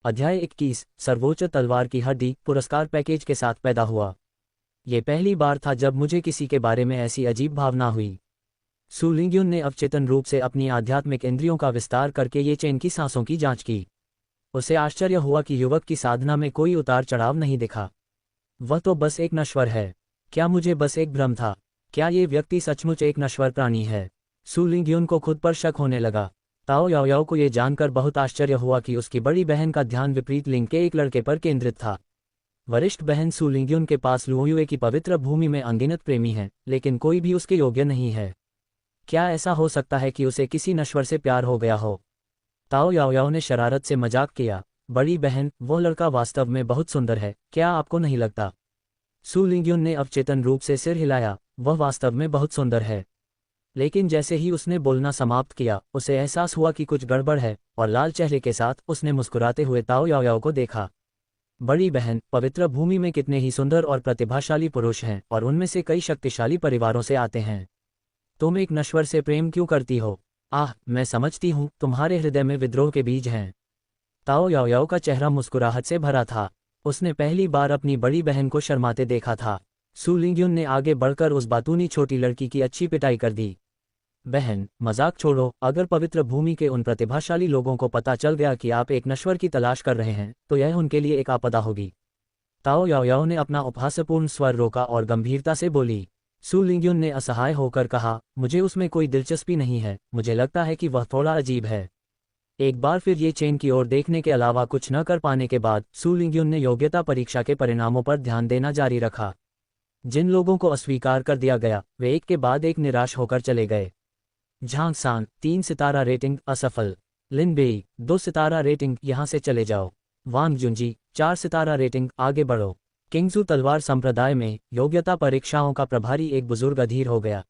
अध्याय 21 सर्वोच्च तलवार की हड्डी पुरस्कार पैकेज के साथ पैदा हुआ। ये पहली बार था जब मुझे किसी के बारे में ऐसी अजीब भावना हुई। सु लिंग्युन ने अवचेतन रूप से अपनी आध्यात्मिक इंद्रियों का विस्तार करके ये चेन की सांसों की जांच की। उसे आश्चर्य हुआ कि युवक की साधना में कोई उतार चढ़ाव नहीं दिखा। वह तो बस एक नश्वर है। क्या मुझे बस एक भ्रम था? क्या ये व्यक्ति सचमुच एक नश्वर प्राणी है? सु लिंग्युन को खुद पर शक होने लगा। ताओ याओयाओ को यह जानकर बहुत आश्चर्य हुआ कि उसकी बड़ी बहन का ध्यान विपरीत लिंग के एक लड़के पर केंद्रित था। वरिष्ठ बहन सु लिंग्युन के पास लुओयुए की पवित्र भूमि में अनगिनत प्रेमी हैं, लेकिन कोई भी उसके योग्य नहीं है। क्या ऐसा हो सकता है कि उसे किसी नश्वर से प्यार हो गया हो? ताओ याओयाओ ने शरारत से मजाक किया। बड़ी बहन, वो लड़का वास्तव में बहुत सुंदर है, क्या आपको नहीं लगता? सु लिंग्युन ने अवचेतन रूप से सिर हिलाया। वह वास्तव में बहुत सुंदर है। लेकिन जैसे ही उसने बोलना समाप्त किया, उसे एहसास हुआ कि कुछ गड़बड़ है, और लाल चेहरे के साथ उसने मुस्कुराते हुए ताओ याओयाओ को देखा। बड़ी बहन, पवित्र भूमि में कितने ही सुंदर और प्रतिभाशाली पुरुष हैं, और उनमें से कई शक्तिशाली परिवारों से आते हैं। तुम एक नश्वर से प्रेम क्यों करती हो? आह, मैं समझती हूँ, तुम्हारे हृदय में विद्रोह के बीज हैं। ताओ याओयाओ का चेहरा मुस्कुराहट से भरा था। उसने पहली बार अपनी बड़ी बहन को शर्माते देखा था। सु लिंग्युन ने आगे बढ़कर उस बातूनी छोटी लड़की की अच्छी पिटाई कर दी। बहन, मजाक छोड़ो। अगर पवित्र भूमि के उन प्रतिभाशाली लोगों को पता चल गया कि आप एक नश्वर की तलाश कर रहे हैं, तो यह उनके लिए एक आपदा होगी। ताओ याओयाओ ने अपना उपहासपूर्ण स्वर रोका और गंभीरता से बोली। सु लिंग्युन ने असहाय होकर कहा, मुझे उसमें कोई दिलचस्पी नहीं है। मुझे लगता है कि वह थोड़ा अजीब है। एक बार फिर ये चेन की ओर देखने के अलावा कुछ न कर पाने के बाद सु लिंग्युन ने योग्यता परीक्षा के परिणामों पर ध्यान देना जारी रखा। जिन लोगों को अस्वीकार कर दिया गया, वे एक के बाद एक निराश होकर चले गए। झांग सान, 3 सितारा रेटिंग, असफल। लिन बेई, 2 सितारा रेटिंग, यहाँ से चले जाओ। वांग जुंजी, 4 सितारा रेटिंग, आगे बढ़ो। किंगजू तलवार संप्रदाय में योग्यता परीक्षाओं का प्रभारी एक बुजुर्ग अधीर हो गया।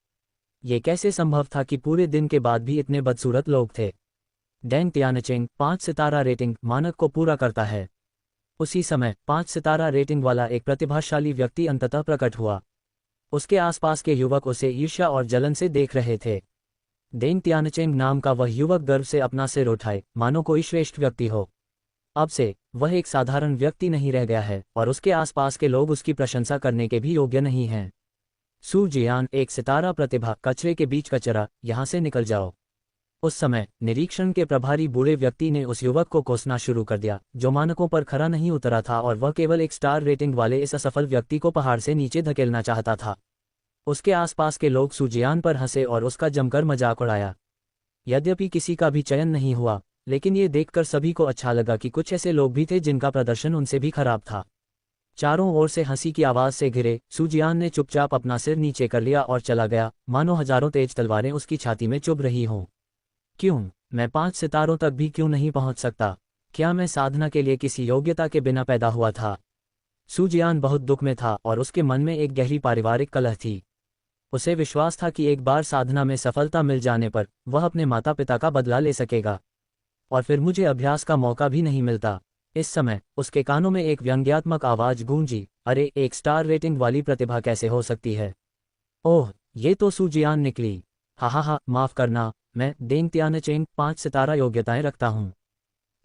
ये कैसे संभव था कि पूरे दिन के बाद भी इतने बदसूरत लोग थे? डेंग तियानचेंग, 5 सितारा रेटिंग, मानक को पूरा करता है। उसी समय 5 सितारा रेटिंग वाला एक प्रतिभाशाली व्यक्ति अंततः प्रकट हुआ। उसके आसपास के युवक उसे ईर्ष्या और जलन से देख रहे थे। डेंग तियानचेंग नाम का वह युवक गर्व से अपना सिर उठाए, मानो कोई श्रेष्ठ व्यक्ति हो। अब से वह एक साधारण व्यक्ति नहीं रह गया है, और उसके आसपास के लोग उसकी प्रशंसा करने के भी योग्य नहीं हैं। सु जियान, 1 सितारा प्रतिभा, कचरे के बीच कचरा, यहाँ से निकल जाओ। उस समय निरीक्षण के प्रभारी बूढ़े व्यक्ति ने उस युवक को कोसना शुरू कर दिया, जो मानकों पर खरा नहीं उतरा था, और वह केवल एक स्टार रेटिंग वाले इस असफल व्यक्ति को पहाड़ से नीचे धकेलना चाहता था। उसके आसपास के लोग सु जियान पर हंसे और उसका जमकर मजाक उड़ाया। यद्यपि किसी का भी चयन नहीं हुआ, लेकिन ये देखकर सभी को अच्छा लगा कि कुछ ऐसे लोग भी थे जिनका प्रदर्शन उनसे भी खराब था। चारों ओर से हंसी की आवाज से घिरे सु जियान ने चुपचाप अपना सिर नीचे कर लिया और चला गया, मानो हजारों तेज तलवारें उसकी छाती में चुभ रही हों। क्यों? मैं 5 सितारों तक भी क्यों नहीं पहुंच सकता? क्या मैं साधना के लिए किसी योग्यता के बिना पैदा हुआ था? सु जियान बहुत दुख में था, और उसके मन में एक गहरी पारिवारिक कलह थी। उसे विश्वास था कि एक बार साधना में सफलता मिल जाने पर वह अपने माता पिता का बदला ले सकेगा, और फिर मुझे अभ्यास का मौका भी नहीं मिलता। इस समय उसके कानों में एक व्यंग्यात्मक आवाज गूंजी, अरे, 1 स्टार रेटिंग वाली प्रतिभा कैसे हो सकती है? ओह, ये तो सु जियान निकली। हा, माफ करना, मैं डेंग तियानचेंग, 5 सितारा योग्यताएं रखता हूँ।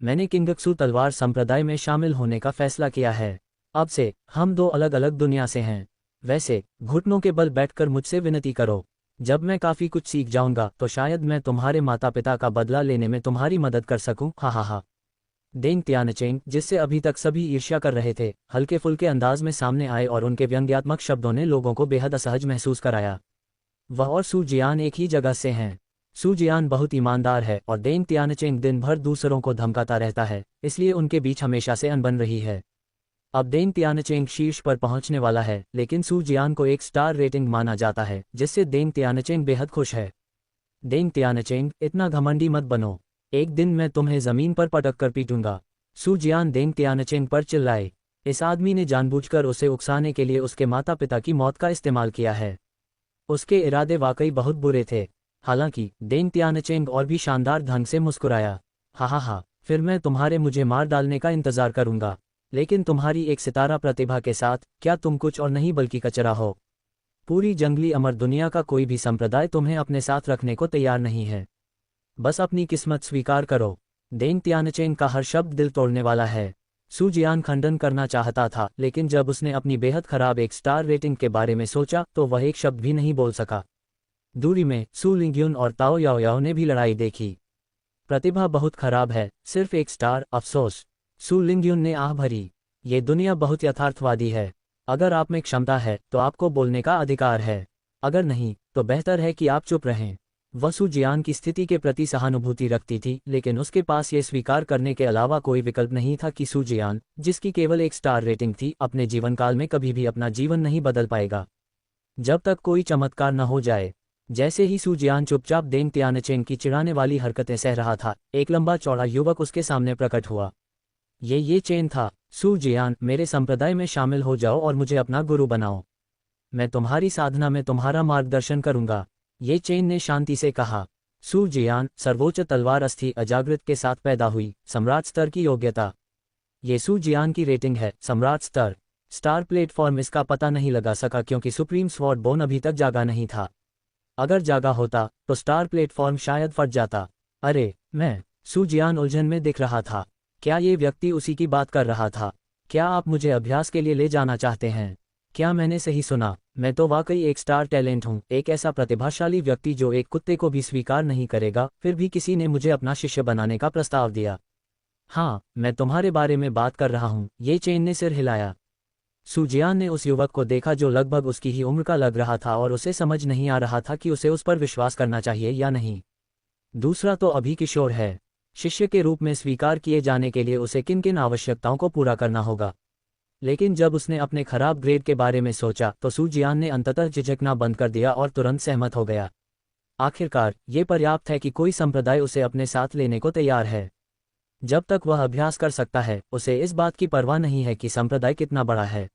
मैंने किंगक्सू तलवार संप्रदाय में शामिल होने का फैसला किया है। अब से हम 2 अलग अलग दुनिया से हैं। वैसे घुटनों के बल बैठकर मुझसे विनती करो। जब मैं काफी कुछ सीख जाऊंगा तो शायद मैं तुम्हारे माता पिता का बदला लेने में तुम्हारी मदद कर सकूं। हा। डेंग तियानचेंग, जिससे अभी तक सभी ईर्ष्या कर रहे थे, हल्के फुल्के अंदाज में सामने आए, और उनके व्यंग्यात्मक शब्दों ने लोगों को बेहद असहज महसूस कराया। वह और सु जियान एक ही जगह से हैं। सु जियान बहुत ईमानदार है, और डेंग तियानचेंग दिन भर दूसरों को धमकाता रहता है, इसलिए उनके बीच हमेशा से अनबन रही है। अब डेंग तियानचेंग शीर्ष पर पहुंचने वाला है, लेकिन सु जियान को 1 स्टार रेटिंग माना जाता है, जिससे डेंग तियानचेंग बेहद खुश है। डेंग तियानचेंग, इतना घमंडी मत बनो। एक दिन मैं तुम्हें जमीन पर पटक कर पीटूंगा। सु जियान डेंग तियानचेंग पर चिल्लाए। इस आदमी ने जानबूझकर उसे उकसाने के लिए उसके माता पिता की मौत का इस्तेमाल किया है। उसके इरादे वाकई बहुत बुरे थे। हालांकि डेंग तियानचेंग और भी शानदार ढंग से मुस्कुराया। हा, फिर मैं तुम्हारे मुझे मार डालने का इंतजार करूंगा, लेकिन तुम्हारी 1 सितारा प्रतिभा के साथ क्या तुम कुछ और नहीं बल्कि कचरा हो? पूरी जंगली अमर दुनिया का कोई भी संप्रदाय तुम्हें अपने साथ रखने को तैयार नहीं है। बस अपनी किस्मत स्वीकार करो। डेंग तियानचेन का हर शब्द दिल तोड़ने वाला है। सू जियान खंडन करना चाहता था, लेकिन जब उसने अपनी बेहद खराब 1 स्टार रेटिंग के बारे में सोचा तो वह एक शब्द भी नहीं बोल सका। दूरी में सू लिंगयुन और ताओ याओयाओ ने भी लड़ाई देखी। प्रतिभा बहुत खराब है, सिर्फ 1 स्टार, अफसोस। सू लिंगयुन ने आह भरी। ये दुनिया बहुत यथार्थवादी है। अगर आप में क्षमता है तो आपको बोलने का अधिकार है, अगर नहीं तो बेहतर है कि आप चुप रहें। वह सू जियान की स्थिति के प्रति सहानुभूति रखती थी, लेकिन उसके पास ये स्वीकार करने के अलावा कोई विकल्प नहीं था कि सू जियान, जिसकी केवल 1 स्टार रेटिंग थी, अपने जीवन काल में कभी भी अपना जीवन नहीं बदल पाएगा जब तक कोई चमत्कार न हो जाए। जैसे ही सू जियान चुपचाप डेंग तियानचेन की चिढ़ाने वाली हरकतें सह रहा था, एक लंबा चौड़ा युवक उसके सामने प्रकट हुआ। ये चेन था। सू जियान, मेरे संप्रदाय में शामिल हो जाओ और मुझे अपना गुरु बनाओ। मैं तुम्हारी साधना में तुम्हारा मार्गदर्शन करूंगा, ये चेन ने शांति से कहा। सू जियान, सर्वोच्च तलवार अस्थि अजागृत के साथ पैदा हुई, सम्राट स्तर की योग्यता। ये सू जियान की रेटिंग है, सम्राट स्तर। स्टार प्लेटफॉर्म इसका पता नहीं लगा सका क्योंकि सुप्रीम स्वॉर्ड बोन अभी तक जागा नहीं था। अगर जागा होता तो स्टार प्लेटफॉर्म शायद फट जाता। अरे सू जियान उलझन में दिख रहा था। क्या ये व्यक्ति उसी की बात कर रहा था? क्या आप मुझे अभ्यास के लिए ले जाना चाहते हैं? क्या मैंने सही सुना? मैं तो वाकई 1 स्टार टैलेंट हूँ, एक ऐसा प्रतिभाशाली व्यक्ति जो एक कुत्ते को भी स्वीकार नहीं करेगा, फिर भी किसी ने मुझे अपना शिष्य बनाने का प्रस्ताव दिया। हाँ, मैं तुम्हारे बारे में बात कर रहा हूँ, ये चेन ने सिर हिलाया। सू जियान ने उस युवक को देखा जो लगभग उसकी ही उम्र का लग रहा था और उसे समझ नहीं आ रहा था कि उसे उस पर विश्वास करना चाहिए या नहीं। दूसरा तो अभी किशोर है। शिष्य के रूप में स्वीकार किए जाने के लिए उसे किन किन आवश्यकताओं को पूरा करना होगा। लेकिन जब उसने अपने खराब ग्रेड के बारे में सोचा तो सू जियान ने अंततः झिझकना बंद कर दिया और तुरंत सहमत हो गया। आखिरकार ये पर्याप्त है कि कोई संप्रदाय उसे अपने साथ लेने को तैयार है। जब तक वह अभ्यास कर सकता है, उसे इस बात की परवाह नहीं है कि संप्रदाय कितना बड़ा है।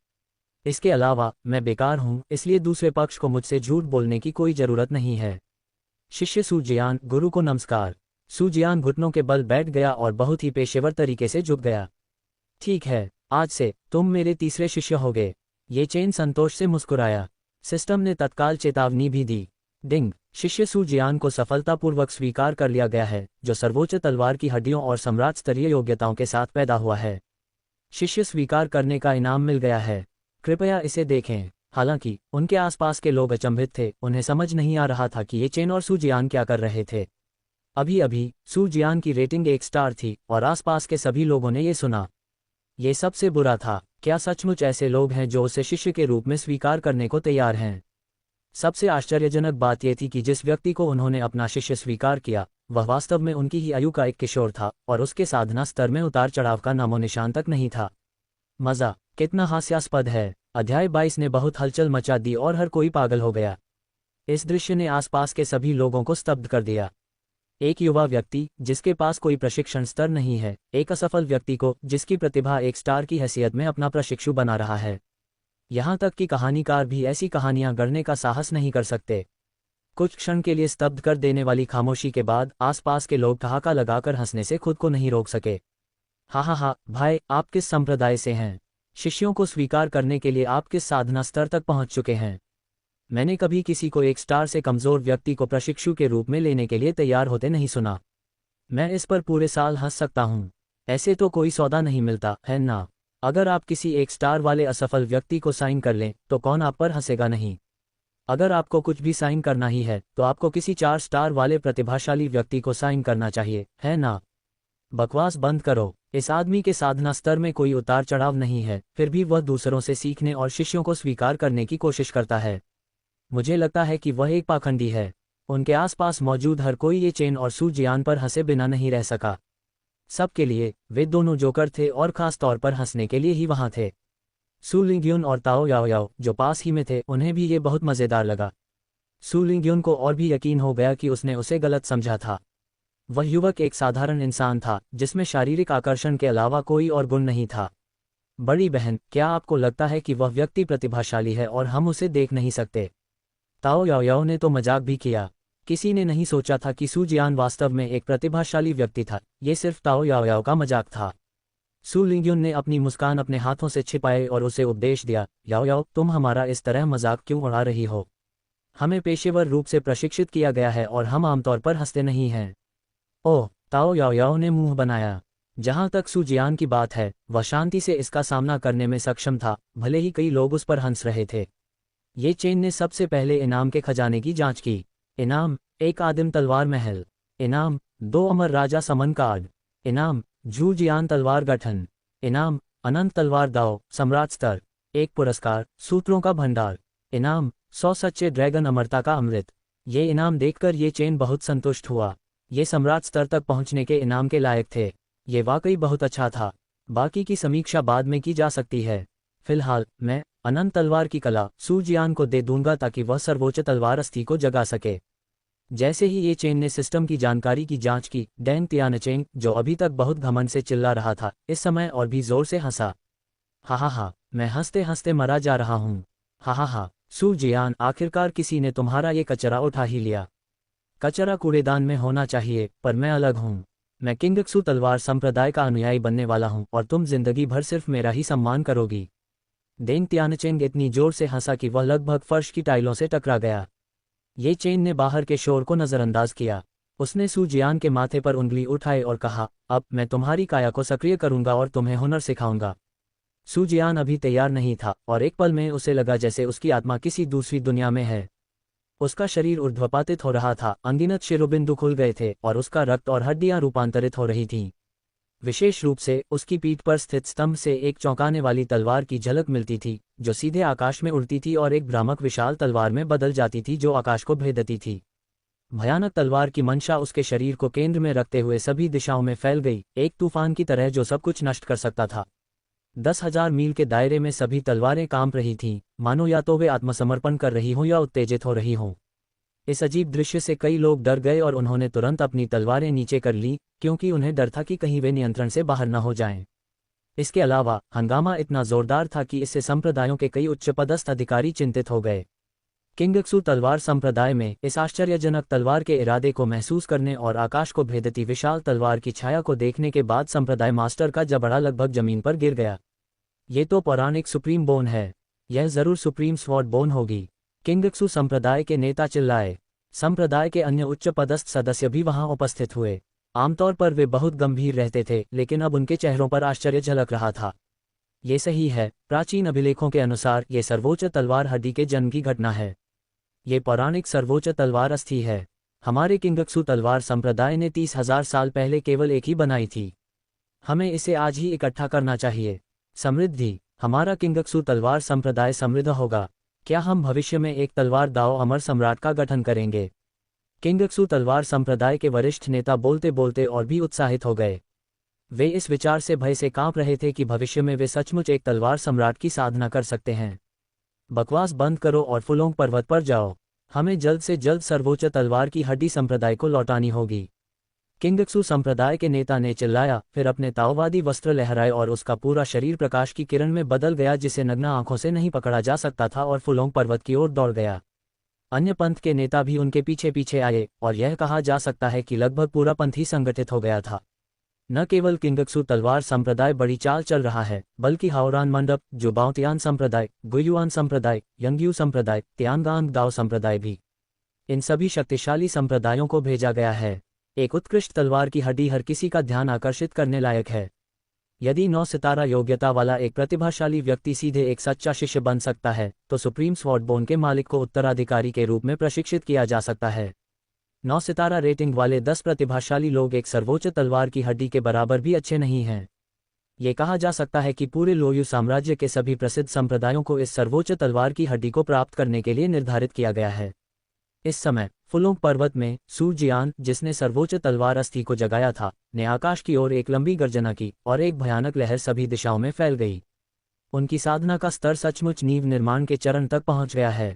इसके अलावा मैं बेकार हूँ, इसलिए दूसरे पक्ष को मुझसे झूठ बोलने की कोई जरूरत नहीं है। शिष्य सू जियान, गुरु को नमस्कार। सू जियान घुटनों के बल बैठ गया और बहुत ही पेशेवर तरीके से झुक गया। ठीक है, आज से तुम मेरे तीसरे शिष्य होगे। ये चेन संतोष से मुस्कुराया। सिस्टम ने तत्काल चेतावनी भी दी। डिंग, शिष्य सू जियान को सफलतापूर्वक स्वीकार कर लिया गया है, जो सर्वोच्च तलवार की हड्डियों और सम्राट स्तरीय योग्यताओं के साथ पैदा हुआ है। शिष्य स्वीकार करने का इनाम मिल गया है, कृपया इसे देखें। हालांकि उनके आसपास के लोग अचंभित थे, उन्हें समझ नहीं आ रहा था कि ये चेन और सू जियान क्या कर रहे थे। अभी अभी सू जियान की रेटिंग 1 स्टार थी और आसपास के सभी लोगों ने ये सुना। ये सबसे बुरा था। क्या सचमुच ऐसे लोग हैं जो उसे शिष्य के रूप में स्वीकार करने को तैयार हैं? सबसे आश्चर्यजनक बात यह थी कि जिस व्यक्ति को उन्होंने अपना शिष्य स्वीकार किया, वह वास्तव में उनकी ही आयु का एक किशोर था और उसके साधना स्तर में उतार चढ़ाव का नामोनिशान तक नहीं था। मजा, कितना हास्यास्पद है। अध्याय 22 ने बहुत हलचल मचा दी और हर कोई पागल हो गया। इस दृश्य ने आसपास के सभी लोगों को स्तब्ध कर दिया। एक युवा व्यक्ति जिसके पास कोई प्रशिक्षण स्तर नहीं है, एक असफल व्यक्ति को जिसकी प्रतिभा 1 स्टार की हैसियत में अपना प्रशिक्षु बना रहा है। यहाँ तक कि कहानीकार भी ऐसी कहानियां गढ़ने का साहस नहीं कर सकते। कुछ क्षण के लिए स्तब्ध कर देने वाली खामोशी के बाद आसपास के लोग ठहाका लगाकर हंसने से खुद को नहीं रोक सके। हा, भाई, आप किस संप्रदाय से हैं? शिष्यों को स्वीकार करने के लिए आप किस साधना स्तर तक पहुंच चुके हैं? मैंने कभी किसी को 1 स्टार से कमजोर व्यक्ति को प्रशिक्षु के रूप में लेने के लिए तैयार होते नहीं सुना। मैं इस पर पूरे साल हंस सकता हूँ। ऐसे तो कोई सौदा नहीं मिलता है ना। अगर आप किसी 1 स्टार वाले असफल व्यक्ति को साइन कर लें तो कौन आप पर हंसेगा नहीं। अगर आपको कुछ भी साइन करना ही है तो आपको किसी 4 स्टार वाले प्रतिभाशाली व्यक्ति को साइन करना चाहिए, है ना? बकवास बंद करो। इस आदमी के साधना स्तर में कोई उतार चढ़ाव नहीं है, फिर भी वह दूसरों से सीखने और शिष्यों को स्वीकार करने की कोशिश करता है। मुझे लगता है कि वह एक पाखंडी है। उनके आसपास मौजूद हर कोई ये चेन और सू जियान पर हंसे बिना नहीं रह सका। सबके लिए वे दोनों जोकर थे और खास तौर पर हंसने के लिए ही वहां थे। सू लिंगयुन और ताओ याओयाओ जो पास ही में थे, उन्हें भी ये बहुत मज़ेदार लगा। सू लिंगयुन को और भी यकीन हो गया कि उसने उसे गलत समझा था। वह युवक एक साधारण इंसान था जिसमें शारीरिक आकर्षण के अलावा कोई और गुण नहीं था। बड़ी बहन, क्या आपको लगता है कि वह व्यक्ति प्रतिभाशाली है और हम उसे देख नहीं सकते? ताओ याओयाओ ने तो मजाक भी किया। किसी ने नहीं सोचा था कि सू जियान वास्तव में एक प्रतिभाशाली व्यक्ति था। ये सिर्फ ताओ याओयाओ का मजाक था। सू लिंगयुन ने अपनी मुस्कान अपने हाथों से छिपाए और उसे उपदेश दिया, याओयाओ, तुम हमारा इस तरह मजाक क्यों उड़ा रही हो? हमें पेशेवर रूप से प्रशिक्षित किया गया है और हम आमतौर पर हंसते नहीं हैं। ओह, ताओ याओ ने मुंह बनाया। जहां तक सू जियान की बात है, वह शांति से इसका सामना करने में सक्षम था, भले ही कई लोग उस पर हंस रहे थे। ये चेन ने सबसे पहले इनाम के खजाने की जांच की। इनाम, एक आदिम तलवार महल। इनाम, 2 अमर राजा समन कार्ड। इनाम, झू जियान तलवार गठन। इनाम, अनंत तलवार दाव सम्राट स्तर। एक पुरस्कार, सूत्रों का भंडार। इनाम, 100 सच्चे ड्रैगन अमरता का अमृत। ये इनाम देखकर ये चेन बहुत संतुष्ट हुआ। ये सम्राट स्तर तक पहुंचने के इनाम के लायक थे। ये वाकई बहुत अच्छा था। बाकी की समीक्षा बाद में की जा सकती है। फिलहाल मैं अनंत तलवार की कला सू जियान को दे दूंगा ताकि वह सर्वोच्च तलवार अस्थि को जगा सके। जैसे ही ये चेन ने सिस्टम की जानकारी की जांच की, डेंग तियानचेंग, जो अभी तक बहुत घमंड से चिल्ला रहा था, इस समय और भी जोर से हंसा। हा हा हा, मैं हंसते हंसते मरा जा रहा हूँ। हा हा हा, सू जियान, आखिरकार किसी ने तुम्हारा ये कचरा उठा ही लिया। कचरा कूड़ेदान में होना चाहिए, पर मैं अलग हूँ। मैं किंगक्सू तलवार संप्रदाय का अनुयायी बनने वाला हूँ और तुम जिंदगी भर सिर्फ मेरा ही सम्मान करोगी। डेंग तियानचेंग इतनी जोर से हंसा कि वह लगभग फर्श की टाइलों से टकरा गया। ये चेन ने बाहर के शोर को नज़रअंदाज किया। उसने सू जियान के माथे पर उंगली उठाई और कहा, अब मैं तुम्हारी काया को सक्रिय करूंगा और तुम्हें हुनर सिखाऊंगा। सू जियान अभी तैयार नहीं था और एक पल में उसे लगा जैसे उसकी आत्मा किसी दूसरी दुनिया में है। उसका शरीर ऊर्ध्वपातित हो रहा था, अनगिनत शिरोबिंदु खुल गए थे और उसका रक्त और हड्डियां रूपांतरित हो रही थीं। विशेष रूप से उसकी पीठ पर स्थित स्तंभ से एक चौंकाने वाली तलवार की झलक मिलती थी, जो सीधे आकाश में उड़ती थी और एक भ्रामक विशाल तलवार में बदल जाती थी जो आकाश को भेदती थी। भयानक तलवार की मंशा उसके शरीर को केंद्र में रखते हुए सभी दिशाओं में फैल गई, एक तूफान की तरह जो सब कुछ नष्ट कर सकता था। 10,000 मील के दायरे में सभी तलवारें कांप रही थीं, मानो या तो वे आत्मसमर्पण कर रही हों या उत्तेजित हो रही हों। इस अजीब दृश्य से कई लोग डर गए और उन्होंने तुरंत अपनी तलवारें नीचे कर लीं, क्योंकि उन्हें डर था कि कहीं वे नियंत्रण से बाहर न हो जाएं। इसके अलावा हंगामा इतना जोरदार था कि इससे संप्रदायों के कई उच्चपदस्थ अधिकारी चिंतित हो गए। किंगक्सू तलवार संप्रदाय में इस आश्चर्यजनक तलवार के इरादे को महसूस करने और आकाश को भेदती विशाल तलवार की छाया को देखने के बाद संप्रदाय मास्टर का जबड़ा लगभग जमीन पर गिर गया। ये तो पौराणिक सुप्रीम बोन है। यह जरूर सुप्रीम स्वॉर्ड बोन होगी। किंगक्सू संप्रदाय के नेता चिल्लाए। संप्रदाय के अन्य उच्च पदस्थ सदस्य भी वहां उपस्थित हुए। आमतौर पर वे बहुत गंभीर रहते थे, लेकिन अब उनके चेहरों पर आश्चर्य झलक रहा था। ये सही है, प्राचीन अभिलेखों के अनुसार ये सर्वोच्च तलवार हड्डी के जन्म की घटना है। ये पौराणिक सर्वोच्च तलवार अस्थि है। हमारे किंगक्सू तलवार संप्रदाय ने 30,000 साल पहले केवल एक ही बनाई थी। हमें इसे आज ही इकट्ठा करना चाहिए। समृद्धि, हमारा किंगक्सू तलवार संप्रदाय समृद्ध होगा। क्या हम भविष्य में एक तलवार दाव अमर सम्राट का गठन करेंगे? किंगक्सू तलवार संप्रदाय के वरिष्ठ नेता बोलते बोलते और भी उत्साहित हो गए। वे इस विचार से भय से कांप रहे थे कि भविष्य में वे सचमुच एक तलवार सम्राट की साधना कर सकते हैं। बकवास बंद करो और फुलोंग पर्वत पर जाओ। हमें जल्द से जल्द सर्वोच्च तलवार की हड्डी संप्रदाय को लौटानी होगी। किंगक्सू संप्रदाय के नेता ने चिल्लाया, फिर अपने ताओवादी वस्त्र लहराए और उसका पूरा शरीर प्रकाश की किरण में बदल गया जिसे नग्न आंखों से नहीं पकड़ा जा सकता था और फुलोंग पर्वत की ओर दौड़ गया। अन्य पंथ के नेता भी उनके पीछे पीछे आए और यह कहा जा सकता है कि लगभग पूरा पंथ ही संगठित हो गया था। न केवल किंगक्सू तलवार संप्रदाय बड़ी चाल चल रहा है, बल्कि हाओरान मंडप, जुबाओ तियान संप्रदाय, गुयुआन संप्रदाय, यंगयू संप्रदाय, तियानगांग दाओ संप्रदाय भी। इन सभी शक्तिशाली संप्रदायों को भेजा गया है। एक उत्कृष्ट तलवार की हड्डी हर किसी का ध्यान आकर्षित करने लायक है। यदि 9 सितारा योग्यता वाला एक प्रतिभाशाली व्यक्ति सीधे एक सच्चा शिष्य बन सकता है, तो सुप्रीम स्वॉर्ड बोन के मालिक को उत्तराधिकारी के रूप में प्रशिक्षित किया जा सकता है। 9 सितारा रेटिंग वाले 10 प्रतिभाशाली लोग एक सर्वोच्च तलवार की हड्डी के बराबर भी अच्छे नहीं हैं। ये कहा जा सकता है कि पूरे लोयू साम्राज्य के सभी प्रसिद्ध संप्रदायों को इस सर्वोच्च तलवार की हड्डी को प्राप्त करने के लिए निर्धारित किया गया है। इस समय फुलोंग पर्वत में सू जियान, जिसने सर्वोच्च तलवार अस्थि को जगाया था, ने आकाश की ओर एक लंबी गर्जना की और एक भयानक लहर सभी दिशाओं में फैल गई। उनकी साधना का स्तर सचमुच नींव निर्माण के चरण तक पहुंच गया है।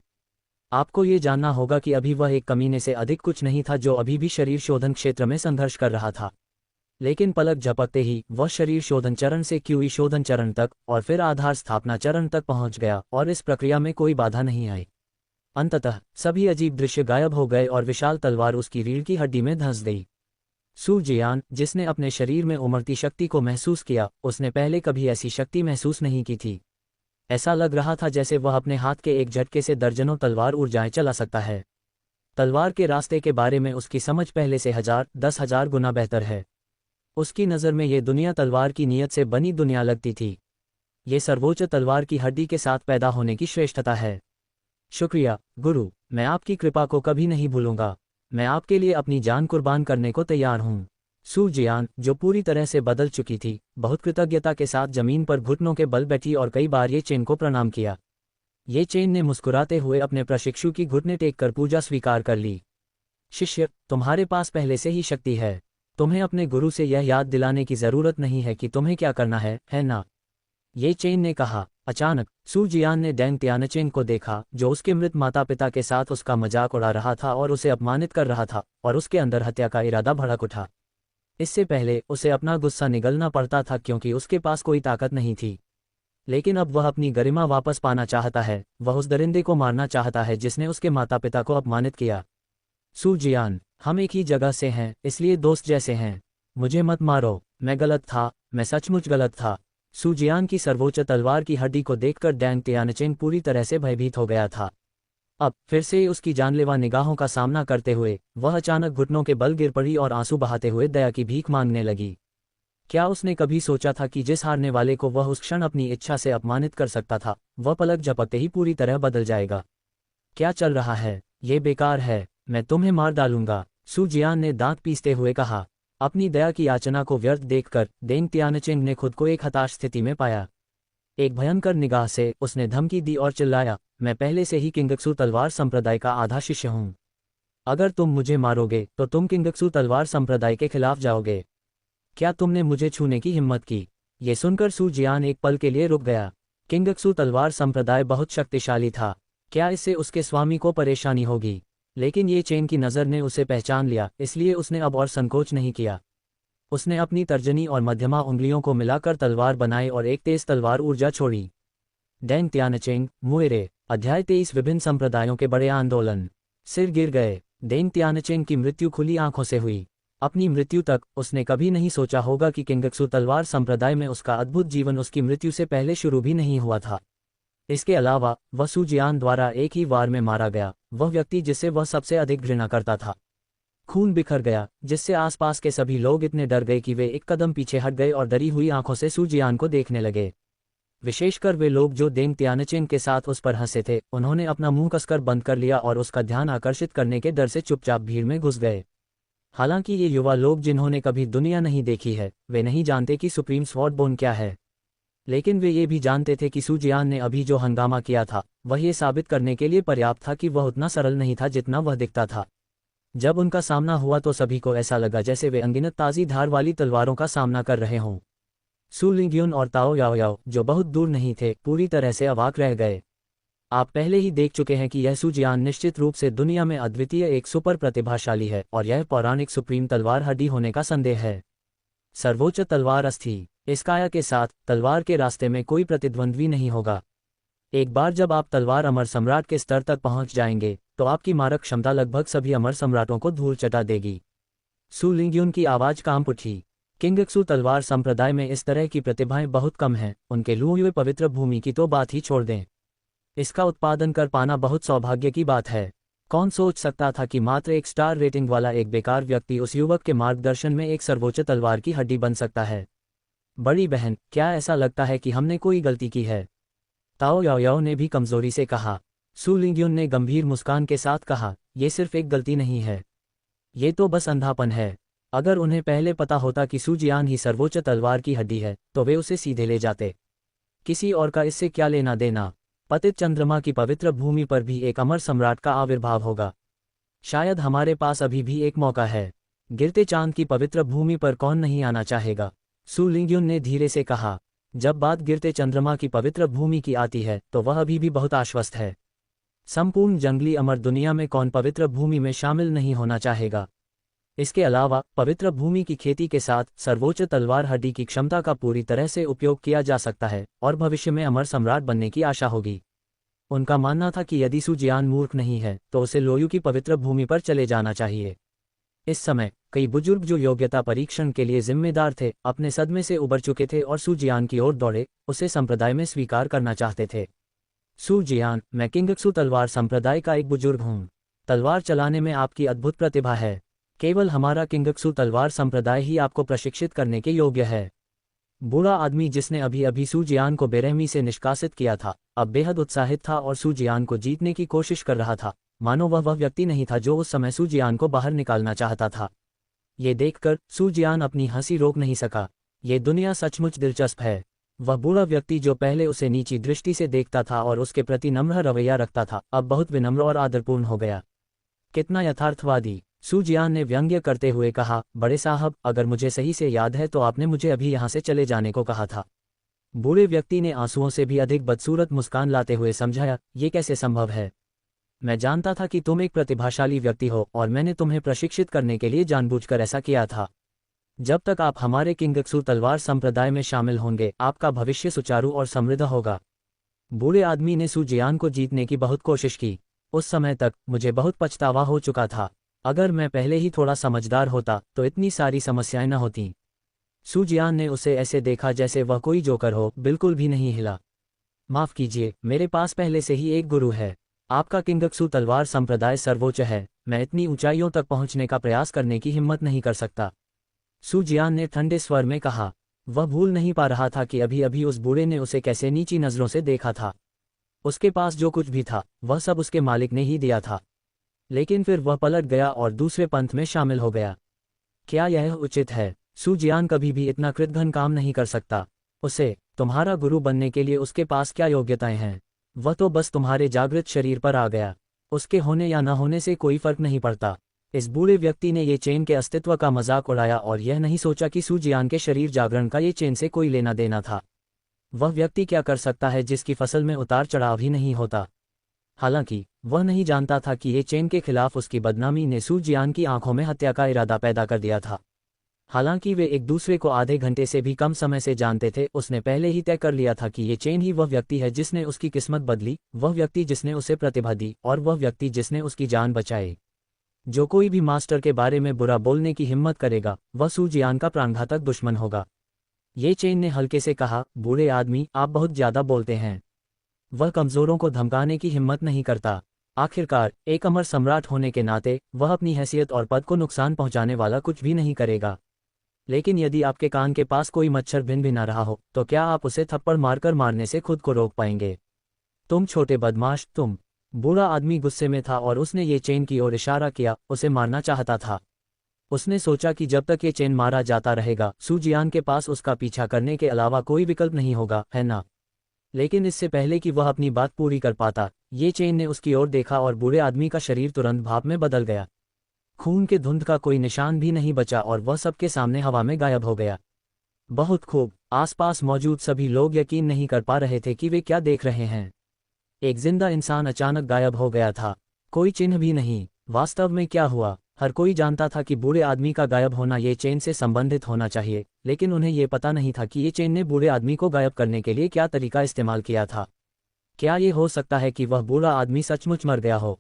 आपको ये जानना होगा कि अभी वह एक कमीने से अधिक कुछ नहीं था जो अभी भी शरीर शोधन क्षेत्र में संघर्ष कर रहा था। लेकिन पलक झपकते ही वह शरीर शोधन चरण से क्यूई शोधन चरण तक और फिर आधार स्थापना चरण तक पहुंच गया और इस प्रक्रिया में कोई बाधा नहीं आई। अंततः सभी अजीब दृश्य गायब हो गए और विशाल तलवार उसकी रीढ़ की हड्डी में धंस गई। सू जियान, जिसने अपने शरीर में उमड़ती शक्ति को महसूस किया, उसने पहले कभी ऐसी शक्ति महसूस नहीं की थी। ऐसा लग रहा था जैसे वह अपने हाथ के एक झटके से दर्जनों तलवार ऊर्जाएं चला सकता है। तलवार के रास्ते के बारे में उसकी समझ पहले से 1000 गुना बेहतर है। उसकी नज़र में ये दुनिया तलवार की नीयत से बनी दुनिया लगती थी। ये सर्वोच्च तलवार की हड्डी के साथ पैदा होने की श्रेष्ठता है। शुक्रिया गुरु, मैं आपकी कृपा को कभी नहीं भूलूंगा। मैं आपके लिए अपनी जान कुर्बान करने को तैयार हूँ। सू जियान, जो पूरी तरह से बदल चुकी थी, बहुत कृतज्ञता के साथ जमीन पर घुटनों के बल बैठी और कई बार ये चेन को प्रणाम किया। ये चेन ने मुस्कुराते हुए अपने प्रशिक्षु की घुटने टेक कर पूजा स्वीकार कर ली। शिष्य, तुम्हारे पास पहले से ही शक्ति है। तुम्हें अपने गुरु से यह याद दिलाने की जरूरत नहीं है कि तुम्हें क्या करना है ना? ये चेन ने कहा। अचानक सू जियान ने डेंग तियानचेन को देखा, जो उसके मृत माता पिता के साथ उसका मजाक उड़ा रहा था और उसे अपमानित कर रहा था, और उसके अंदर हत्या का इरादा भड़क उठा। इससे पहले उसे अपना गुस्सा निगलना पड़ता था क्योंकि उसके पास कोई ताकत नहीं थी, लेकिन अब वह अपनी गरिमा वापस पाना चाहता है। वह उस दरिंदे को मारना चाहता है जिसने उसके माता पिता को अपमानित किया। सू जियान, हम एक ही जगह से हैं, इसलिए दोस्त जैसे हैं। मुझे मत मारो, मैं गलत था, मैं सचमुच गलत था। सू जियान की सर्वोच्च तलवार की हड्डी को देखकर डेंग तियानचेन पूरी तरह से भयभीत हो गया था। अब फिर से उसकी जानलेवा निगाहों का सामना करते हुए वह अचानक घुटनों के बल गिर पड़ी और आंसू बहाते हुए दया की भीख मांगने लगी। क्या उसने कभी सोचा था कि जिस हारने वाले को वह उस क्षण अपनी इच्छा से अपमानित कर सकता था, वह पलक झपकते ही पूरी तरह बदल जाएगा? क्या चल रहा है? ये बेकार है, मैं तुम्हें मार डालूंगा, सू जियान ने दांत पीसते हुए कहा। अपनी दया की याचना को व्यर्थ देखकर डेंग तियानचेन ने खुद को एक हताश स्थिति में पाया। एक भयंकर निगाह से उसने धमकी दी और चिल्लाया, मैं पहले से ही किंगक्सू तलवार संप्रदाय का आधा शिष्य हूँ। अगर तुम मुझे मारोगे तो तुम किंगक्सू तलवार संप्रदाय के खिलाफ जाओगे। क्या तुमने मुझे छूने की हिम्मत की? ये सुनकर सू जियान एक पल के लिए रुक गया। किंगक्सू तलवार संप्रदाय बहुत शक्तिशाली था। क्या इससे उसके स्वामी को परेशानी होगी? लेकिन ये चेन की नज़र ने उसे पहचान लिया, इसलिए उसने अब और संकोच नहीं किया। उसने अपनी तर्जनी और मध्यमा उंगलियों को मिलाकर तलवार बनाई और एक तेज तलवार ऊर्जा छोड़ी। डेंग तियानचेन, मुएरे, अध्याय 23 विभिन्न संप्रदायों के बड़े आंदोलन। सिर गिर गए। डेंग तियानचेन की मृत्यु खुली आंखों से हुई। अपनी मृत्यु तक उसने कभी नहीं सोचा होगा कि किंगक्सू तलवार संप्रदाय में उसका अद्भुत जीवन उसकी मृत्यु से पहले शुरू भी नहीं हुआ था। इसके अलावा वह सू जियान द्वारा एक ही वार में मारा गया, वह व्यक्ति जिससे वह सबसे अधिक घृणा करता था। खून बिखर गया, जिससे आसपास के सभी लोग इतने डर गए कि वे एक कदम पीछे हट गए और डरी हुई आंखों से सू जियान को देखने लगे। विशेषकर वे लोग जो डेंग तियानचेन के साथ उस पर हंसे थे। उन्होंने अपना मुंह कसकर बंद कर लिया और उसका ध्यान आकर्षित करने के डर से चुपचाप भीड़ में घुस गए। हालांकि ये युवा लोग जिन्होंने कभी दुनिया नहीं देखी है, वे नहीं जानते कि सुप्रीम स्वॉर्ड बोन क्या है, लेकिन वे ये भी जानते थे कि सू जियान ने अभी जो हंगामा किया था वह ये साबित करने के लिए पर्याप्त था कि वह उतना सरल नहीं था जितना वह दिखता था। जब उनका सामना हुआ तो सभी को ऐसा लगा जैसे वे अनगिनत ताज़ी धार वाली तलवारों का सामना कर रहे हों। सू लिंगयुन और ताओ याओयाओ, जो बहुत दूर नहीं थे, पूरी तरह से अवाक रह गए। आप पहले ही देख चुके हैं कि यह सू जियान निश्चित रूप से दुनिया में अद्वितीय एक सुपर प्रतिभाशाली है और यह पौराणिक सुप्रीम तलवार हड्डी होने का संदेह है। सर्वोच्च तलवार अस्थि। इस काया के साथ तलवार के रास्ते में कोई प्रतिद्वंद्वी नहीं होगा। एक बार जब आप तलवार अमर सम्राट के स्तर तक पहुंच जाएंगे तो आपकी मारक क्षमता लगभग सभी अमर सम्राटों को धूल चटा देगी। सू लिंगयुन की आवाज कांप उठी। किंगक्सू तलवार संप्रदाय में इस तरह की प्रतिभाएं बहुत कम हैं, उनके लुए पवित्र भूमि की तो बात ही छोड़ दें। इसका उत्पादन कर पाना बहुत सौभाग्य की बात है। कौन सोच सकता था कि मात्र एक स्टार रेटिंग वाला एक बेकार व्यक्ति उस युवक के मार्गदर्शन में एक सर्वोच्च तलवार की हड्डी बन सकता है। बड़ी बहन, क्या ऐसा लगता है कि हमने कोई गलती की है? ताओ याओयाओ ने भी कमजोरी से कहा। सू लिंगयुन ने गंभीर मुस्कान के साथ कहा, यह सिर्फ एक गलती नहीं है, ये तो बस अंधापन है। अगर उन्हें पहले पता होता कि सू जियान ही सर्वोच्च तलवार की हड्डी है तो वे उसे सीधे ले जाते। किसी और का इससे क्या लेना देना? पतित चंद्रमा की पवित्र भूमि पर भी एक अमर सम्राट का आविर्भाव होगा। शायद हमारे पास अभी भी एक मौका है। गिरते चांद की पवित्र भूमि पर कौन नहीं आना चाहेगा? सू लिंगयुन ने धीरे से कहा। जब बात गिरते चंद्रमा की पवित्र भूमि की आती है तो वह अभी भी बहुत आश्वस्त है। संपूर्ण जंगली अमर दुनिया में कौन पवित्र भूमि में शामिल नहीं होना चाहेगा? इसके अलावा पवित्र भूमि की खेती के साथ सर्वोच्च तलवार हड्डी की क्षमता का पूरी तरह से उपयोग किया जा सकता है और भविष्य में अमर सम्राट बनने की आशा होगी। उनका मानना था कि यदि सू जियान मूर्ख नहीं है तो उसे लोयू की पवित्र भूमि पर चले जाना चाहिए। इस समय कई बुजुर्ग जो योग्यता परीक्षण के लिए जिम्मेदार थे अपने सदमे से उबर चुके थे और सू जियान की ओर दौड़े, उसे संप्रदाय में स्वीकार करना चाहते थे। सू जियान, मैं किंगक्सू तलवार संप्रदाय का एक बुजुर्ग हूँ। तलवार चलाने में आपकी अद्भुत प्रतिभा है। केवल हमारा किंगक्सू तलवार संप्रदाय ही आपको प्रशिक्षित करने के योग्य है। बूढ़ा आदमी जिसने अभी अभी सू जियान को बेरहमी से निष्कासित किया था, अब बेहद उत्साहित था और सू जियान को जीतने की कोशिश कर रहा था, मानो वह व्यक्ति नहीं था जो उस समय सू जियान को बाहर निकालना चाहता था। ये देखकर सू जियान अपनी हंसी रोक नहीं सका। ये दुनिया सचमुच दिलचस्प है। वह बूढ़ा व्यक्ति जो पहले उसे नीची दृष्टि से देखता था और उसके प्रति नम्र रवैया रखता था, अब बहुत विनम्र और आदरपूर्ण हो गया। कितना यथार्थवादी, सू जियान ने व्यंग्य करते हुए कहा। बड़े साहब, अगर मुझे सही से याद है तो आपने मुझे अभी यहाँ से चले जाने को कहा था। बूढ़े व्यक्ति ने आंसुओं से भी अधिक बदसूरत मुस्कान लाते हुए समझाया, ये कैसे संभव है? मैं जानता था कि तुम एक प्रतिभाशाली व्यक्ति हो और मैंने तुम्हें प्रशिक्षित करने के लिए जानबूझकर ऐसा किया था। जब तक आप हमारे किंगक्सू तलवार संप्रदाय में शामिल होंगे, आपका भविष्य सुचारू और समृद्ध होगा। बूढ़े आदमी ने सू जियान को जीतने की बहुत कोशिश की। उस समय तक मुझे बहुत पछतावा हो चुका था। अगर मैं पहले ही थोड़ा समझदार होता तो इतनी सारी समस्याएं न होतीं। सू जियान ने उसे ऐसे देखा जैसे वह कोई जोकर हो, बिल्कुल भी नहीं हिला। माफ कीजिए, मेरे पास पहले से ही एक गुरु है। आपका किंगक्सू तलवार संप्रदाय सर्वोच्च है। मैं इतनी ऊंचाइयों तक पहुंचने का प्रयास करने की हिम्मत नहीं कर सकता। सू जियान ने ठंडे स्वर में कहा। वह भूल नहीं पा रहा था कि अभी अभी उस बूढ़े ने उसे कैसे नीची नजरों से देखा था। उसके पास जो कुछ भी था वह सब उसके मालिक ने ही दिया था। लेकिन फिर वह पलट गया और दूसरे पंथ में शामिल हो गया। क्या यह उचित है? सू जियान कभी भी इतना कृतघ्न काम नहीं कर सकता। उसे तुम्हारा गुरु बनने के लिए उसके पास क्या योग्यताएं हैं? वह तो बस तुम्हारे जागृत शरीर पर आ गया। उसके होने या न होने से कोई फर्क नहीं पड़ता। इस बूढ़े व्यक्ति ने ये चेन के अस्तित्व का मजाक उड़ाया और यह नहीं सोचा कि सू जियान के शरीर जागरण का ये चेन से कोई लेना देना था। वह व्यक्ति क्या कर सकता है जिसकी फसल में उतार चढ़ाव ही नहीं होता? हालांकि वह नहीं जानता था कि ये चेन के खिलाफ उसकी बदनामी ने सू जियान की आंखों में हत्या का इरादा पैदा कर दिया था। हालांकि वे एक दूसरे को आधे घंटे से भी कम समय से जानते थे, उसने पहले ही तय कर लिया था कि ये चेन ही वह व्यक्ति है जिसने उसकी किस्मत बदली, वह व्यक्ति जिसने उसे प्रतिभा दी और वह व्यक्ति जिसने उसकी जान बचाई। जो कोई भी मास्टर के बारे में बुरा बोलने की हिम्मत करेगा, वह सू जियान का प्राणघातक दुश्मन होगा। ये चेन ने हल्के से कहा, बूढ़े आदमी, आप बहुत ज्यादा बोलते हैं। वह कमजोरों को धमकाने की हिम्मत नहीं करता। आखिरकार एक अमर सम्राट होने के नाते वह अपनी हैसियत और पद को नुकसान पहुंचाने वाला कुछ भी नहीं करेगा। लेकिन यदि आपके कान के पास कोई मच्छर भिन-भिना रहा हो तो क्या आप उसे थप्पड़ मारकर मारने से खुद को रोक पाएंगे? तुम छोटे बदमाश, तुम! बूढ़ा आदमी गुस्से में था और उसने ये चेन की ओर इशारा किया, उसे मारना चाहता था। उसने सोचा कि जब तक ये चेन मारा जाता रहेगा, सू जियान के पास उसका पीछा करने के अलावा कोई विकल्प नहीं होगा, है ना? लेकिन इससे पहले कि वह अपनी बात पूरी कर पाता, ये चेन ने उसकी ओर देखा और बूढ़े आदमी का शरीर तुरंत भाप में बदल गया। खून के धुंध का कोई निशान भी नहीं बचा और वह सबके सामने हवा में गायब हो गया। बहुत खूब। आसपास मौजूद सभी लोग यकीन नहीं कर पा रहे थे कि वे क्या देख रहे हैं। एक जिंदा इंसान अचानक गायब हो गया था। कोई चिन्ह भी नहीं। वास्तव में क्या हुआ? हर कोई जानता था कि बूढ़े आदमी का गायब होना ये चेन से संबंधित होना चाहिए, लेकिन उन्हें ये पता नहीं था कि ये चेन ने बूढ़े आदमी को गायब करने के लिए क्या तरीका इस्तेमाल किया था। क्या ये हो सकता है कि वह बूढ़ा आदमी सचमुच मर गया हो?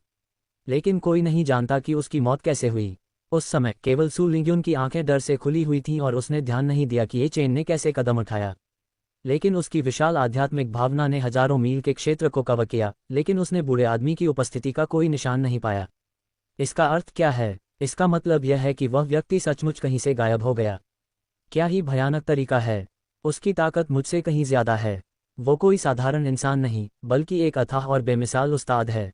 लेकिन कोई नहीं जानता कि उसकी मौत कैसे हुई। उस समय केवल सू लिंग्युन की आंखें डर से खुली हुई थीं और उसने ध्यान नहीं दिया कि ये चेन ने कैसे कदम उठाया। लेकिन उसकी विशाल आध्यात्मिक भावना ने हजारों मील के क्षेत्र को कवर किया, लेकिन उसने बूढ़े आदमी की उपस्थिति का कोई निशान नहीं पाया। इसका अर्थ क्या है? इसका मतलब यह है कि वह व्यक्ति सचमुच कहीं से गायब हो गया। क्या ही भयानक तरीका है। उसकी ताकत मुझसे कहीं ज्यादा है। वो कोई साधारण इंसान नहीं, बल्कि एक अथाह और बेमिसाल उस्ताद है।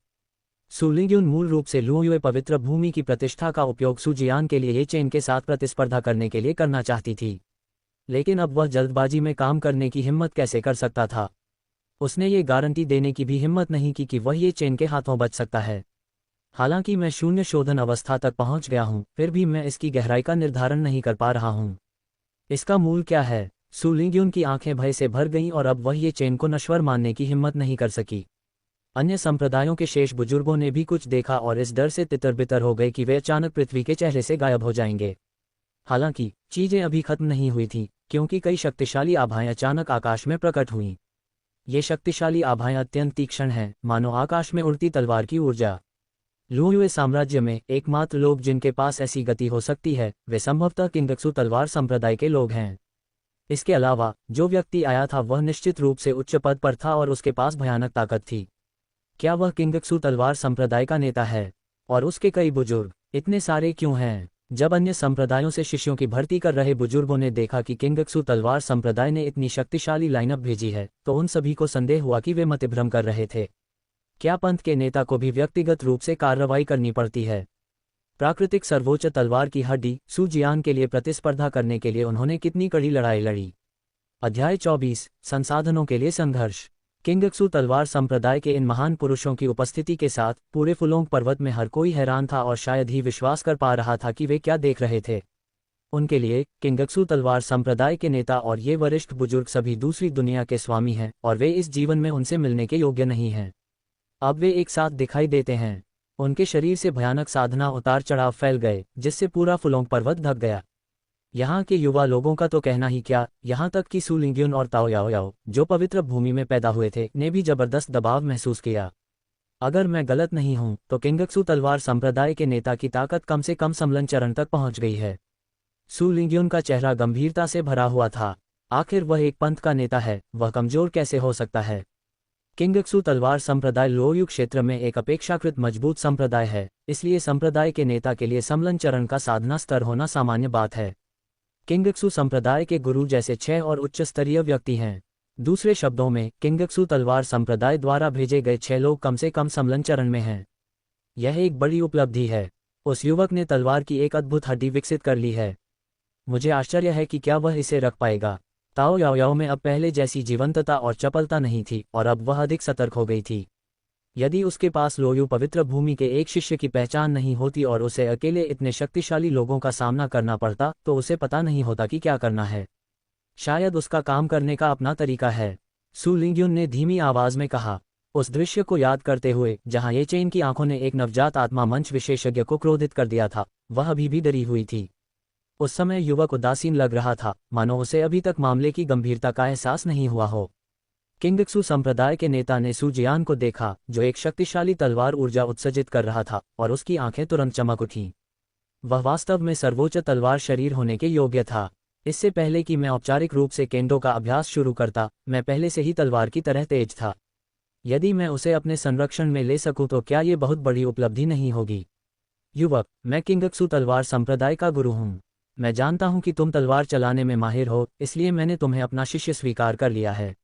सू लिंग्युन मूल रूप से लुओयुए पवित्र भूमि की प्रतिष्ठा का उपयोग सू जियान के लिए ये चेन के साथ प्रतिस्पर्धा करने के लिए करना चाहती थी। लेकिन अब वह जल्दबाजी में काम करने की हिम्मत कैसे कर सकता था? उसने ये गारंटी देने की भी हिम्मत नहीं की कि वह ये चेन के हाथों बच सकता है। हालांकि मैं शून्य शोधन अवस्था तक पहुंच गया हूं, फिर भी मैं इसकी गहराई का निर्धारण नहीं कर पा रहा हूं। इसका मूल क्या है? सू लिंग्युन की आंखें भय से भर गईं और अब वह ये चेन को नश्वर मानने की हिम्मत नहीं कर सकी। अन्य संप्रदायों के शेष बुजुर्गों ने भी कुछ देखा और इस डर से तितर-बितर हो गए कि वे अचानक पृथ्वी के चेहरे से गायब हो जाएंगे। हालांकि चीजें अभी खत्म नहीं हुई थीं, क्योंकि कई शक्तिशाली आभाएं अचानक आकाश में प्रकट हुईं। ये शक्तिशाली आभाएं अत्यंत तीक्ष्ण हैं, मानो आकाश में उड़ती तलवार की ऊर्जा। लुओयुए साम्राज्य में एकमात्र लोग जिनके पास ऐसी गति हो सकती है, वे संभवतः किंगक्सू तलवार संप्रदाय के लोग हैं। इसके अलावा जो व्यक्ति आया था वह निश्चित रूप से उच्च पद पर था और उसके पास भयानक ताकत थी। क्या वह किंगक्सू तलवार संप्रदाय का नेता है? और उसके कई बुजुर्ग, इतने सारे क्यों हैं? जब अन्य संप्रदायों से शिष्यों की भर्ती कर रहे बुजुर्गों ने देखा कि किंगक्सू तलवार संप्रदाय ने इतनी शक्तिशाली लाइनअप भेजी है, तो उन सभी को संदेह हुआ कि वे मतिभ्रम कर रहे थे। क्या पंथ के नेता को भी व्यक्तिगत रूप से कार्रवाई करनी पड़ती है? प्राकृतिक सर्वोच्च तलवार की हड्डी सू जियान के लिए प्रतिस्पर्धा करने के लिए उन्होंने कितनी कड़ी लड़ाई लड़ी। अध्याय 24 संसाधनों के लिए संघर्ष। किंगक्सू तलवार संप्रदाय के इन महान पुरुषों की उपस्थिति के साथ पूरे फुलोंग पर्वत में हर कोई हैरान था और शायद ही विश्वास कर पा रहा था कि वे क्या देख रहे थे। उनके लिए किंगक्सू तलवार संप्रदाय के नेता और ये वरिष्ठ बुजुर्ग सभी दूसरी दुनिया के स्वामी हैं और वे इस जीवन में उनसे मिलने के योग्य नहीं हैं। अब वे एक साथ दिखाई देते हैं। उनके शरीर से भयानक साधना उतार चढ़ाव फैल गए, जिससे पूरा फुलोंग पर्वत ढक गया। यहाँ के युवा लोगों का तो कहना ही क्या, यहाँ तक कि सू लिंग्युन और ताओ याओ याओ, जो पवित्र भूमि में पैदा हुए थे, ने भी जबरदस्त दबाव महसूस किया। अगर मैं गलत नहीं हूं तो किंगक्सू तलवार संप्रदाय के नेता की ताकत कम से कम सम्मेलन चरण तक पहुंच गई है। सू लिंग्युन का चेहरा गंभीरता से भरा हुआ था। आखिर वह एक पंथ का नेता है, वह कमजोर कैसे हो सकता है? किंगक्सू तलवार संप्रदाय लोयू क्षेत्र में एक अपेक्षाकृत मजबूत संप्रदाय है, इसलिए संप्रदाय के नेता के लिए सम्मेलन चरण का साधना स्तर होना सामान्य बात है। किंगक्सू संप्रदाय के गुरु जैसे 6 और उच्च स्तरीय व्यक्ति हैं। दूसरे शब्दों में, किंगक्सू तलवार संप्रदाय द्वारा भेजे गए 6 लोग कम से कम सम्मेलन चरण में हैं। यह एक बड़ी उपलब्धि है। उस युवक ने तलवार की एक अद्भुत हड्डी विकसित कर ली है। मुझे आश्चर्य है कि क्या वह इसे रख पाएगा। ताओ याओ याओ में अब पहले जैसी जीवंतता और चपलता नहीं थी और अब वह अधिक सतर्क हो गई थी। यदि उसके पास लोयू पवित्र भूमि के एक शिष्य की पहचान नहीं होती और उसे अकेले इतने शक्तिशाली लोगों का सामना करना पड़ता, तो उसे पता नहीं होता कि क्या करना है। शायद उसका काम करने का अपना तरीका है, सू लिंग्युन ने धीमी आवाज में कहा, उस दृश्य को याद करते हुए जहां ये चेन की आंखों ने एक नवजात आत्मा मंच विशेषज्ञ को क्रोधित कर दिया था। वह अभी भी डरी हुई थी। उस समय युवक उदासीन लग रहा था, मानो उसे अभी तक मामले की गंभीरता का एहसास नहीं हुआ हो। किंगक्सू संप्रदाय के नेता ने सू जियान को देखा, जो एक शक्तिशाली तलवार ऊर्जा उत्सर्जित कर रहा था, और उसकी आंखें तुरंत चमक उठीं। वह वास्तव में सर्वोच्च तलवार शरीर होने के योग्य था। इससे पहले कि मैं औपचारिक रूप से केंडो का अभ्यास शुरू करता, मैं पहले से ही तलवार की तरह तेज था। यदि मैं उसे अपने संरक्षण में ले सकूं तो क्या ये बहुत बड़ी उपलब्धि नहीं होगी? युवक, मैं किंगक्सू तलवार संप्रदाय का गुरु हूं। मैं जानता हूं कि तुम तलवार चलाने में माहिर हो, इसलिए मैंने तुम्हें अपना शिष्य स्वीकार कर लिया है।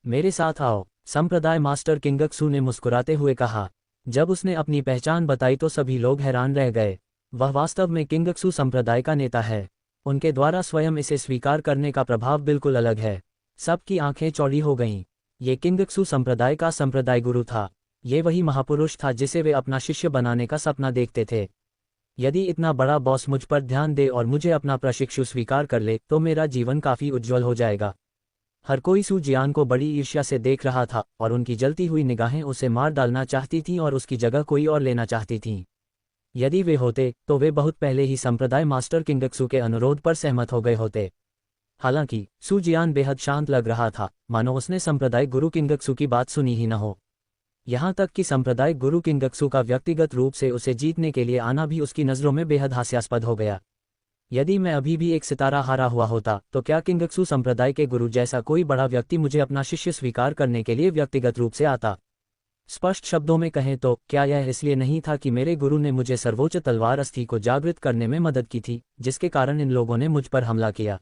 मेरे साथ आओ, संप्रदाय मास्टर किंगक्सू ने मुस्कुराते हुए कहा। जब उसने अपनी पहचान बताई तो सभी लोग हैरान रह गए। वह वास्तव में किंगक्सू संप्रदाय का नेता है। उनके द्वारा स्वयं इसे स्वीकार करने का प्रभाव बिल्कुल अलग है। सबकी आंखें चौड़ी हो गईं। ये किंगक्सू संप्रदाय का संप्रदाय गुरु था। ये वही महापुरुष था जिसे वे अपना शिष्य बनाने का सपना देखते थे। यदि इतना बड़ा बॉस मुझ पर ध्यान दे और मुझे अपना प्रशिक्षु स्वीकार कर ले तो मेरा जीवन काफी उज्जवल हो जाएगा। हर कोई सू जियान को बड़ी ईर्ष्या से देख रहा था और उनकी जलती हुई निगाहें उसे मार डालना चाहती थीं और उसकी जगह कोई और लेना चाहती थीं। यदि वे होते तो वे बहुत पहले ही संप्रदाय मास्टर किंगक्सू के अनुरोध पर सहमत हो गए होते। हालांकि सू जियान बेहद शांत लग रहा था, मानो उसने संप्रदाय गुरु किंगक्सू की बात सुनी ही न हो। यहाँ तक कि संप्रदाय गुरु किंगक्सू का व्यक्तिगत रूप से उसे जीतने के लिए आना भी उसकी नज़रों में बेहद हास्यास्पद हो गया। यदि मैं अभी भी एक सितारा हारा हुआ होता तो क्या किंगक्सू संप्रदाय के गुरु जैसा कोई बड़ा व्यक्ति मुझे अपना शिष्य स्वीकार करने के लिए व्यक्तिगत रूप से आता? स्पष्ट शब्दों में कहें तो क्या यह इसलिए नहीं था कि मेरे गुरु ने मुझे सर्वोच्च तलवार अस्थि को जागृत करने में मदद की थी, जिसके कारण इन लोगों ने मुझ पर हमला किया?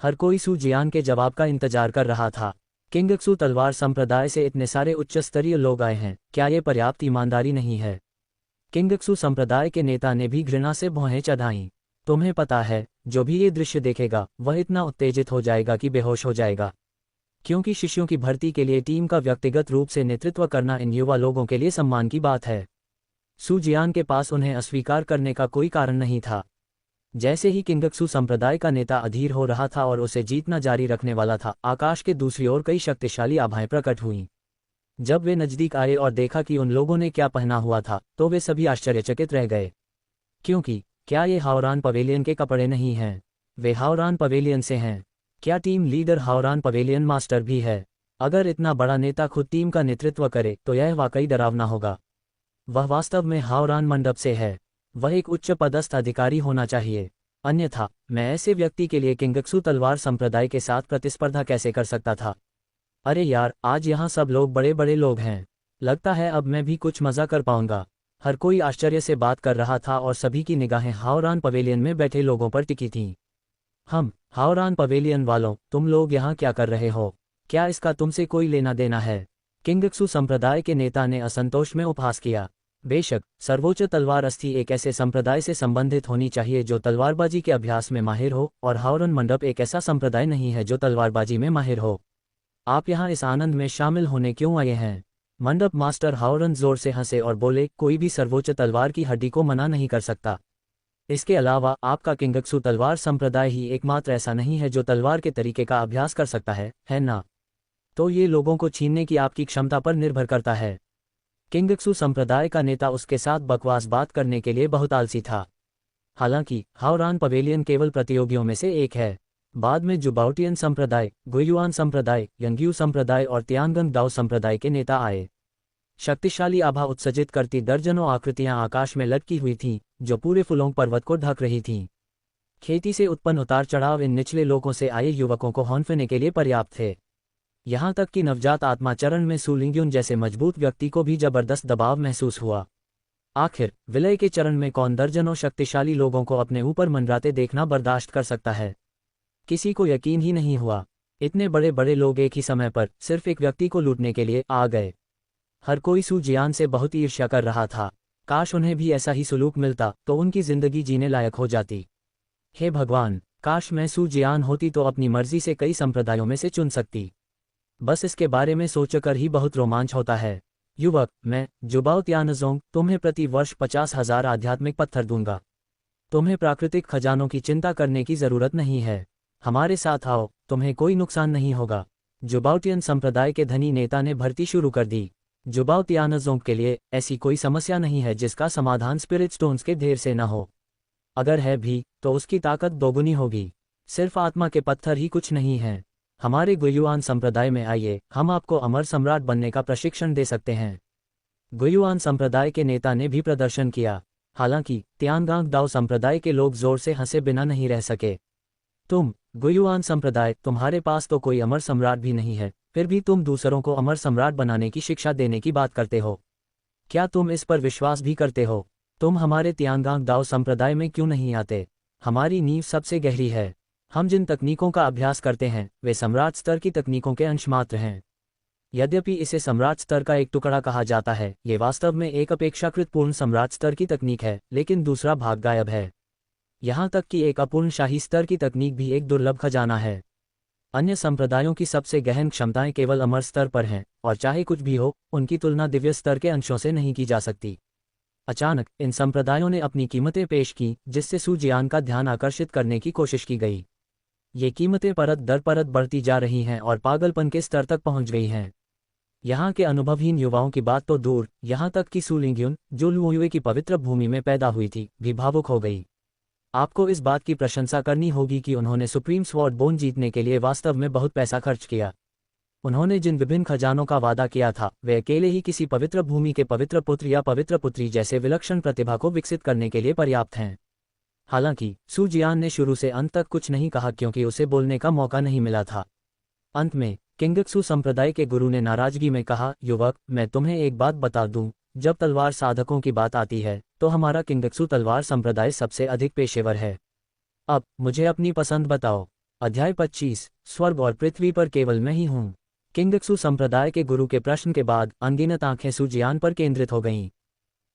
हर कोई सू जियान के जवाब का इंतजार कर रहा था। किंगक्सू तलवार संप्रदाय से इतने सारे उच्च स्तरीय लोग आए हैं, क्या ये पर्याप्त ईमानदारी नहीं है? किंगक्सू संप्रदाय के नेता ने भी घृणा से भौहें चढ़ाईं। तुम्हें पता है, जो भी ये दृश्य देखेगा वह इतना उत्तेजित हो जाएगा कि बेहोश हो जाएगा, क्योंकि शिष्यों की भर्ती के लिए टीम का व्यक्तिगत रूप से नेतृत्व करना इन युवा लोगों के लिए सम्मान की बात है। सू जियान के पास उन्हें अस्वीकार करने का कोई कारण नहीं था। जैसे ही किंगक्सू संप्रदाय का नेता अधीर हो रहा था और उसे जीतना जारी रखने वाला था, आकाश के दूसरी ओर कई शक्तिशाली आभाएं प्रकट हुईं। जब वे नजदीक आए और देखा कि उन लोगों ने क्या पहना हुआ था, तो वे सभी आश्चर्यचकित रह गए। क्योंकि क्या ये हावरान पवेलियन के कपड़े नहीं हैं? वे हावरान पवेलियन से हैं। क्या टीम लीडर हावरान पवेलियन मास्टर भी है? अगर इतना बड़ा नेता खुद टीम का नेतृत्व करे तो यह वाकई डरावना होगा। वह वास्तव में हावरान मंडप से है। वह एक उच्च पदस्थ अधिकारी होना चाहिए, अन्यथा मैं ऐसे व्यक्ति के लिए किंगक्सू तलवार संप्रदाय के साथ प्रतिस्पर्धा कैसे कर सकता था? अरे यार, आज यहाँ सब लोग बड़े बड़े लोग हैं। लगता है अब मैं भी कुछ मजा कर पाऊंगा। हर कोई आश्चर्य से बात कर रहा था और सभी की निगाहें हाओरान पवेलियन में बैठे लोगों पर टिकी थीं। हाओरान पवेलियन वालों, तुम लोग यहाँ क्या कर रहे हो? क्या इसका तुमसे कोई लेना देना है? किंगक्सू संप्रदाय के नेता ने असंतोष में उपहास किया। बेशक, सर्वोच्च तलवार अस्थि एक ऐसे संप्रदाय से संबंधित होनी चाहिए जो तलवारबाजी के अभ्यास में माहिर हो, और हाओरन मंडप एक ऐसा संप्रदाय नहीं है जो तलवारबाजी में माहिर हो। आप यहाँ इस आनंद में शामिल होने क्यों आए हैं? मंडप मास्टर हाओरन जोर से हंसे और बोले, कोई भी सर्वोच्च तलवार की हड्डी को मना नहीं कर सकता। इसके अलावा आपका किंगक्सू तलवार संप्रदाय ही एकमात्र ऐसा नहीं है जो तलवार के तरीके का अभ्यास कर सकता है ना? तो ये लोगों को छीनने की आपकी क्षमता पर निर्भर करता है। किंगक्सू संप्रदाय का नेता उसके साथ बकवास बात करने के लिए बहुत आलसी था। हालांकि हाओरान पवेलियन केवल प्रतियोगियों में से एक है। बाद में जुबाओटियन संप्रदाय, गुयुआन संप्रदाय, यंग्यू संप्रदाय और तियानगंग दाओ संप्रदाय के नेता आए। शक्तिशाली आभा उत्सर्जित करती दर्जनों आकृतियां आकाश में लटकी हुई थीं, जो पूरे फुलोंग पर्वत को ढक रही थीं। खेती से उत्पन्न उतार चढ़ाव इन निचले लोकों से आए युवकों को हौंफने के लिए पर्याप्त थे। यहाँ तक कि नवजात आत्मा चरण में सूलिंग्युन जैसे मजबूत व्यक्ति को भी जबरदस्त दबाव महसूस हुआ। आखिर विलय के चरण में कौन दर्जनों शक्तिशाली लोगों को अपने ऊपर मंडराते देखना बर्दाश्त कर सकता है? किसी को यकीन ही नहीं हुआ। इतने बड़े बड़े लोग एक ही समय पर सिर्फ एक व्यक्ति को लूटने के लिए आ गए। हर कोई सू जियान से बहुत ईर्ष्या कर रहा था। काश उन्हें भी ऐसा ही सुलूक मिलता तो उनकी जिंदगी जीने लायक हो जाती। हे भगवान, काश मैं सू जियान होती तो अपनी मर्जी से कई संप्रदायों में से चुन सकती। बस इसके बारे में सोचकर ही बहुत रोमांच होता है। युवक, मैं जुबाओ तियानजोंग तुम्हें प्रति वर्ष 50,000 आध्यात्मिक पत्थर दूंगा। तुम्हें प्राकृतिक खजानों की चिंता करने की जरूरत नहीं है। हमारे साथ आओ, तुम्हें कोई नुकसान नहीं होगा। जुबाओटियन संप्रदाय के धनी नेता ने भर्ती शुरू कर दी। जुबाओ तियानजोंग के लिए ऐसी कोई समस्या नहीं है जिसका समाधान स्पिरिट स्टोन्स के ढेर से न हो। अगर है भी तो उसकी ताकत दोगुनी होगी। सिर्फ आत्मा के पत्थर ही कुछ नहीं है। हमारे गुयुआन संप्रदाय में आइए, हम आपको अमर सम्राट बनने का प्रशिक्षण दे सकते हैं। गुयुआन संप्रदाय के नेता ने भी प्रदर्शन किया। हालांकि तियानगांग दाओ संप्रदाय के लोग जोर से हंसे बिना नहीं रह सके। तुम गुयुआन संप्रदाय, तुम्हारे पास तो कोई अमर सम्राट भी नहीं है, फिर भी तुम दूसरों को अमर सम्राट बनाने की शिक्षा देने की बात करते हो। क्या तुम इस पर विश्वास भी करते हो? तुम हमारे तियानगांग दाओ संप्रदाय में क्यों नहीं आते? हमारी नींव सबसे गहरी है। हम जिन तकनीकों का अभ्यास करते हैं वे सम्राट स्तर की तकनीकों के अंश मात्र हैं। यद्यपि इसे सम्राट स्तर का एक टुकड़ा कहा जाता है, ये वास्तव में एक अपेक्षाकृत पूर्ण सम्राट स्तर की तकनीक है, लेकिन दूसरा भाग गायब है। यहाँ तक कि एक अपूर्ण शाही स्तर की तकनीक भी एक दुर्लभ खजाना है। अन्य संप्रदायों की सबसे गहन क्षमताएं केवल अमर स्तर पर हैं, और चाहे कुछ भी हो, उनकी तुलना दिव्य स्तर के अंशों से नहीं की जा सकती। अचानक इन संप्रदायों ने अपनी कीमतें पेश की, जिससे सू जियान का ध्यान आकर्षित करने की कोशिश की गई। ये कीमतें परत दर परत बढ़ती जा रही हैं और पागलपन के स्तर तक पहुंच गई हैं। यहाँ के अनुभवहीन युवाओं की बात तो दूर, यहाँ तक कि सूलिंग्युन, जो लुओयुए की पवित्र भूमि में पैदा हुई थी, भी भावुक हो गई। आपको इस बात की प्रशंसा करनी होगी कि उन्होंने सुप्रीम स्वॉर्ड बोन जीतने के लिए वास्तव में बहुत पैसा खर्च किया। उन्होंने जिन विभिन्न खजानों का वादा किया था, वे अकेले ही किसी पवित्र भूमि के पवित्र पुत्र या पवित्र पुत्री जैसे विलक्षण प्रतिभा को विकसित करने के लिए पर्याप्त हैं। हालांकि सू जियान ने शुरू से अंत तक कुछ नहीं कहा क्योंकि उसे बोलने का मौका नहीं मिला था। अंत में किंगक्सू संप्रदाय के गुरु ने नाराजगी में कहा, युवक, मैं तुम्हें एक बात बता दूं, जब तलवार साधकों की बात आती है तो हमारा किंगक्सू तलवार संप्रदाय सबसे अधिक पेशेवर है। अब मुझे अपनी पसंद बताओ। अध्याय 25, स्वर्ग और पृथ्वी पर केवल मैं ही हूँ। किंगक्सू संप्रदाय के गुरु के प्रश्न के बाद अनगिनत आंखें सू जियान पर केंद्रित हो गईं।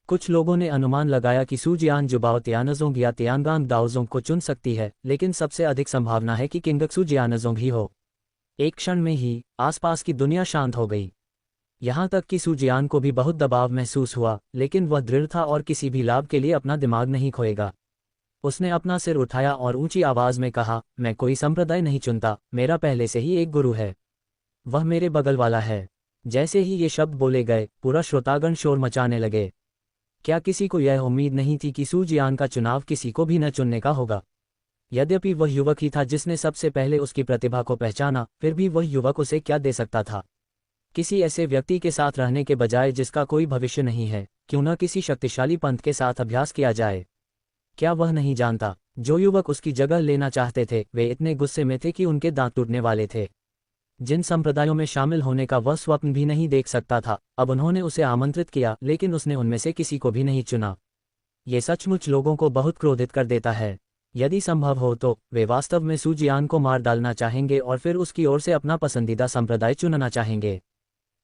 कुछ लोगों ने अनुमान लगाया कि सू जियान जुबाओ तियानजोंग या तियानगांग दाओजोंग को चुन सकती है, लेकिन सबसे अधिक संभावना है कि किंगक्सू जियानजोंग ही हो। एक क्षण में ही आसपास की दुनिया शांत हो गई। यहाँ तक कि सू जियान को भी बहुत दबाव महसूस हुआ, लेकिन वह दृढ़ था और किसी भी लाभ के लिए अपना दिमाग नहीं खोएगा। उसने अपना सिर उठाया और ऊंची आवाज में कहा, मैं कोई संप्रदाय नहीं चुनता, मेरा पहले से ही एक गुरु है। वह मेरे बगल वाला है। जैसे ही ये शब्द बोले गए, पूरा श्रोतागण शोर मचाने लगे। क्या किसी को यह उम्मीद नहीं थी कि सू जियान का चुनाव किसी को भी न चुनने का होगा? यद्यपि वह युवक ही था जिसने सबसे पहले उसकी प्रतिभा को पहचाना, फिर भी वह युवक उसे क्या दे सकता था? किसी ऐसे व्यक्ति के साथ रहने के बजाय जिसका कोई भविष्य नहीं है, क्यों न किसी शक्तिशाली पंथ के साथ अभ्यास किया जाए? क्या वह नहीं जानता, जो युवक उसकी जगह लेना चाहते थे वे इतने गुस्से में थे कि उनके दांत टूटने वाले थे। जिन संप्रदायों में शामिल होने का वह स्वप्न भी नहीं देख सकता था, अब उन्होंने उसे आमंत्रित किया, लेकिन उसने उनमें से किसी को भी नहीं चुना। ये सचमुच लोगों को बहुत क्रोधित कर देता है। यदि संभव हो तो वे वास्तव में सू जियान को मार डालना चाहेंगे और फिर उसकी ओर से अपना पसंदीदा संप्रदाय चुनना चाहेंगे।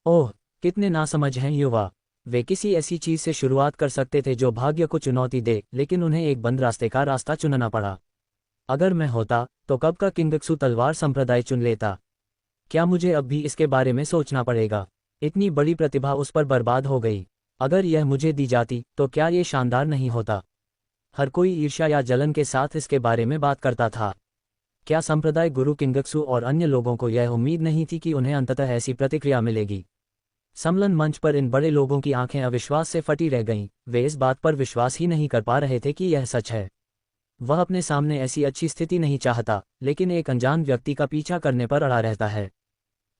ओह, कितने नासमझ हैं युवा। वे किसी ऐसी चीज से शुरुआत कर सकते थे जो भाग्य को चुनौती दे, लेकिन उन्हें एक बंद रास्ते का रास्ता चुनना पड़ा। अगर मैं होता तो कब का किंगक्सू तलवार संप्रदाय चुन लेता। क्या मुझे अब भी इसके बारे में सोचना पड़ेगा? इतनी बड़ी प्रतिभा उस पर बर्बाद हो गई। अगर यह मुझे दी जाती तो क्या ये शानदार नहीं होता? हर कोई ईर्ष्या या जलन के साथ इसके बारे में बात करता था। क्या संप्रदाय गुरु किंगक्सू और अन्य लोगों को यह उम्मीद नहीं थी कि उन्हें अंततः ऐसी प्रतिक्रिया मिलेगी? सम्मेलन मंच पर इन बड़े लोगों की आंखें अविश्वास से फटी रह गईं। वे इस बात पर विश्वास ही नहीं कर पा रहे थे कि यह सच है। वह अपने सामने ऐसी अच्छी स्थिति नहीं चाहता, लेकिन एक अनजान व्यक्ति का पीछा करने पर अड़ा रहता है।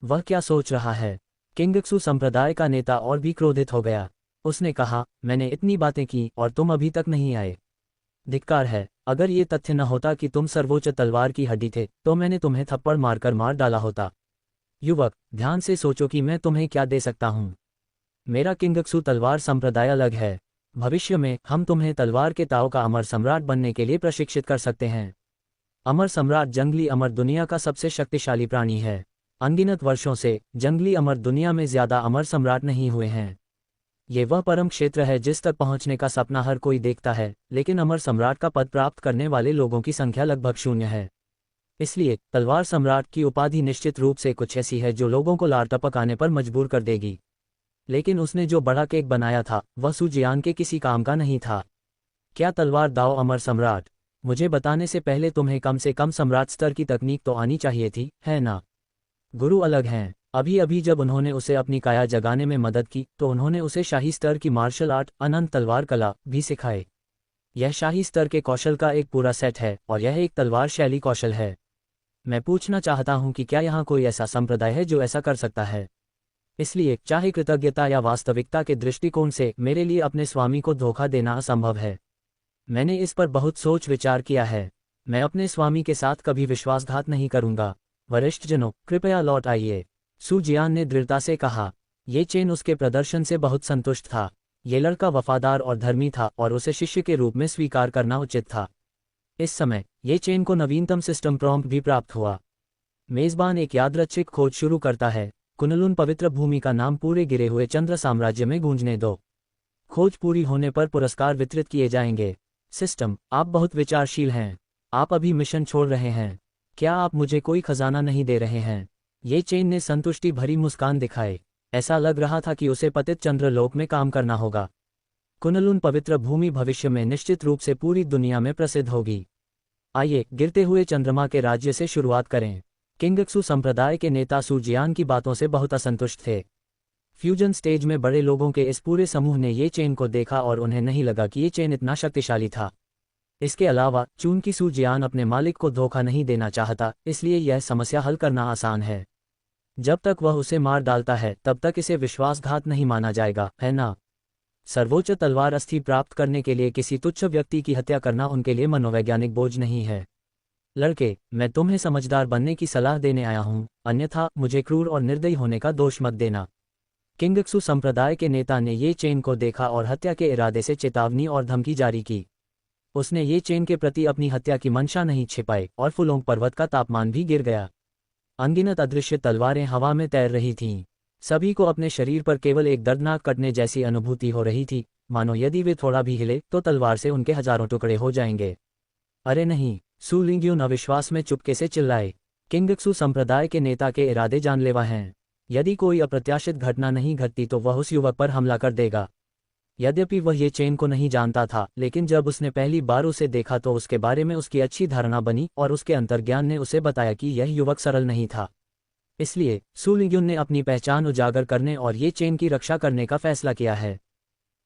वह क्या सोच रहा है? किंगक्सू संप्रदाय का नेता और भी क्रोधित हो गया। उसने कहा, मैंने इतनी बातें की और तुम अभी तक नहीं आए। धिक्कार है। अगर ये तथ्य न होता कि तुम सर्वोच्च तलवार की हड्डी थे, तो मैंने तुम्हें थप्पड़ मारकर मार डाला होता। युवक, ध्यान से सोचो कि मैं तुम्हें क्या दे सकता हूँ। मेरा किंगक्सू तलवार संप्रदाय अलग है। भविष्य में हम तुम्हें तलवार के ताव का अमर सम्राट बनने के लिए प्रशिक्षित कर सकते हैं। अमर सम्राट जंगली अमर दुनिया का सबसे शक्तिशाली प्राणी है। अनगिनत वर्षों से जंगली अमर दुनिया में ज्यादा अमर सम्राट नहीं हुए हैं। ये वह परम क्षेत्र है जिस तक पहुंचने का सपना हर कोई देखता है, लेकिन अमर सम्राट का पद प्राप्त करने वाले लोगों की संख्या लगभग 0 है। इसलिए तलवार सम्राट की उपाधि निश्चित रूप से कुछ ऐसी है जो लोगों को लार टपकाने पर मजबूर कर देगी। लेकिन उसने जो बड़ा केक बनाया था वह सू जियान के किसी काम का नहीं था। क्या तलवार दाव अमर सम्राट? मुझे बताने से पहले तुम्हें कम से कम सम्राट स्तर की तकनीक तो आनी चाहिए थी, है ना? गुरु अलग हैं। अभी अभी जब उन्होंने उसे अपनी काया जगाने में मदद की तो उन्होंने उसे शाही स्तर की मार्शल आर्ट अनंत तलवार कला भी सिखाए। यह शाही स्तर के कौशल का एक पूरा सेट है और यह एक तलवार शैली कौशल है। मैं पूछना चाहता हूं कि क्या यहाँ कोई ऐसा संप्रदाय है जो ऐसा कर सकता है? इसलिए चाहे कृतज्ञता या वास्तविकता के दृष्टिकोण से मेरे लिए अपने स्वामी को धोखा देना असंभव है। मैंने इस पर बहुत सोच विचार किया है। मैं अपने स्वामी के साथ कभी विश्वासघात नहीं करूंगा। वरिष्ठजनों, कृपया लौट आइए, सू जियान ने दृढ़ता से कहा। ये चेन उसके प्रदर्शन से बहुत संतुष्ट था। ये लड़का वफादार और धर्मी था और उसे शिष्य के रूप में स्वीकार करना उचित था। इस समय ये चेन को नवीनतम सिस्टम प्रॉम्प्ट भी प्राप्त हुआ। मेजबान एक यादृच्छिक खोज शुरू करता है। कुनलुन पवित्र भूमि का नाम पूरे गिरे हुए चंद्र साम्राज्य में गूंजने दो। खोज पूरी होने पर पुरस्कार वितरित किए जाएंगे। सिस्टम, आप बहुत विचारशील हैं। आप अभी मिशन छोड़ रहे हैं। क्या आप मुझे कोई खजाना नहीं दे रहे हैं? ये चेन ने संतुष्टि भरी मुस्कान दिखाई। ऐसा लग रहा था कि उसे पतित चंद्रलोक में काम करना होगा। कुनलुन पवित्र भूमि भविष्य में निश्चित रूप से पूरी दुनिया में प्रसिद्ध होगी। आइए गिरते हुए चंद्रमा के राज्य से शुरुआत करें। किंगक्सू संप्रदाय के नेता सू जियान की बातों से बहुत असंतुष्ट थे। फ्यूजन स्टेज में बड़े लोगों के इस पूरे समूह ने ये चेन को देखा और उन्हें नहीं लगा कि ये चेन इतना शक्तिशाली था। इसके अलावा चूंकि सू जियान अपने मालिक को धोखा नहीं देना चाहता, इसलिए यह समस्या हल करना आसान है। जब तक वह उसे मार डालता है तब तक इसे विश्वासघात नहीं माना जाएगा, है ना? सर्वोच्च तलवार अस्थि प्राप्त करने के लिए किसी तुच्छ व्यक्ति की हत्या करना उनके लिए मनोवैज्ञानिक बोझ नहीं है। लड़के, मैं तुम्हें समझदार बनने की सलाह देने आया हूं, अन्यथा मुझे क्रूर और निर्दयी होने का दोष मत देना। किंगक्सू संप्रदाय के नेता ने ये चेन को देखा और हत्या के इरादे से चेतावनी और धमकी जारी की। उसने ये चेन के प्रति अपनी हत्या की मंशा नहीं छिपाई और फुलोंग पर्वत का तापमान भी गिर गया। अनगिनत अदृश्य तलवारें हवा में तैर रही थीं। सभी को अपने शरीर पर केवल एक दर्दनाक कटने जैसी अनुभूति हो रही थी, मानो यदि वे थोड़ा भी हिले तो तलवार से उनके हजारों टुकड़े हो जाएंगे। अरे नहीं, सू लिंग्यून अविश्वास में चुपके से चिल्लाए। किंगक्सू संप्रदाय के नेता के इरादे जानलेवा हैं। यदि कोई अप्रत्याशित घटना नहीं घटती तो वह उस युवक पर हमला कर देगा। यद्यपि वह ये चेन को नहीं जानता था, लेकिन जब उसने पहली बार उसे देखा तो उसके बारे में उसकी अच्छी धारणा बनी और उसके अंतर्ज्ञान ने उसे बताया कि यह युवक सरल नहीं था। इसलिए सू लिंग्यून ने अपनी पहचान उजागर करने और ये चेन की रक्षा करने का फैसला किया है।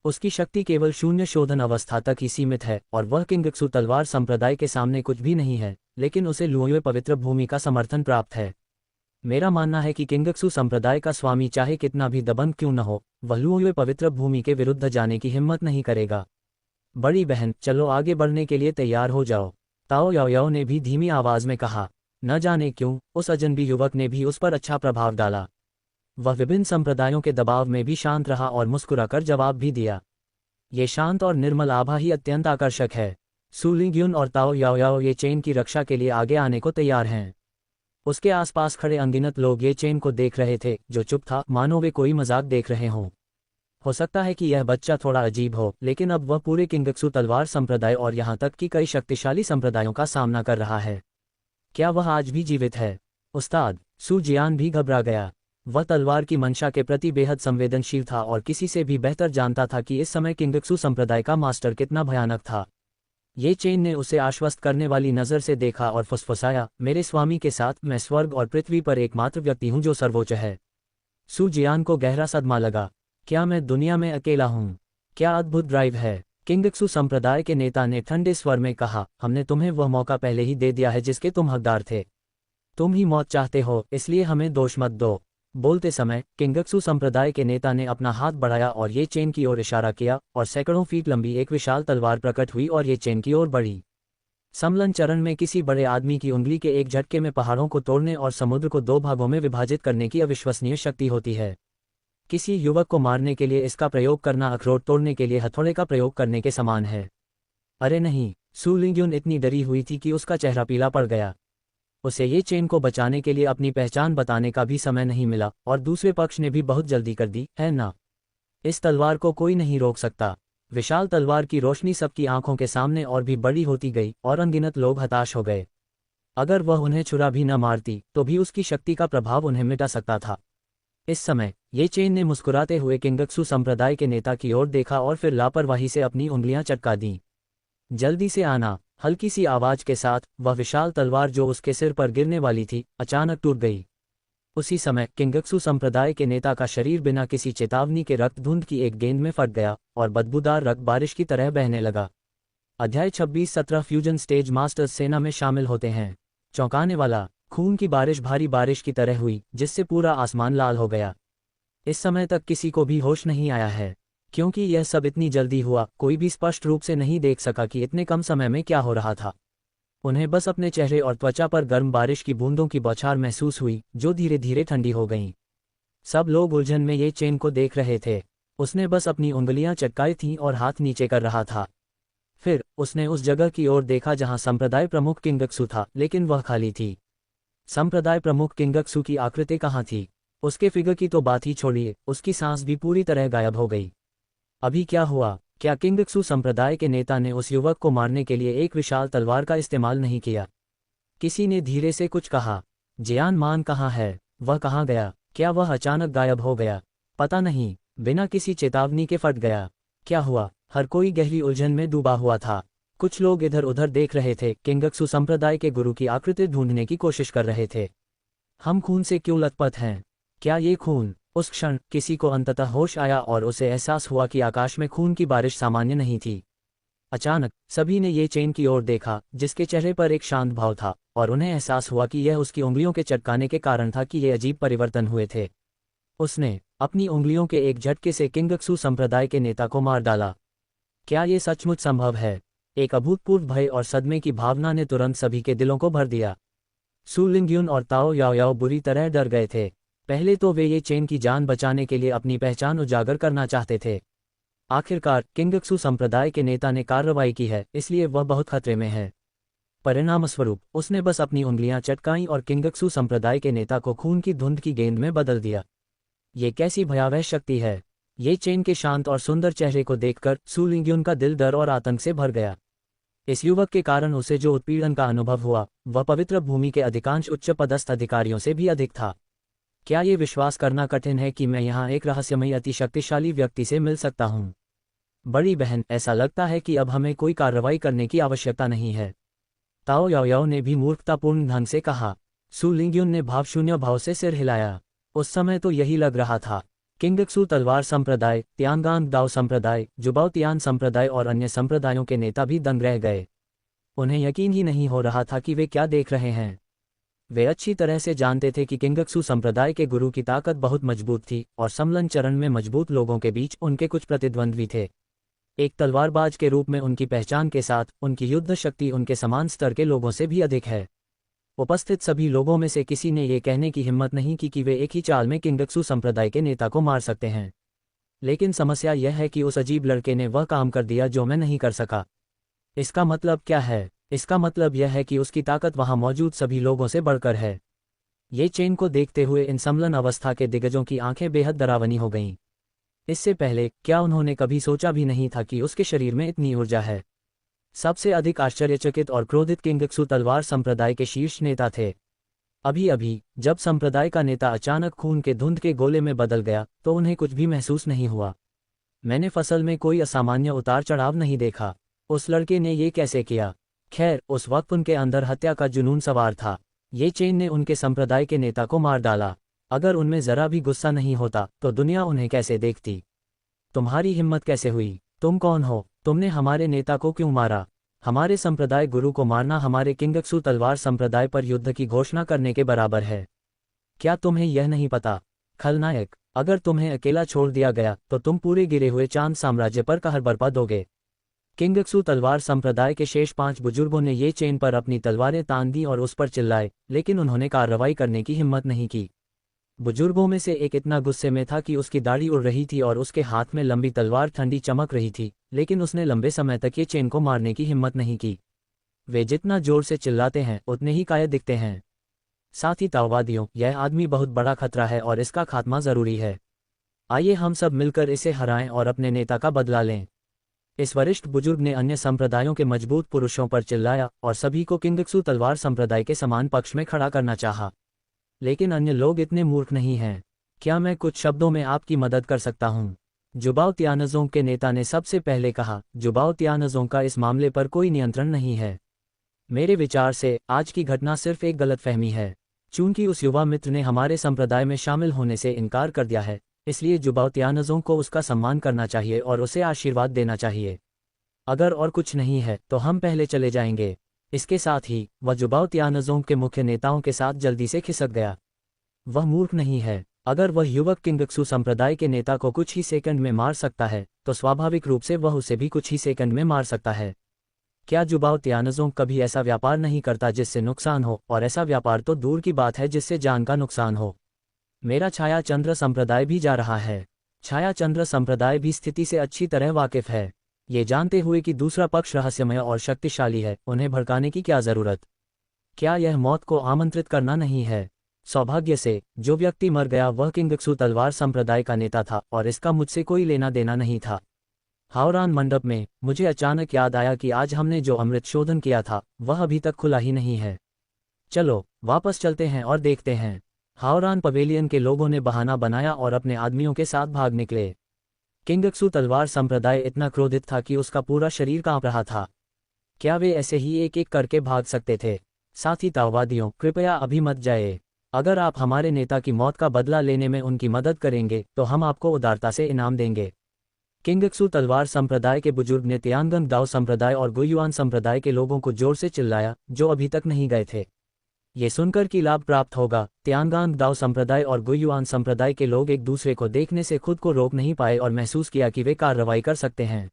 उसकी शक्ति केवल शून्य शोधन अवस्था तक ही सीमित है और वह किंगक्सू तलवार संप्रदाय के सामने कुछ भी नहीं है, लेकिन उसे लुओये पवित्र भूमि का समर्थन प्राप्त है। मेरा मानना है कि किंगक्सू संप्रदाय का स्वामी चाहे कितना भी दबंग क्यों न हो, वह लुओये पवित्र भूमि के विरुद्ध जाने की हिम्मत नहीं करेगा। बड़ी बहन, चलो आगे बढ़ने के लिए तैयार हो जाओ, ताओ याओ ने भी धीमी आवाज में कहा। न जाने क्यों उस अजनबी युवक ने भी उस पर अच्छा प्रभाव डाला। वह विभिन्न संप्रदायों के दबाव में भी शांत रहा और मुस्कुराकर जवाब भी दिया। ये शांत और निर्मल आभा ही अत्यंत आकर्षक है। सू लिंगयुन और ताओ याओ ये चेन की रक्षा के लिए आगे आने को तैयार हैं। उसके आसपास खड़े अनगिनत लोग ये चेन को देख रहे थे, जो चुप था, मानो वे कोई मजाक देख रहे हों। हो सकता है कि यह बच्चा थोड़ा अजीब हो, लेकिन अब वह पूरे किंगक्सू तलवार संप्रदाय और यहाँ तक कि कई शक्तिशाली संप्रदायों का सामना कर रहा है। क्या वह आज भी जीवित है? उस्ताद सू जियान भी घबरा गया। वह तलवार की मंशा के प्रति बेहद संवेदनशील था और किसी से भी बेहतर जानता था कि इस समय किंगक्सू संप्रदाय का मास्टर कितना भयानक था। ये चेन ने उसे आश्वस्त करने वाली नज़र से देखा और फुसफुसाया, मेरे स्वामी के साथ मैं स्वर्ग और पृथ्वी पर एकमात्र व्यक्ति हूँ जो सर्वोच्च है। सू जियान को गहरा सदमा लगा। क्या मैं दुनिया में अकेला हूँ? क्या अद्भुत ड्राइव है! किंगक्सू संप्रदाय के नेता ने ठंडे स्वर में कहा, हमने तुम्हें वह मौका पहले ही दे दिया है जिसके तुम हकदार थे। तुम ही मौत चाहते हो, इसलिए हमें दोष मत दो। बोलते समय किंगक्सू संप्रदाय के नेता ने अपना हाथ बढ़ाया और ये चेन की ओर इशारा किया, और सैकड़ों फीट लंबी एक विशाल तलवार प्रकट हुई और ये चेन की ओर बढ़ी। समलन चरण में किसी बड़े आदमी की उंगली के एक झटके में पहाड़ों को तोड़ने और समुद्र को दो भागों में विभाजित करने की अविश्वसनीय शक्ति होती है। किसी युवक को मारने के लिए इसका प्रयोग करना अखरोट तोड़ने के लिए हथौड़े का प्रयोग करने के समान है। अरे नहीं! सू लिंगयुन इतनी डरी हुई थी कि उसका चेहरा पीला पड़ गया। उसे ये चेन को बचाने के लिए अपनी पहचान बताने का भी समय नहीं मिला, और दूसरे पक्ष ने भी बहुत जल्दी कर दी, है ना? इस तलवार को कोई नहीं रोक सकता। विशाल तलवार की रोशनी सबकी आंखों के सामने और भी बड़ी होती गई और अनगिनत लोग हताश हो गए। अगर वह उन्हें छुरा भी न मारती तो भी उसकी शक्ति का प्रभाव उन्हें मिटा सकता था। इस समय ये चेन ने मुस्कुराते हुए किंगक्सू संप्रदाय के नेता की ओर देखा और फिर लापरवाही से अपनी उंगलियां चटका दीं। जल्दी से आना! हल्की सी आवाज के साथ वह विशाल तलवार जो उसके सिर पर गिरने वाली थी, अचानक टूट गई। उसी समय किंगक्सू संप्रदाय के नेता का शरीर बिना किसी चेतावनी के रक्त धुंध की एक गेंद में फट गया और बदबूदार रक्त बारिश की तरह बहने लगा। अध्याय 26-17 फ्यूजन स्टेज मास्टर्स सेना में शामिल होते हैं। चौंकाने वाला! खून की बारिश भारी बारिश की तरह हुई, जिससे पूरा आसमान लाल हो गया। इस समय तक किसी को भी होश नहीं आया है। क्योंकि यह सब इतनी जल्दी हुआ, कोई भी स्पष्ट रूप से नहीं देख सका कि इतने कम समय में क्या हो रहा था। उन्हें बस अपने चेहरे और त्वचा पर गर्म बारिश की बूंदों की बौछार महसूस हुई, जो धीरे धीरे ठंडी हो गईं। सब लोग उलझन में ये चेन को देख रहे थे। उसने बस अपनी उंगलियां चटकाई थीं और हाथ नीचे कर रहा था। फिर उसने उस जगह की ओर देखा जहां संप्रदाय प्रमुख किंगक्सू था, लेकिन वह खाली थी। संप्रदाय प्रमुख किंगक्सू की आकृति कहाँ थी? उसके फिगर की तो बात ही छोड़िए, उसकी सांस भी पूरी तरह गायब हो गई। अभी क्या हुआ? क्या किंगक्सू संप्रदाय के नेता ने उस युवक को मारने के लिए एक विशाल तलवार का इस्तेमाल नहीं किया? किसी ने धीरे से कुछ कहा। जियान मान कहाँ है? वह कहाँ गया? क्या वह अचानक गायब हो गया? पता नहीं, बिना किसी चेतावनी के फट गया। क्या हुआ? हर कोई गहरी उलझन में डूबा हुआ था। कुछ लोग इधर उधर देख रहे थे, किंगक्सू संप्रदाय के गुरु की आकृति ढूंढने की कोशिश कर रहे थे। हम खून से क्यों लथपथ हैं? क्या ये खून? उस क्षण किसी को अंततः होश आया और उसे एहसास हुआ कि आकाश में खून की बारिश सामान्य नहीं थी। अचानक सभी ने ये चेन की ओर देखा, जिसके चेहरे पर एक शांत भाव था, और उन्हें एहसास हुआ कि यह उसकी उंगलियों के चटकाने के कारण था कि ये अजीब परिवर्तन हुए थे। उसने अपनी उंगलियों के एक झटके से किंगक्सू संप्रदाय के नेता को मार डाला। क्या ये सचमुच संभव है? एक अभूतपूर्व भय और सदमे की भावना ने तुरंत सभी के दिलों को भर दिया। सू लिंगयुन और ताओ याओ बुरी तरह डर गए थे। पहले तो वे ये चेन की जान बचाने के लिए अपनी पहचान उजागर करना चाहते थे। आखिरकार किंगक्सू संप्रदाय के नेता ने कार्रवाई की है, इसलिए वह बहुत खतरे में है। परिणामस्वरूप उसने बस अपनी उंगलियां चटकाईं और किंगक्सू संप्रदाय के नेता को खून की धुंध की गेंद में बदल दिया। ये कैसी भयावह शक्ति है! ये चेन के शांत और सुंदर चेहरे को देखकर सू लिंगयुन का दिल डर और आतंक से भर गया। इस युवक के कारण उसे जो उत्पीड़न का अनुभव हुआ, वह पवित्र भूमि के अधिकांश उच्च पदस्थ अधिकारियों से भी अधिक था। क्या ये विश्वास करना कठिन है कि मैं यहाँ एक रहस्यमयी अति शक्तिशाली व्यक्ति से मिल सकता हूँ? बड़ी बहन, ऐसा लगता है कि अब हमें कोई कार्रवाई करने की आवश्यकता नहीं है। ताओ याओ ने भी मूर्खतापूर्ण ढंग से कहा। सू लिंगयुन ने भावशून्य भाव से सिर हिलाया। उस समय तो यही लग रहा था। किंगक्सू तलवार संप्रदाय, तियानगांग दाओ संप्रदाय, जुबाओ तियान संप्रदाय और अन्य संप्रदायों के नेता भी दंग रह गए। उन्हें यकीन ही नहीं हो रहा था कि वे क्या देख रहे हैं। वे अच्छी तरह से जानते थे कि किंगक्सू संप्रदाय के गुरु की ताकत बहुत मजबूत थी, और सम्लन चरण में मजबूत लोगों के बीच उनके कुछ प्रतिद्वंद्वी थे। एक तलवारबाज के रूप में उनकी पहचान के साथ उनकी युद्ध शक्ति उनके समान स्तर के लोगों से भी अधिक है। उपस्थित सभी लोगों में से किसी ने ये कहने की हिम्मत नहीं की कि वे एक ही चाल में किंगक्सू संप्रदाय के नेता को मार सकते हैं। लेकिन समस्या यह है कि उस अजीब लड़के ने वह काम कर दिया जो मैं नहीं कर सका। इसका मतलब क्या है? इसका मतलब यह है कि उसकी ताकत वहां मौजूद सभी लोगों से बढ़कर है। ये चेन को देखते हुए इन सम्मलन अवस्था के दिग्गजों की आंखें बेहद डरावनी हो गईं। इससे पहले क्या उन्होंने कभी सोचा भी नहीं था कि उसके शरीर में इतनी ऊर्जा है? सबसे अधिक आश्चर्यचकित और क्रोधित किंगक्सू तलवार संप्रदाय के शीर्ष नेता थे। अभी अभी जब संप्रदाय का नेता अचानक खून के धुंध के गोले में बदल गया तो उन्हें कुछ भी महसूस नहीं हुआ। मैंने फसल में कोई असामान्य उतार चढ़ाव नहीं देखा। उस लड़के ने ये कैसे किया? खैर, उस वक्त उनके अंदर हत्या का जुनून सवार था। ये चेन ने उनके संप्रदाय के नेता को मार डाला। अगर उनमें जरा भी गुस्सा नहीं होता तो दुनिया उन्हें कैसे देखती? तुम्हारी हिम्मत कैसे हुई? तुम कौन हो? तुमने हमारे नेता को क्यों मारा? हमारे संप्रदाय गुरु को मारना हमारे किंगक्सू तलवार संप्रदाय पर युद्ध की घोषणा करने के बराबर है। क्या तुम्हें यह नहीं पता? खलनायक, अगर तुम्हें अकेला छोड़ दिया गया तो तुम पूरे गिरे हुए चांद साम्राज्य पर कहर बरपा दोगे। किंगक्सू तलवार संप्रदाय के शेष 5 बुजुर्गों ने ये चेन पर अपनी तलवारें तान दी और उस पर चिल्लाए, लेकिन उन्होंने कार्रवाई करने की हिम्मत नहीं की। बुजुर्गों में से एक इतना गुस्से में था कि उसकी दाढ़ी उड़ रही थी और उसके हाथ में लंबी तलवार ठंडी चमक रही थी, लेकिन उसने लंबे समय तक ये चेन को मारने की हिम्मत नहीं की। वे जितना जोर से चिल्लाते हैं उतने ही कायर दिखते हैं। साथ ही ताओवादियों, यह आदमी बहुत बड़ा खतरा है और इसका खात्मा जरूरी है। आइए हम सब मिलकर इसे हराएं और अपने नेता का बदला लें। इस वरिष्ठ बुजुर्ग ने अन्य संप्रदायों के मजबूत पुरुषों पर चिल्लाया और सभी को किंगक्सू तलवार संप्रदाय के समान पक्ष में खड़ा करना चाहा। लेकिन अन्य लोग इतने मूर्ख नहीं हैं। क्या मैं कुछ शब्दों में आपकी मदद कर सकता हूँ? जुबाओ तियानज़ोंग के नेता ने सबसे पहले कहा। जुबाओ तियानज़ोंग का इस मामले पर कोई नियंत्रण नहीं है। मेरे विचार से आज की घटना सिर्फ एक गलतफहमी है। चूंकि उस युवा मित्र ने हमारे संप्रदाय में शामिल होने से इनकार कर दिया है, इसलिए जुबाओ तियानज़ोंग को उसका सम्मान करना चाहिए और उसे आशीर्वाद देना चाहिए। अगर और कुछ नहीं है तो हम पहले चले जाएंगे। इसके साथ ही वह जुबाओ तियानज़ोंग के मुख्य नेताओं के साथ जल्दी से खिसक गया। वह मूर्ख नहीं है। अगर वह युवक किंगक्सू संप्रदाय के नेता को कुछ ही सेकंड में मार सकता है तो स्वाभाविक रूप से वह उसे भी कुछ ही सेकंड में मार सकता है। क्या जुबाओ तियानज़ोंग कभी ऐसा व्यापार नहीं करता जिससे नुकसान हो, और ऐसा व्यापार तो दूर की बात है जिससे जान का नुकसान हो। मेरा छाया चंद्र संप्रदाय भी जा रहा है। छाया चंद्र संप्रदाय भी स्थिति से अच्छी तरह वाकिफ है। ये जानते हुए कि दूसरा पक्ष रहस्यमय और शक्तिशाली है, उन्हें भड़काने की क्या जरूरत? क्या यह मौत को आमंत्रित करना नहीं है? सौभाग्य से जो व्यक्ति मर गया वह किंगक्सू तलवार संप्रदाय का नेता था और इसका मुझसे कोई लेना देना नहीं था। हावरान मंडप में मुझे अचानक याद आया कि आज हमने जो अमृत शोधन किया था वह अभी तक खुला ही नहीं है। चलो वापस चलते हैं और देखते हैं। हावरान पवेलियन के लोगों ने बहाना बनाया और अपने आदमियों के साथ भाग निकले। किंगक्सू तलवार संप्रदाय इतना क्रोधित था कि उसका पूरा शरीर कांप रहा था। क्या वे ऐसे ही एक एक करके भाग सकते थे? साथ ही ताओवादियों, कृपया अभी मत जाए। अगर आप हमारे नेता की मौत का बदला लेने में उनकी मदद करेंगे तो हम आपको उदारता से इनाम देंगे। किंगक्सू तलवार संप्रदाय के बुजुर्ग ने तियानगंग दाओ संप्रदाय और गुयुआन संप्रदाय के लोगों को जोर से चिल्लाया जो अभी तक नहीं गए थे। ये सुनकर कि लाभ प्राप्त होगा, तियानगांग दाओ संप्रदाय और गुयुआन संप्रदाय के लोग एक दूसरे को देखने से खुद को रोक नहीं पाए और महसूस किया कि वे कार्रवाई कर सकते हैं।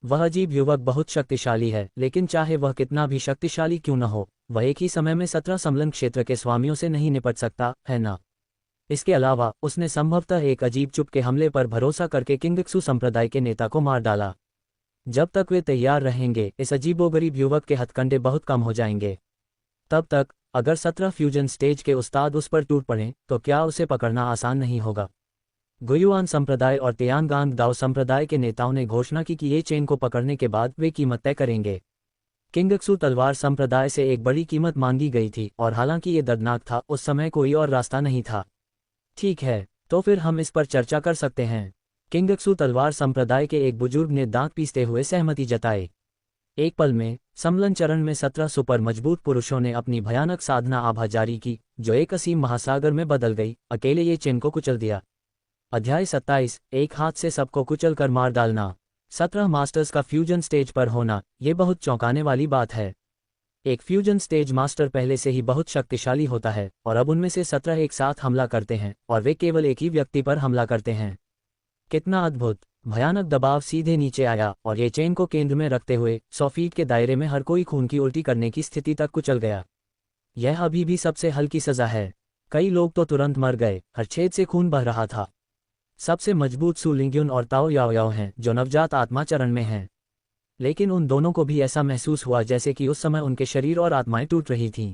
वह अजीब युवक बहुत शक्तिशाली है, लेकिन चाहे वह कितना भी शक्तिशाली क्यों न हो, वह एक ही समय में 17 सम्मलन क्षेत्र के स्वामियों से नहीं निपट सकता है ना। इसके अलावा उसने संभवतः एक अजीब चुप के हमले पर भरोसा करके किंगक्सू संप्रदाय के नेता को मार डाला। जब तक वे तैयार रहेंगे इस अजीबोगरीब युवक के हथकंडे बहुत कम हो जाएंगे। तब तक अगर 17 फ्यूजन स्टेज के उस्ताद उस पर टूट पड़ें तो क्या उसे पकड़ना आसान नहीं होगा। गुयुआन संप्रदाय और तियानगांग दाओ संप्रदाय के नेताओं ने घोषणा की कि ये चेन को पकड़ने के बाद वे कीमत तय करेंगे। किंगक्सू तलवार संप्रदाय से एक बड़ी कीमत मांगी गई थी और हालांकि ये दर्दनाक था, उस समय कोई और रास्ता नहीं था। ठीक है, तो फिर हम इस पर चर्चा कर सकते हैं। किंगक्सू तलवार संप्रदाय के एक बुजुर्ग ने दांत पीसते हुए सहमति जताई। एक पल में सम्मलन चरण में 17 सुपर मजबूत पुरुषों ने अपनी भयानक साधना आभा जारी की जो एक असीम महासागर में बदल गई। अकेले ये चेन को कुचल दिया। अध्याय 27, एक हाथ से सबको कुचल कर मार डालना। 17 मास्टर्स का फ्यूजन स्टेज पर होना, ये बहुत चौंकाने वाली बात है। एक फ्यूजन स्टेज मास्टर पहले से ही बहुत शक्तिशाली होता है और अब उनमें से 17 एक साथ हमला करते हैं और वे केवल एक ही व्यक्ति पर हमला करते हैं। कितना अद्भुत! भयानक दबाव सीधे नीचे आया और ये चेन को केंद्र में रखते हुए 100 फीट के दायरे में हर कोई खून की उल्टी करने की स्थिति तक कुचल गया। यह अभी भी सबसे हल्की सजा है। कई लोग तो तुरंत मर गए, हर छेद से खून बह रहा था। सबसे मजबूत सू लिंग्युन और ताओ याओ हैं, जो नवजात आत्मा चरण में हैं। लेकिन उन दोनों को भी ऐसा महसूस हुआ जैसे कि उस समय उनके शरीर और आत्माएं टूट रही थीं।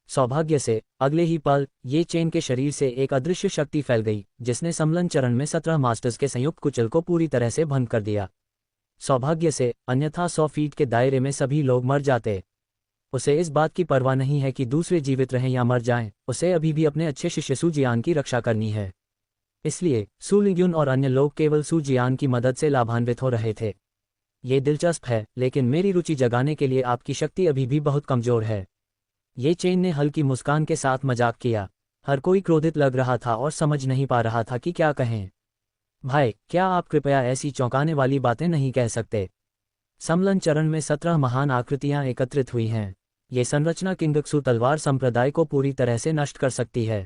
सौभाग्य से अगले ही पल ये चेन के शरीर से एक अदृश्य शक्ति फैल गई, जिसने सम्मेलन चरण में 17 मास्टर्स के संयुक्त कुचल को पूरी तरह से भंग कर दिया। सौभाग्य से, अन्यथा 100 फीट के दायरे में सभी लोग मर जाते। उसे इस बात की परवाह नहीं है कि दूसरे जीवित रहें या मर जाएं, उसे अभी भी अपने अच्छे शिष्य सू जियान की रक्षा करनी है। इसलिए सू लिंग्युन और अन्य लोग केवल सू जियान की मदद से लाभान्वित हो रहे थे। ये दिलचस्प है, लेकिन मेरी रुचि जगाने के लिए आपकी शक्ति अभी भी बहुत कमजोर है। ये चेन ने हल्की मुस्कान के साथ मजाक किया। हर कोई क्रोधित लग रहा था और समझ नहीं पा रहा था कि क्या कहें। भाई, क्या आप कृपया ऐसी चौंकाने वाली बातें नहीं कह सकते? सम्मेलन चरण में 17 महान आकृतियां एकत्रित हुई हैं। ये संरचना किंगक्सू तलवार संप्रदाय को पूरी तरह से नष्ट कर सकती है।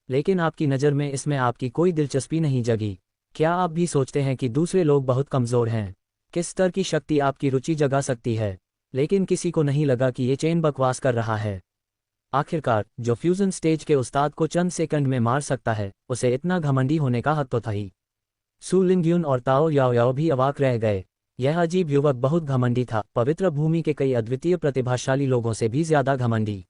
लेकिन आपकी नज़र में इसमें आपकी कोई दिलचस्पी नहीं जगी। क्या आप भी सोचते हैं कि दूसरे लोग बहुत कमज़ोर हैं? किस स्तर की शक्ति आपकी रुचि जगा सकती है? लेकिन किसी को नहीं लगा कि ये चेन बकवास कर रहा है। आखिरकार, जो फ्यूजन स्टेज के उस्ताद को चंद सेकंड में मार सकता है, उसे इतना घमंडी होने का हक तो था ही। सू लिंग्युन और ताओ याओ भी अवाक रह गए। यह अजीब युवक बहुत घमंडी था, पवित्र भूमि के कई अद्वितीय प्रतिभाशाली लोगों से भी ज्यादा घमंडी।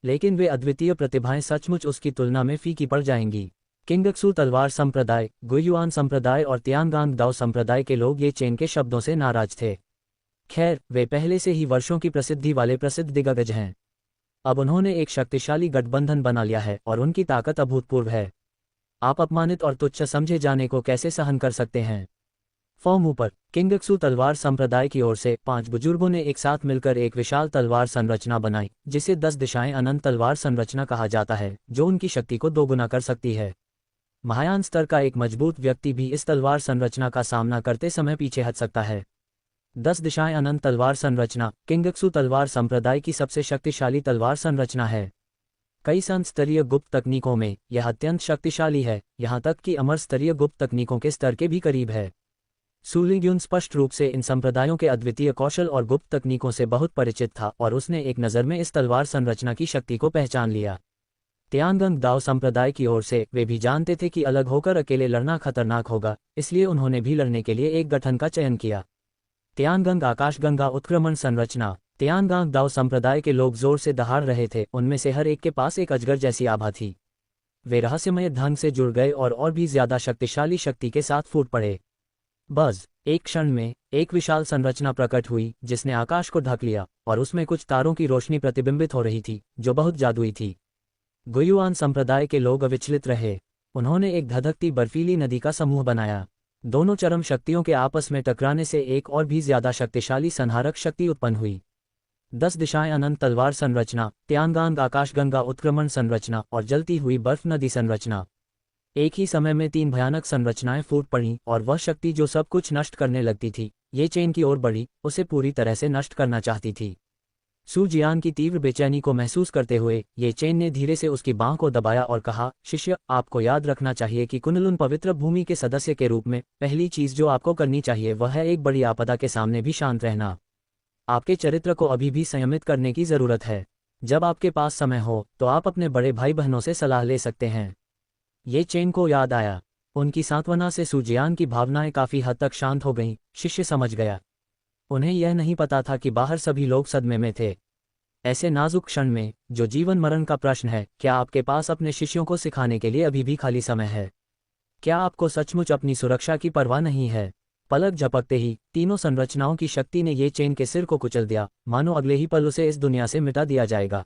लेकिन वे अद्वितीय प्रतिभाएं सचमुच उसकी तुलना में फीकी पड़ जाएंगी। किंगक्सू तलवार संप्रदाय, गुयुआन संप्रदाय और तियानगांग दाओ संप्रदाय के लोग ये चेन के शब्दों से नाराज थे। खैर, वे पहले से ही वर्षों की प्रसिद्धि वाले प्रसिद्ध दिग्गज हैं। अब उन्होंने एक शक्तिशाली गठबंधन बना लिया है और उनकी ताकत अभूतपूर्व है। आप अपमानित और तुच्छ समझे जाने को कैसे सहन कर सकते हैं? फॉर्म ऊपर। किंगक्सू तलवार संप्रदाय की ओर से 5 बुजुर्गों ने एक साथ मिलकर एक विशाल तलवार संरचना बनाई, जिसे 10 दिशाएं अनंत तलवार संरचना कहा जाता है, जो उनकी शक्ति को दोगुना कर सकती है। महायान स्तर का एक मजबूत व्यक्ति भी इस तलवार संरचना का सामना करते समय पीछे हट सकता है। 10 दिशाएं अनंत तलवार संरचना किंगक्सू तलवार संप्रदाय की सबसे शक्तिशाली तलवार संरचना है। कई संत स्तरीय गुप्त तकनीकों में यह अत्यंत शक्तिशाली है, यहाँ तक कि अमर स्तरीय गुप्त तकनीकों के स्तर के भी करीब है। सू लिंग्युन स्पष्ट रूप से इन संप्रदायों के अद्वितीय कौशल और गुप्त तकनीकों से बहुत परिचित था और उसने एक नज़र में इस तलवार संरचना की शक्ति को पहचान लिया। तियानगंग दाओ संप्रदाय की ओर से वे भी जानते थे कि अलग होकर अकेले लड़ना खतरनाक होगा, इसलिए उन्होंने भी लड़ने के लिए एक गठन का चयन किया। तियानगंग आकाशगंगा उत्क्रमण संरचना। तियानगांग दाओ संप्रदाय के लोग जोर से दहाड़ रहे थे, उनमें से हर एक के पास एक अजगर जैसी आभा थी। वे रहस्यमय ढंग से जुड़ गए और भी ज्यादा शक्तिशाली शक्ति के साथ फूट पड़े। बस एक क्षण में एक विशाल संरचना प्रकट हुई, जिसने आकाश को ढक लिया, और उसमें कुछ तारों की रोशनी प्रतिबिंबित हो रही थी, जो बहुत जादुई थी। गुयुआन संप्रदाय के लोग अविचलित रहे। उन्होंने एक धधकती बर्फीली नदी का समूह बनाया। दोनों चरम शक्तियों के आपस में टकराने से एक और भी ज्यादा शक्तिशाली संहारक शक्ति उत्पन्न हुई। 10 दिशाएं अनंत तलवार संरचना, तियानगांग आकाशगंगा उत्क्रमण संरचना और जलती हुई बर्फ नदी संरचना। एक ही समय में 3 भयानक संरचनाएं फूट पड़ीं, और वह शक्ति जो सब कुछ नष्ट करने लगती थी, ये चेन की ओर बढ़ी, उसे पूरी तरह से नष्ट करना चाहती थी। सू जियान की तीव्र बेचैनी को महसूस करते हुए ये चेन ने धीरे से उसकी बांह को दबाया और कहा, शिष्य, आपको याद रखना चाहिए कि कुनलुन पवित्र भूमि के सदस्य के रूप में पहली चीज जो आपको करनी चाहिए वह है एक बड़ी आपदा के सामने भी शांत रहना। आपके चरित्र को अभी भी संयमित करने की जरूरत है। जब आपके पास समय हो तो आप अपने बड़े भाई बहनों से सलाह ले सकते हैं। ये चेन को याद आया। उनकी सांत्वना से सू जियान की भावनाएं काफी हद तक शांत हो गईं। शिष्य समझ गया। उन्हें यह नहीं पता था कि बाहर सभी लोग सदमे में थे। ऐसे नाजुक क्षण में, जो जीवन मरण का प्रश्न है, क्या आपके पास अपने शिष्यों को सिखाने के लिए अभी भी खाली समय है? क्या आपको सचमुच अपनी सुरक्षा की परवाह नहीं है? पलक झपकते ही तीनों संरचनाओं की शक्ति ने ये चेन के सिर को कुचल दिया, मानो अगले ही पल उसे इस दुनिया से मिटा दिया जाएगा।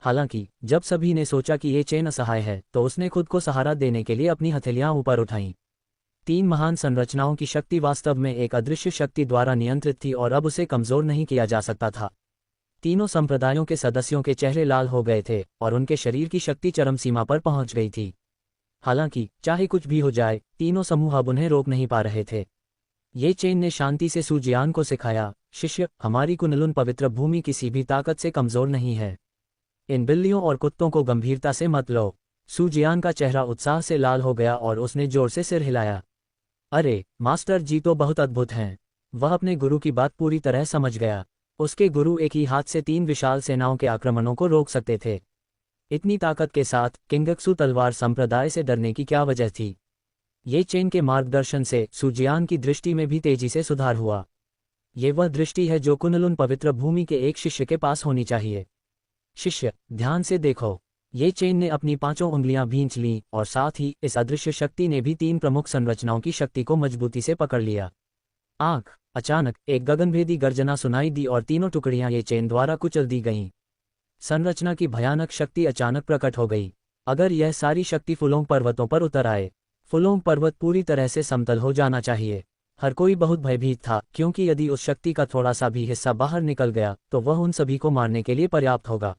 हालांकि जब सभी ने सोचा कि ये चेन असहाय है, तो उसने खुद को सहारा देने के लिए अपनी हथेलियां ऊपर उठाईं। 3 महान संरचनाओं की शक्ति वास्तव में एक अदृश्य शक्ति द्वारा नियंत्रित थी और अब उसे कमजोर नहीं किया जा सकता था। तीनों संप्रदायों के सदस्यों के चेहरे लाल हो गए थे और उनके शरीर की शक्ति चरम सीमा पर पहुंच गई थी। हालांकि चाहे कुछ भी हो जाए, तीनों समूह अब उन्हें रोक नहीं पा रहे थे। ये चेन ने शांति से सू जियान को सिखाया, शिष्य, हमारी कुनलुन पवित्र भूमि किसी भी ताकत से कमजोर नहीं है। इन बिल्लियों और कुत्तों को गंभीरता से मत लो। सू जियान का चेहरा उत्साह से लाल हो गया और उसने जोर से सिर हिलाया। अरे, मास्टर जी तो बहुत अद्भुत हैं। वह अपने गुरु की बात पूरी तरह समझ गया। उसके गुरु एक ही हाथ से 3 विशाल सेनाओं के आक्रमणों को रोक सकते थे। इतनी ताकत के साथ किंगक्सू तलवार संप्रदाय से डरने की क्या वजह थी? ये चेन के मार्गदर्शन से सुजियान की दृष्टि में भी तेजी से सुधार हुआ। ये वह दृष्टि है जो कुनलुन पवित्र भूमि के एक शिष्य के पास होनी चाहिए। शिष्य, ध्यान से देखो। ये चेन ने अपनी 5 उंगलियां भींच लीं और साथ ही इस अदृश्य शक्ति ने भी 3 प्रमुख संरचनाओं की शक्ति को मजबूती से पकड़ लिया। आंख। अचानक एक गगनभेदी गर्जना सुनाई दी और तीनों टुकड़ियां ये चेन द्वारा कुचल दी गईं। संरचना की भयानक शक्ति अचानक प्रकट हो गई। अगर यह सारी शक्ति फुलोंग पर्वतों पर उतर आए, फुलोंग पर्वत पूरी तरह से समतल हो जाना चाहिए। हर कोई बहुत भयभीत था, क्योंकि यदि उस शक्ति का थोड़ा सा भी हिस्सा बाहर निकल गया तो वह उन सभी को मारने के लिए पर्याप्त होगा।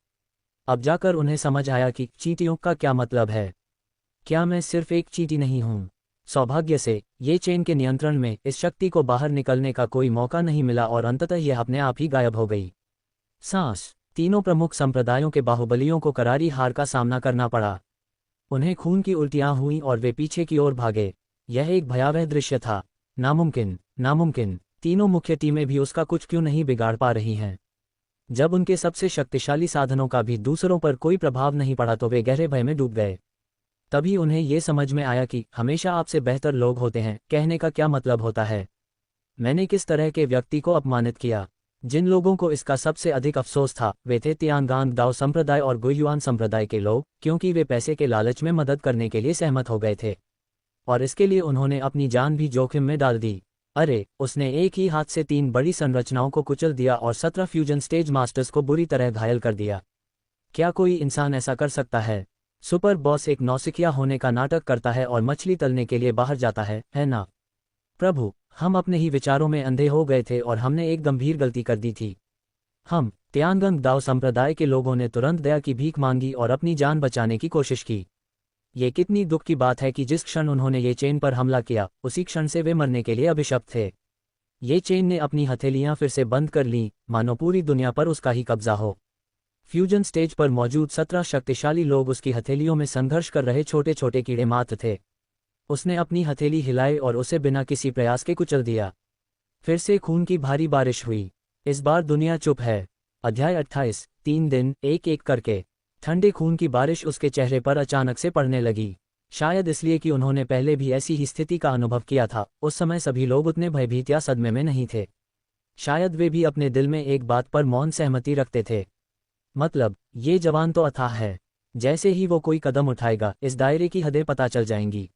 अब जाकर उन्हें समझ आया कि चींटियों का क्या मतलब है। क्या मैं सिर्फ एक चींटी नहीं हूँ? सौभाग्य से ये चेन के नियंत्रण में इस शक्ति को बाहर निकलने का कोई मौका नहीं मिला और अंततः यह अपने आप ही गायब हो गई। सांस। तीनों प्रमुख संप्रदायों के बाहुबलियों को करारी हार का सामना करना पड़ा। उन्हें खून की उल्टियां हुईं और वे पीछे की ओर भागे। यह एक भयावह दृश्य था। नामुमकिन, नामुमकिन। तीनों मुख्य टीमें भी उसका कुछ क्यों नहीं बिगाड़ पा रही हैं? जब उनके सबसे शक्तिशाली साधनों का भी दूसरों पर कोई प्रभाव नहीं पड़ा तो वे गहरे भय में डूब गए। तभी उन्हें ये समझ में आया कि हमेशा आपसे बेहतर लोग होते हैं कहने का क्या मतलब होता है। मैंने किस तरह के व्यक्ति को अपमानित किया? जिन लोगों को इसका सबसे अधिक अफसोस था वे थे तियानगांग दाओ संप्रदाय और गुयुआन संप्रदाय के लोग, क्योंकि वे पैसे के लालच में मदद करने के लिए सहमत हो गए थे और इसके लिए उन्होंने अपनी जान भी जोखिम में डाल दी। अरे, उसने एक ही हाथ से 3 बड़ी संरचनाओं को कुचल दिया और 17 फ्यूजन स्टेज मास्टर्स को बुरी तरह घायल कर दिया। क्या कोई इंसान ऐसा कर सकता है? सुपर बॉस एक नौसिखिया होने का नाटक करता है और मछली तलने के लिए बाहर जाता है ना? प्रभु, हम अपने ही विचारों में अंधे हो गए थे और हमने एक गंभीर गलती कर दी थी। हम तियानगंग दाओ संप्रदाय के लोगों ने तुरंत दया की भीख मांगी और अपनी जान बचाने की कोशिश की। ये कितनी दुख की बात है कि जिस क्षण उन्होंने ये चेन पर हमला किया उसी क्षण से वे मरने के लिए अभिशप्त थे। ये चेन ने अपनी हथेलियां फिर से बंद कर लीं, मानो पूरी दुनिया पर उसका ही कब्जा हो। फ्यूजन स्टेज पर मौजूद 17 शक्तिशाली लोग उसकी हथेलियों में संघर्ष कर रहे छोटे छोटे कीड़े मात्र थे। उसने अपनी हथेली हिलाई और उसे बिना किसी प्रयास के कुचल दिया। फिर से खून की भारी बारिश हुई। इस बार दुनिया चुप है। अध्याय 28। 3 दिन, एक एक करके। ठंडे खून की बारिश उसके चेहरे पर अचानक से पड़ने लगी। शायद इसलिए कि उन्होंने पहले भी ऐसी ही स्थिति का अनुभव किया था। उस समय सभी लोग उतने भयभीत या सदमे में नहीं थे। शायद वे भी अपने दिल में एक बात पर मौन सहमति रखते थे। मतलब, ये जवान तो अथाह है। जैसे ही वो कोई कदम उठाएगा इस दायरे की हदें पता चल जाएंगी।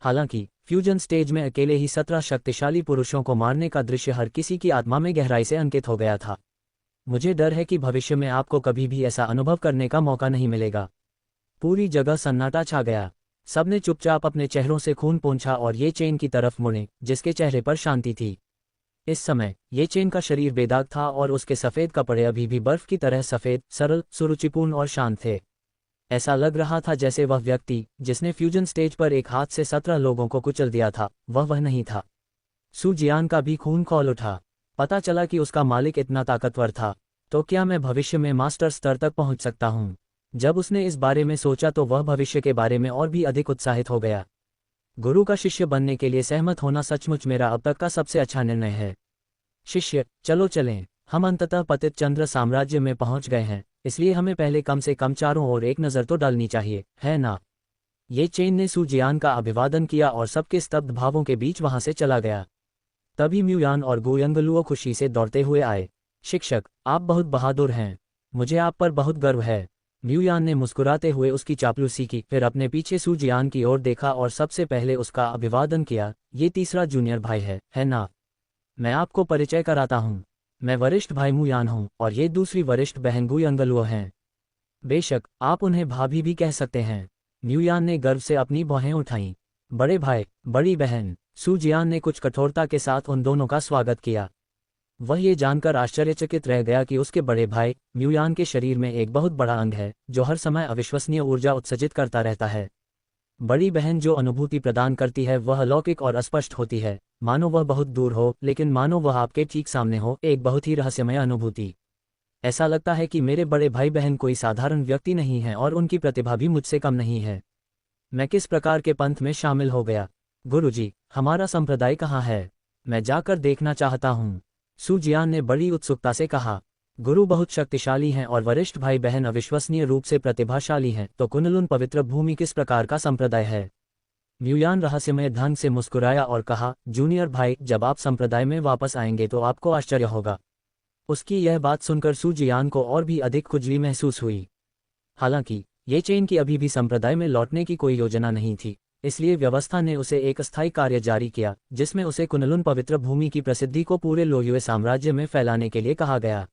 हालांकि फ्यूजन स्टेज में अकेले ही 17 शक्तिशाली पुरुषों को मारने का दृश्य हर किसी की आत्मा में गहराई से अंकित हो गया था। मुझे डर है कि भविष्य में आपको कभी भी ऐसा अनुभव करने का मौका नहीं मिलेगा। पूरी जगह सन्नाटा छा गया। सबने चुपचाप अपने चेहरों से खून पोंछा और ये चेन की तरफ मुड़े जिसके चेहरे पर शांति थी। इस समय ये चेन का शरीर बेदाग था और उसके सफ़ेद कपड़े अभी भी बर्फ की तरह सफ़ेद, सरल, सुरुचिपूर्ण और शांत थे। ऐसा लग रहा था जैसे वह व्यक्ति जिसने फ्यूजन स्टेज पर एक हाथ से 17 लोगों को कुचल दिया था वह नहीं था। सुजियान का भी खून खौल उठा। पता चला कि उसका मालिक इतना ताकतवर था। तो क्या मैं भविष्य में मास्टर स्तर तक पहुंच सकता हूं? जब उसने इस बारे में सोचा तो वह भविष्य के बारे में और भी अधिक उत्साहित हो गया। गुरु का शिष्य बनने के लिए सहमत होना सचमुच मेरा अब तक का सबसे अच्छा निर्णय है। शिष्य, चलो चलें। हम अंततः पतित चंद्र साम्राज्य में पहुंच गए हैं, इसलिए हमें पहले कम से कम चारों ओर एक नज़र तो डालनी चाहिए, है ना? ये चेन ने सुजियान का अभिवादन किया और सबके स्तब्ध भावों के बीच वहां से चला गया। तभी म्यूयान और गुयंगलुओ खुशी से दौड़ते हुए आए। शिक्षक, आप बहुत बहादुर हैं। मुझे आप पर बहुत गर्व है। म्यूयान ने मुस्कुराते हुए उसकी चापलूसी की, फिर अपने पीछे सुजियान की ओर देखा और सबसे पहले उसका अभिवादन किया। ये तीसरा जूनियर भाई है ना? मैं आपको परिचय कराता हूँ। मैं वरिष्ठ भाई म्यूयान हूँ और ये दूसरी वरिष्ठ बहन गुयंगलुओ हैं। बेशक, आप उन्हें भाभी भी कह सकते हैं। म्यूयान ने गर्व से अपनी भौहें उठाईं। बड़े भाई, बड़ी बहन। सुजियान ने कुछ कठोरता के साथ उन दोनों का स्वागत किया। वह ये जानकर आश्चर्यचकित रह गया कि उसके बड़े भाई म्यूयान के शरीर में एक बहुत बड़ा अंग है जो हर समय अविश्वसनीय ऊर्जा उत्सर्जित करता रहता है। बड़ी बहन जो अनुभूति प्रदान करती है वह अलौकिक और अस्पष्ट होती है, मानो वह बहुत दूर हो लेकिन मानो वह आपके ठीक सामने हो, एक बहुत ही रहस्यमय अनुभूति। ऐसा लगता है कि मेरे बड़े भाई बहन कोई साधारण व्यक्ति नहीं है और उनकी प्रतिभा भी मुझसे कम नहीं है। मैं किस प्रकार के पंथ में शामिल हो गया? गुरुजी, हमारा संप्रदाय कहाँ है? मैं जाकर देखना चाहता हूँ। सू जियान ने बड़ी उत्सुकता से कहा। गुरु बहुत शक्तिशाली हैं और वरिष्ठ भाई बहन अविश्वसनीय रूप से प्रतिभाशाली हैं, तो कुनलुन पवित्र भूमि किस प्रकार का संप्रदाय है? म्यूयान रहस्यमय ढंग से मुस्कुराया और कहा, जूनियर भाई, जब आप संप्रदाय में वापस आएंगे तो आपको आश्चर्य होगा। उसकी यह बात सुनकर सू जियान को और भी अधिक खुजली महसूस हुई। हालांकि ये चेन की अभी भी संप्रदाय में लौटने की कोई योजना नहीं थी, इसलिए व्यवस्था ने उसे एक अस्थायी कार्य जारी किया, जिसमें उसे कुनलुन पवित्र भूमि की प्रसिद्धि को पूरे लोयुए साम्राज्य में फैलाने के लिए कहा गया।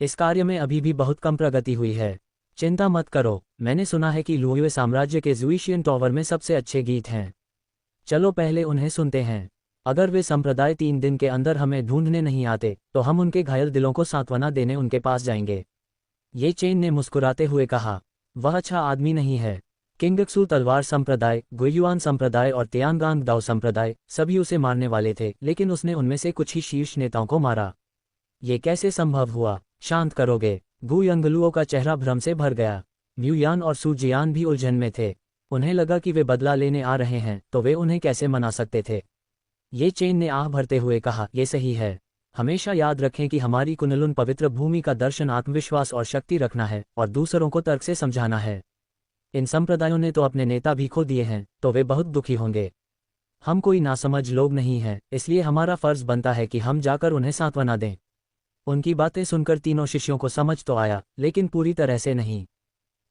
इस कार्य में अभी भी बहुत कम प्रगति हुई है। चिंता मत करो, मैंने सुना है कि लोयुए साम्राज्य के जुइशियन टॉवर में सबसे अच्छे गीत हैं। चलो पहले उन्हें सुनते हैं। अगर वे संप्रदाय 3 दिन के अंदर हमें ढूंढने नहीं आते तो हम उनके घायल दिलों को सांत्वना देने उनके पास जाएंगे। ये चेन ने मुस्कुराते हुए कहा। वह अच्छा आदमी नहीं है। किंगक्सू तलवार संप्रदाय, गुइयुआन संप्रदाय और तियानगांग दाओ संप्रदाय सभी उसे मारने वाले थे, लेकिन उसने उनमें से कुछ ही शीर्ष नेताओं को मारा। ये कैसे संभव हुआ? शांत करोगे? गु यंगलुओ का चेहरा भ्रम से भर गया। म्यूयान और सू जियान भी उलझन में थे। उन्हें लगा कि वे बदला लेने आ रहे हैं, तो वे उन्हें कैसे मना सकते थे। ये चेन ने आह भरते हुए कहा, ये सही है। हमेशा याद रखें कि हमारी कुनलुन पवित्र भूमि का दर्शन आत्मविश्वास और शक्ति रखना है और दूसरों को तर्क से समझाना है। इन संप्रदायों ने तो अपने नेता भी खो दिए हैं, तो वे बहुत दुखी होंगे। हम कोई नासमझ लोग नहीं हैं, इसलिए हमारा फर्ज बनता है कि हम जाकर उन्हें सांत्वना दें। उनकी बातें सुनकर तीनों शिष्यों को समझ तो आया, लेकिन पूरी तरह से नहीं।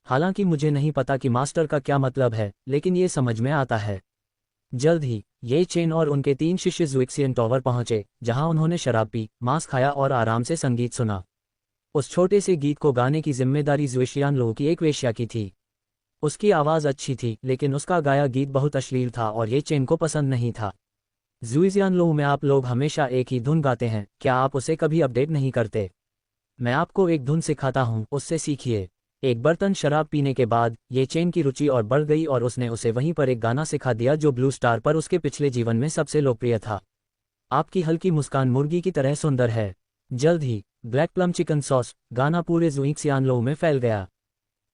हालांकि मुझे नहीं पता कि मास्टर का क्या मतलब है, लेकिन ये समझ में आता है। जल्द ही ये चेन और उनके 3 शिष्य जुइक्सियन टॉवर पहुंचे, जहां उन्होंने शराब पी, मांस खाया और आराम से संगीत सुना। उस छोटे से गीत को गाने की जिम्मेदारी जुइशियान लो की एक वेश्या की थी। उसकी आवाज़ अच्छी थी, लेकिन उसका गाया गीत बहुत अश्लील था और ये चेन को पसंद नहीं था। जुइजियान लो में आप लोग हमेशा एक ही धुन गाते हैं, क्या आप उसे कभी अपडेट नहीं करते? मैं आपको एक धुन सिखाता हूँ, उससे सीखिए। एक बर्तन शराब पीने के बाद ये चेन की रुचि और बढ़ गई और उसने उसे वहीं पर एक गाना सिखा दिया जो ब्लू स्टार पर उसके पिछले जीवन में सबसे लोकप्रिय था। आपकी हल्की मुस्कान मुर्गी की तरह सुंदर है। जल्द ही ब्लैक प्लम चिकन सॉस गाना पूरे जुइक्सियान लो में फैल गया।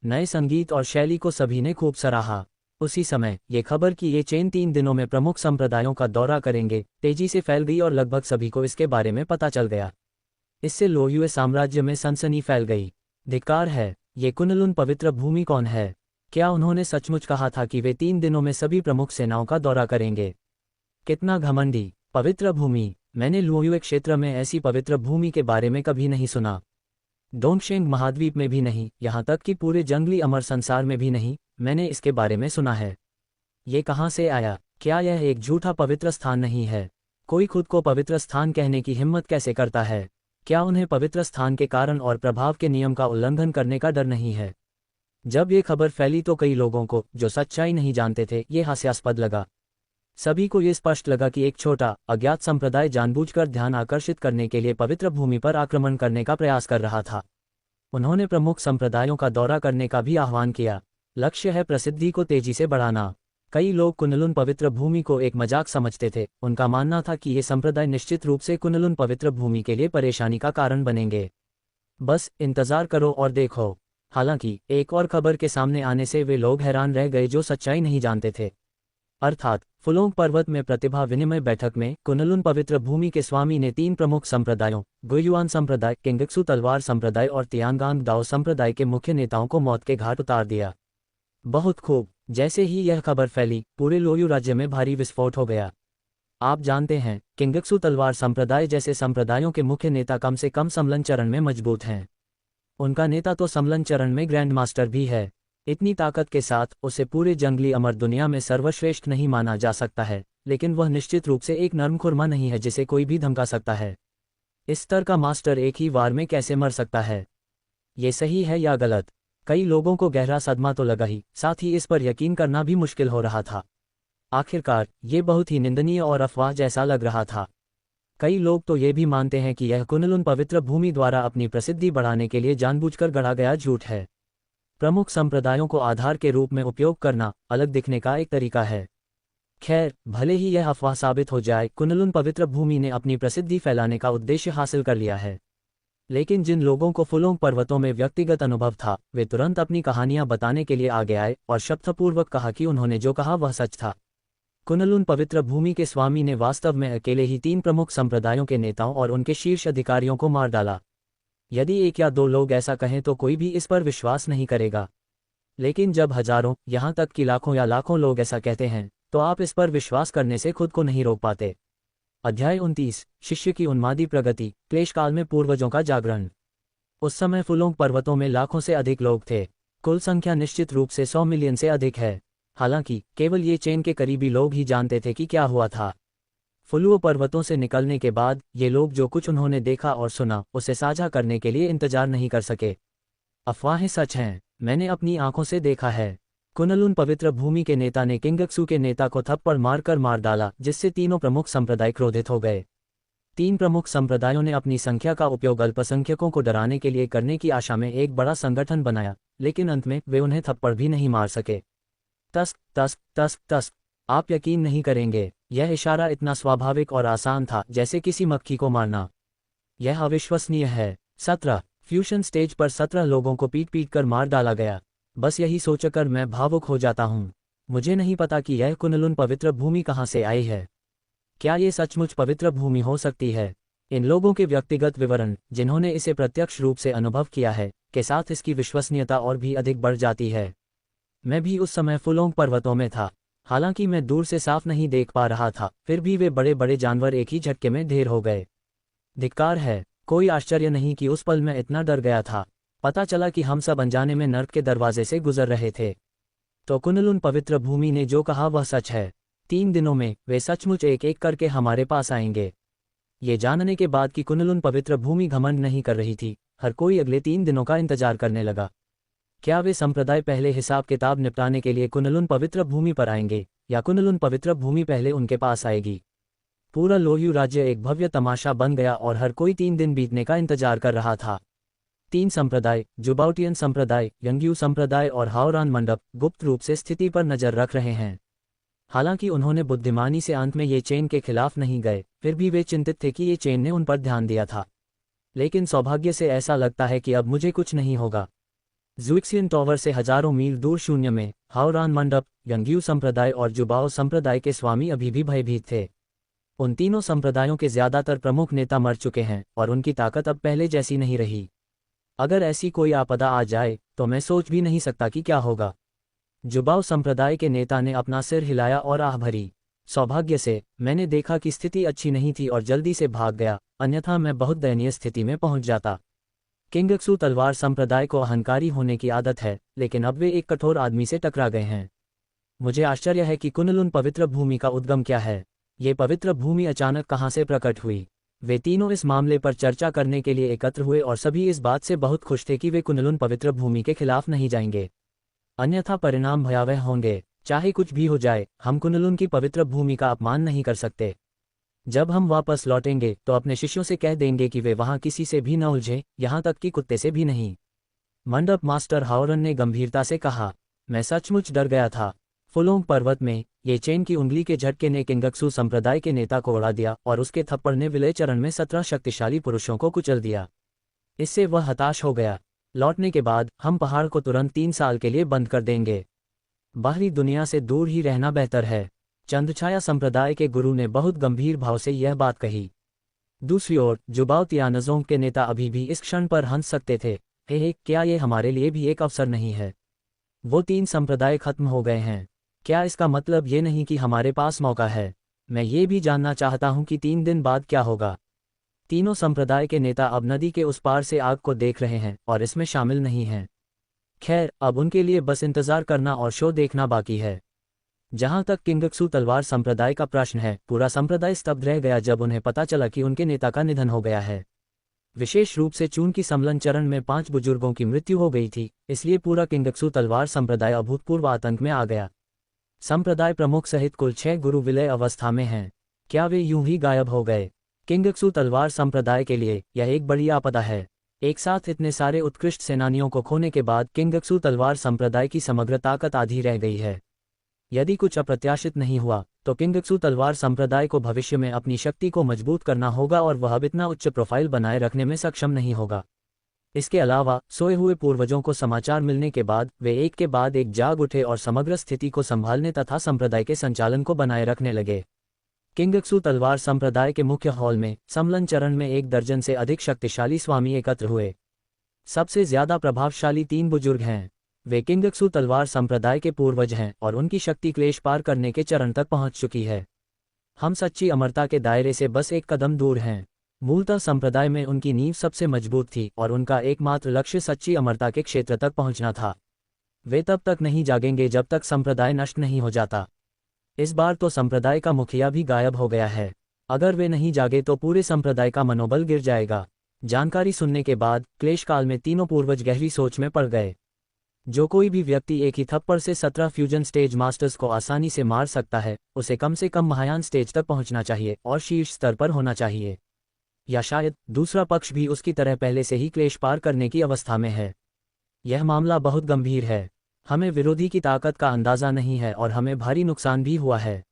नए संगीत और शैली को सभी ने खूब सराहा। उसी समय ये खबर कि ये चेन 3 दिनों में प्रमुख संप्रदायों का दौरा करेंगे तेजी से फैल गई और लगभग सभी को इसके बारे में पता चल गया। इससे लोयुए साम्राज्य में सनसनी फैल गई। धिक्कार है, ये कुनलुन पवित्र भूमि कौन है? क्या उन्होंने सचमुच कहा था कि वे 3 दिनों में सभी प्रमुख सेनाओं का दौरा करेंगे? कितना घमंडी! पवित्र भूमि, मैंने लोयुए क्षेत्र में ऐसी पवित्र भूमि के बारे में कभी नहीं सुना। डोंगशेंग महाद्वीप में भी नहीं, यहाँ तक कि पूरे जंगली अमर संसार में भी नहीं मैंने इसके बारे में सुना है। ये कहाँ से आया? क्या यह एक झूठा पवित्र स्थान नहीं है? कोई खुद को पवित्र स्थान कहने की हिम्मत कैसे करता है? क्या उन्हें पवित्र स्थान के कारण और प्रभाव के नियम का उल्लंघन करने का डर नहीं है? जब ये खबर फैली तो कई लोगों को, जो सच्चाई नहीं जानते थे, ये हास्यास्पद लगा। सभी को ये स्पष्ट लगा कि एक छोटा अज्ञात संप्रदाय जानबूझकर ध्यान आकर्षित करने के लिए पवित्र भूमि पर आक्रमण करने का प्रयास कर रहा था। उन्होंने प्रमुख संप्रदायों का दौरा करने का भी आह्वान किया। लक्ष्य है प्रसिद्धि को तेजी से बढ़ाना। कई लोग कुनलुन पवित्र भूमि को एक मजाक समझते थे। उनका मानना था कि ये संप्रदाय निश्चित रूप से कुनलुन पवित्र भूमि के लिए परेशानी का कारण बनेंगे। बस इंतजार करो और देखो। हालांकि एक और खबर के सामने आने से वे लोग हैरान रह गए जो सच्चाई नहीं जानते थे। अर्थात फुलोंग पर्वत में प्रतिभा विनिमय बैठक में कुनलुन पवित्र भूमि के स्वामी ने 3 प्रमुख संप्रदायों, गुइयुआन संप्रदाय, किंगक्सू तलवार संप्रदाय और तियानगांग दाओ संप्रदाय के मुख्य नेताओं को मौत के घाट उतार दिया। बहुत खूब। जैसे ही यह खबर फैली, पूरे लोयू राज्य में भारी विस्फोट हो गया। आप जानते हैं, किंगक्सू तलवार संप्रदाय जैसे संप्रदायों के मुख्य नेता कम से कम समलन चरण में मजबूत हैं। उनका नेता तो समलन चरण में ग्रैंड मास्टर भी है। इतनी ताकत के साथ उसे पूरे जंगली अमर दुनिया में सर्वश्रेष्ठ नहीं माना जा सकता है, लेकिन वह निश्चित रूप से एक नर्म खुरमा नहीं है जिसे कोई भी धमका सकता है। इस स्तर का मास्टर एक ही वार में कैसे मर सकता है? ये सही है या गलत? कई लोगों को गहरा सदमा तो लगा ही, साथ ही इस पर यकीन करना भी मुश्किल हो रहा था। आखिरकार ये बहुत ही निंदनीय और अफवाह जैसा लग रहा था। कई लोग तो ये भी मानते हैं कि यह कुनलुन पवित्र भूमि द्वारा अपनी प्रसिद्धि बढ़ाने के लिए जानबूझकर गढ़ा गया झूठ है। प्रमुख संप्रदायों को आधार के रूप में उपयोग करना अलग दिखने का एक तरीका है। खैर, भले ही यह अफवाह साबित हो जाए, कुनलुन पवित्र भूमि ने अपनी प्रसिद्धि फैलाने का उद्देश्य हासिल कर लिया है। लेकिन जिन लोगों को फुलोंग पर्वतों में व्यक्तिगत अनुभव था, वे तुरंत अपनी कहानियां बताने के लिए आगे आए और शपथपूर्वक कहा कि उन्होंने जो कहा वह सच था। कुनलुन पवित्र भूमि के स्वामी ने वास्तव में अकेले ही 3 प्रमुख संप्रदायों के नेताओं और उनके शीर्ष अधिकारियों को मार डाला। यदि 1 या 2 लोग ऐसा कहें तो कोई भी इस पर विश्वास नहीं करेगा, लेकिन जब हजारों, यहाँ तक कि लाखों या लाखों लोग ऐसा कहते हैं, तो आप इस पर विश्वास करने से खुद को नहीं रोक पाते। अध्याय 29, शिष्य की उन्मादी प्रगति, क्लेशकाल में पूर्वजों का जागरण। उस समय फुलोंग पर्वतों में लाखों से अधिक लोग थे। कुल संख्या निश्चित रूप से 100 मिलियन से अधिक है। हालांकि केवल ये चेन के करीबी लोग ही जानते थे कि क्या हुआ था। फुलुओ पर्वतों से निकलने के बाद ये लोग जो कुछ उन्होंने देखा और सुना उसे साझा करने के लिए इंतजार नहीं कर सके। अफवाहें सच हैं, मैंने अपनी आंखों से देखा है। कुनलुन पवित्र भूमि के नेता ने किंगक्सू के नेता को थप्पड़ मारकर मार डाला, जिससे तीनों प्रमुख संप्रदाय क्रोधित हो गए। 3 प्रमुख संप्रदायों ने अपनी संख्या का उपयोग अल्पसंख्यकों को डराने के लिए करने की आशा में एक बड़ा संगठन बनाया, लेकिन अंत में वे उन्हें थप्पड़ भी नहीं मार सके। तस्क तस्क तस्क तस्क। आप यकीन नहीं करेंगे, यह इशारा इतना स्वाभाविक और आसान था जैसे किसी मक्खी को मारना। यह अविश्वसनीय है। 17 फ्यूशन स्टेज पर 17 लोगों को पीट पीट कर मार डाला गया। बस यही सोचकर मैं भावुक हो जाता हूँ। मुझे नहीं पता कि यह कुनलुन पवित्र भूमि कहाँ से आई है। क्या ये सचमुच पवित्र भूमि हो सकती है? इन लोगों के व्यक्तिगत विवरण, जिन्होंने इसे प्रत्यक्ष रूप से अनुभव किया है, के साथ इसकी विश्वसनीयता और भी अधिक बढ़ जाती है। मैं भी उस समय फुलोंग पर्वतों में था। हालांकि मैं दूर से साफ नहीं देख पा रहा था, फिर भी वे बड़े बड़े जानवर एक ही झटके में ढेर हो गए। धिक्कार है, कोई आश्चर्य नहीं कि उस पल मैं इतना डर गया था। पता चला कि हम सब अनजाने में नर्क के दरवाजे से गुजर रहे थे। तो कुनलुन पवित्र भूमि ने जो कहा वह सच है। 3 दिनों में वे सचमुच एक एक करके हमारे पास आएंगे। ये जानने के बाद कि कुनलुन पवित्र भूमि घमंड नहीं कर रही थी, हर कोई अगले 3 दिनों का इंतजार करने लगा। क्या वे संप्रदाय पहले हिसाब किताब निपटाने के लिए कुनलुन पवित्र भूमि पर आएंगे, या कुनलुन पवित्र भूमि पहले उनके पास आएगी? पूरा लोयू राज्य एक भव्य तमाशा बन गया और हर कोई 3 दिन बीतने का इंतजार कर रहा था। 3 संप्रदाय, जुबाउटियन संप्रदाय, यंग्यू संप्रदाय और हाओरान मंडप, गुप्त रूप से स्थिति पर नजर रख रहे हैं। हालांकि उन्होंने बुद्धिमानी से अंत में ये चेन के खिलाफ नहीं गए, फिर भी वे चिंतित थे कि ये चेन ने उन पर ध्यान दिया था। लेकिन सौभाग्य से ऐसा लगता है कि अब मुझे कुछ नहीं होगा। जुइक्सियन टॉवर से हजारों मील दूर शून्य में हाओरान मंडप, यंग्यू संप्रदाय और जुबाओ संप्रदाय के स्वामी अभी भी भयभीत थे। उन तीनों संप्रदायों के ज्यादातर प्रमुख नेता मर चुके हैं और उनकी ताकत अब पहले जैसी नहीं रही। अगर ऐसी कोई आपदा आ जाए तो मैं सोच भी नहीं सकता कि क्या होगा। जुबाओ संप्रदाय के नेता ने अपना सिर हिलाया और आह भरी। सौभाग्य से मैंने देखा कि स्थिति अच्छी नहीं थी और जल्दी से भाग गया, अन्यथा मैं बहुत दयनीय स्थिति में पहुंच जाता। किंगक्सू तलवार संप्रदाय को अहंकारी होने की आदत है, लेकिन अब वे एक कठोर आदमी से टकरा गए हैं। मुझे आश्चर्य है कि कुनलुन पवित्र भूमि का उद्गम क्या है। ये पवित्र भूमि अचानक कहाँ से प्रकट हुई? वे तीनों इस मामले पर चर्चा करने के लिए एकत्र हुए और सभी इस बात से बहुत खुश थे कि वे कुनलुन पवित्र भूमि के खिलाफ नहीं जाएंगे, अन्यथा परिणाम भयावह होंगे। चाहे कुछ भी हो जाए, हम कुनलुन की पवित्र भूमि का अपमान नहीं कर सकते। जब हम वापस लौटेंगे तो अपने शिष्यों से कह देंगे कि वे वहां किसी से भी न उलझे, यहाँ तक कि कुत्ते से भी नहीं। मंडप मास्टर हाओरन ने गंभीरता से कहा। मैं सचमुच डर गया था। फुलोंग पर्वत में ये चेन की उंगली के झटके ने किंगक्सू संप्रदाय के नेता को उड़ा दिया और उसके थप्पड़ ने विलय चरण में 17 शक्तिशाली पुरुषों को कुचल दिया। इससे वह हताश हो गया। लौटने के बाद हम पहाड़ को तुरंत 3 साल के लिए बंद कर देंगे। बाहरी दुनिया से दूर ही रहना बेहतर है। चंद्रछाया संप्रदाय के गुरु ने बहुत गंभीर भाव से यह बात कही। दूसरी ओर जुबाओ तियानजोंग के नेता अभी भी इस क्षण पर हंस सकते थे। हे, क्या ये हमारे लिए भी एक अवसर नहीं है? वो 3 संप्रदाय खत्म हो गए हैं। क्या इसका मतलब ये नहीं कि हमारे पास मौका है? मैं ये भी जानना चाहता हूं कि 3 दिन बाद क्या होगा। तीनों संप्रदाय के नेता अब नदी के उस पार से आग को देख रहे हैं और इसमें शामिल नहीं हैं। खैर, अब उनके लिए बस इंतजार करना और शो देखना बाकी है। जहां तक किंगक्सू तलवार संप्रदाय का प्रश्न है, पूरा संप्रदाय स्तब्ध रह गया जब उन्हें पता चला कि उनके नेता का निधन हो गया है। विशेष रूप से चून की सम्मेलन चरण में 5 बुजुर्गों की मृत्यु हो गई थी, इसलिए पूरा किंगक्सू तलवार संप्रदाय अभूतपूर्व आतंक में आ गया। संप्रदाय प्रमुख सहित कुल 6 गुरु विलय अवस्था में हैं। क्या वे यूं ही गायब हो गए? किंगक्सू तलवार संप्रदाय के लिए यह एक बड़ी आपदा है। एक साथ इतने सारे उत्कृष्ट सेनानियों को खोने के बाद किंगक्सू तलवार संप्रदाय की समग्र ताकत आधी रह गई है। यदि कुछ अप्रत्याशित नहीं हुआ तो किंगक्सू तलवार संप्रदाय को भविष्य में अपनी शक्ति को मजबूत करना होगा और वह अब इतना उच्च प्रोफाइल बनाए रखने में सक्षम नहीं होगा। इसके अलावा सोए हुए पूर्वजों को समाचार मिलने के बाद वे एक के बाद एक जाग उठे और समग्र स्थिति को संभालने तथा संप्रदाय के संचालन को बनाए रखने लगे। किंगक्सू तलवार संप्रदाय के मुख्य हॉल में सम्मेलन चरण में 1 दर्जन से अधिक शक्तिशाली स्वामी एकत्र हुए। सबसे ज्यादा प्रभावशाली 3 बुजुर्ग हैं। वे किंगक्सू तलवार संप्रदाय के पूर्वज हैं और उनकी शक्ति क्लेश पार करने के चरण तक पहुंच चुकी है। हम सच्ची अमरता के दायरे से बस एक कदम दूर हैं। मूलतः संप्रदाय में उनकी नींव सबसे मजबूत थी और उनका एकमात्र लक्ष्य सच्ची अमरता के क्षेत्र तक पहुंचना था। वे तब तक नहीं जागेंगे जब तक संप्रदाय नष्ट नहीं हो जाता। इस बार तो संप्रदाय का मुखिया भी गायब हो गया है। अगर वे नहीं जागे तो पूरे संप्रदाय का मनोबल गिर जाएगा। जानकारी सुनने के बाद क्लेश काल में तीनों पूर्वज गहरी सोच में पड़ गए। जो कोई भी व्यक्ति एक ही थप्पड़ से 17 फ्यूजन स्टेज मास्टर्स को आसानी से मार सकता है, उसे कम से कम महायान स्टेज तक पहुंचना चाहिए और शीर्ष स्तर पर होना चाहिए। या शायद दूसरा पक्ष भी उसकी तरह पहले से ही क्लेश पार करने की अवस्था में है। यह मामला बहुत गंभीर है। हमें विरोधी की ताकत का अंदाजा नहीं है और हमें भारी नुकसान भी हुआ है।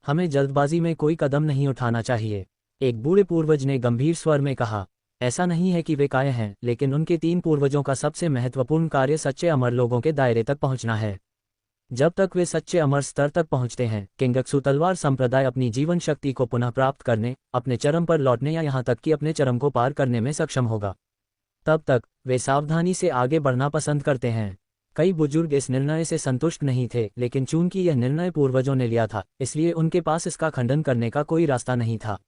हमें जल्दबाजी में कोई कदम नहीं उठाना चाहिए। एक बूढ़े पूर्वज ने गंभीर स्वर में कहा। ऐसा नहीं है कि वे काय हैं, लेकिन उनके 3 पूर्वजों का सबसे महत्वपूर्ण कार्य सच्चे अमर लोगों के दायरे तक पहुंचना है। जब तक वे सच्चे अमर स्तर तक पहुंचते हैं, किंगक्सू तलवार संप्रदाय अपनी जीवन शक्ति को पुनः प्राप्त करने, अपने चरम पर लौटने या यहाँ तक कि अपने चरम को पार करने में सक्षम होगा। तब तक वे सावधानी से आगे बढ़ना पसंद करते हैं। कई बुजुर्ग इस निर्णय से संतुष्ट नहीं थे, लेकिन चूंकि यह निर्णय पूर्वजों ने लिया था, इसलिए उनके पास इसका खंडन करने का कोई रास्ता नहीं था।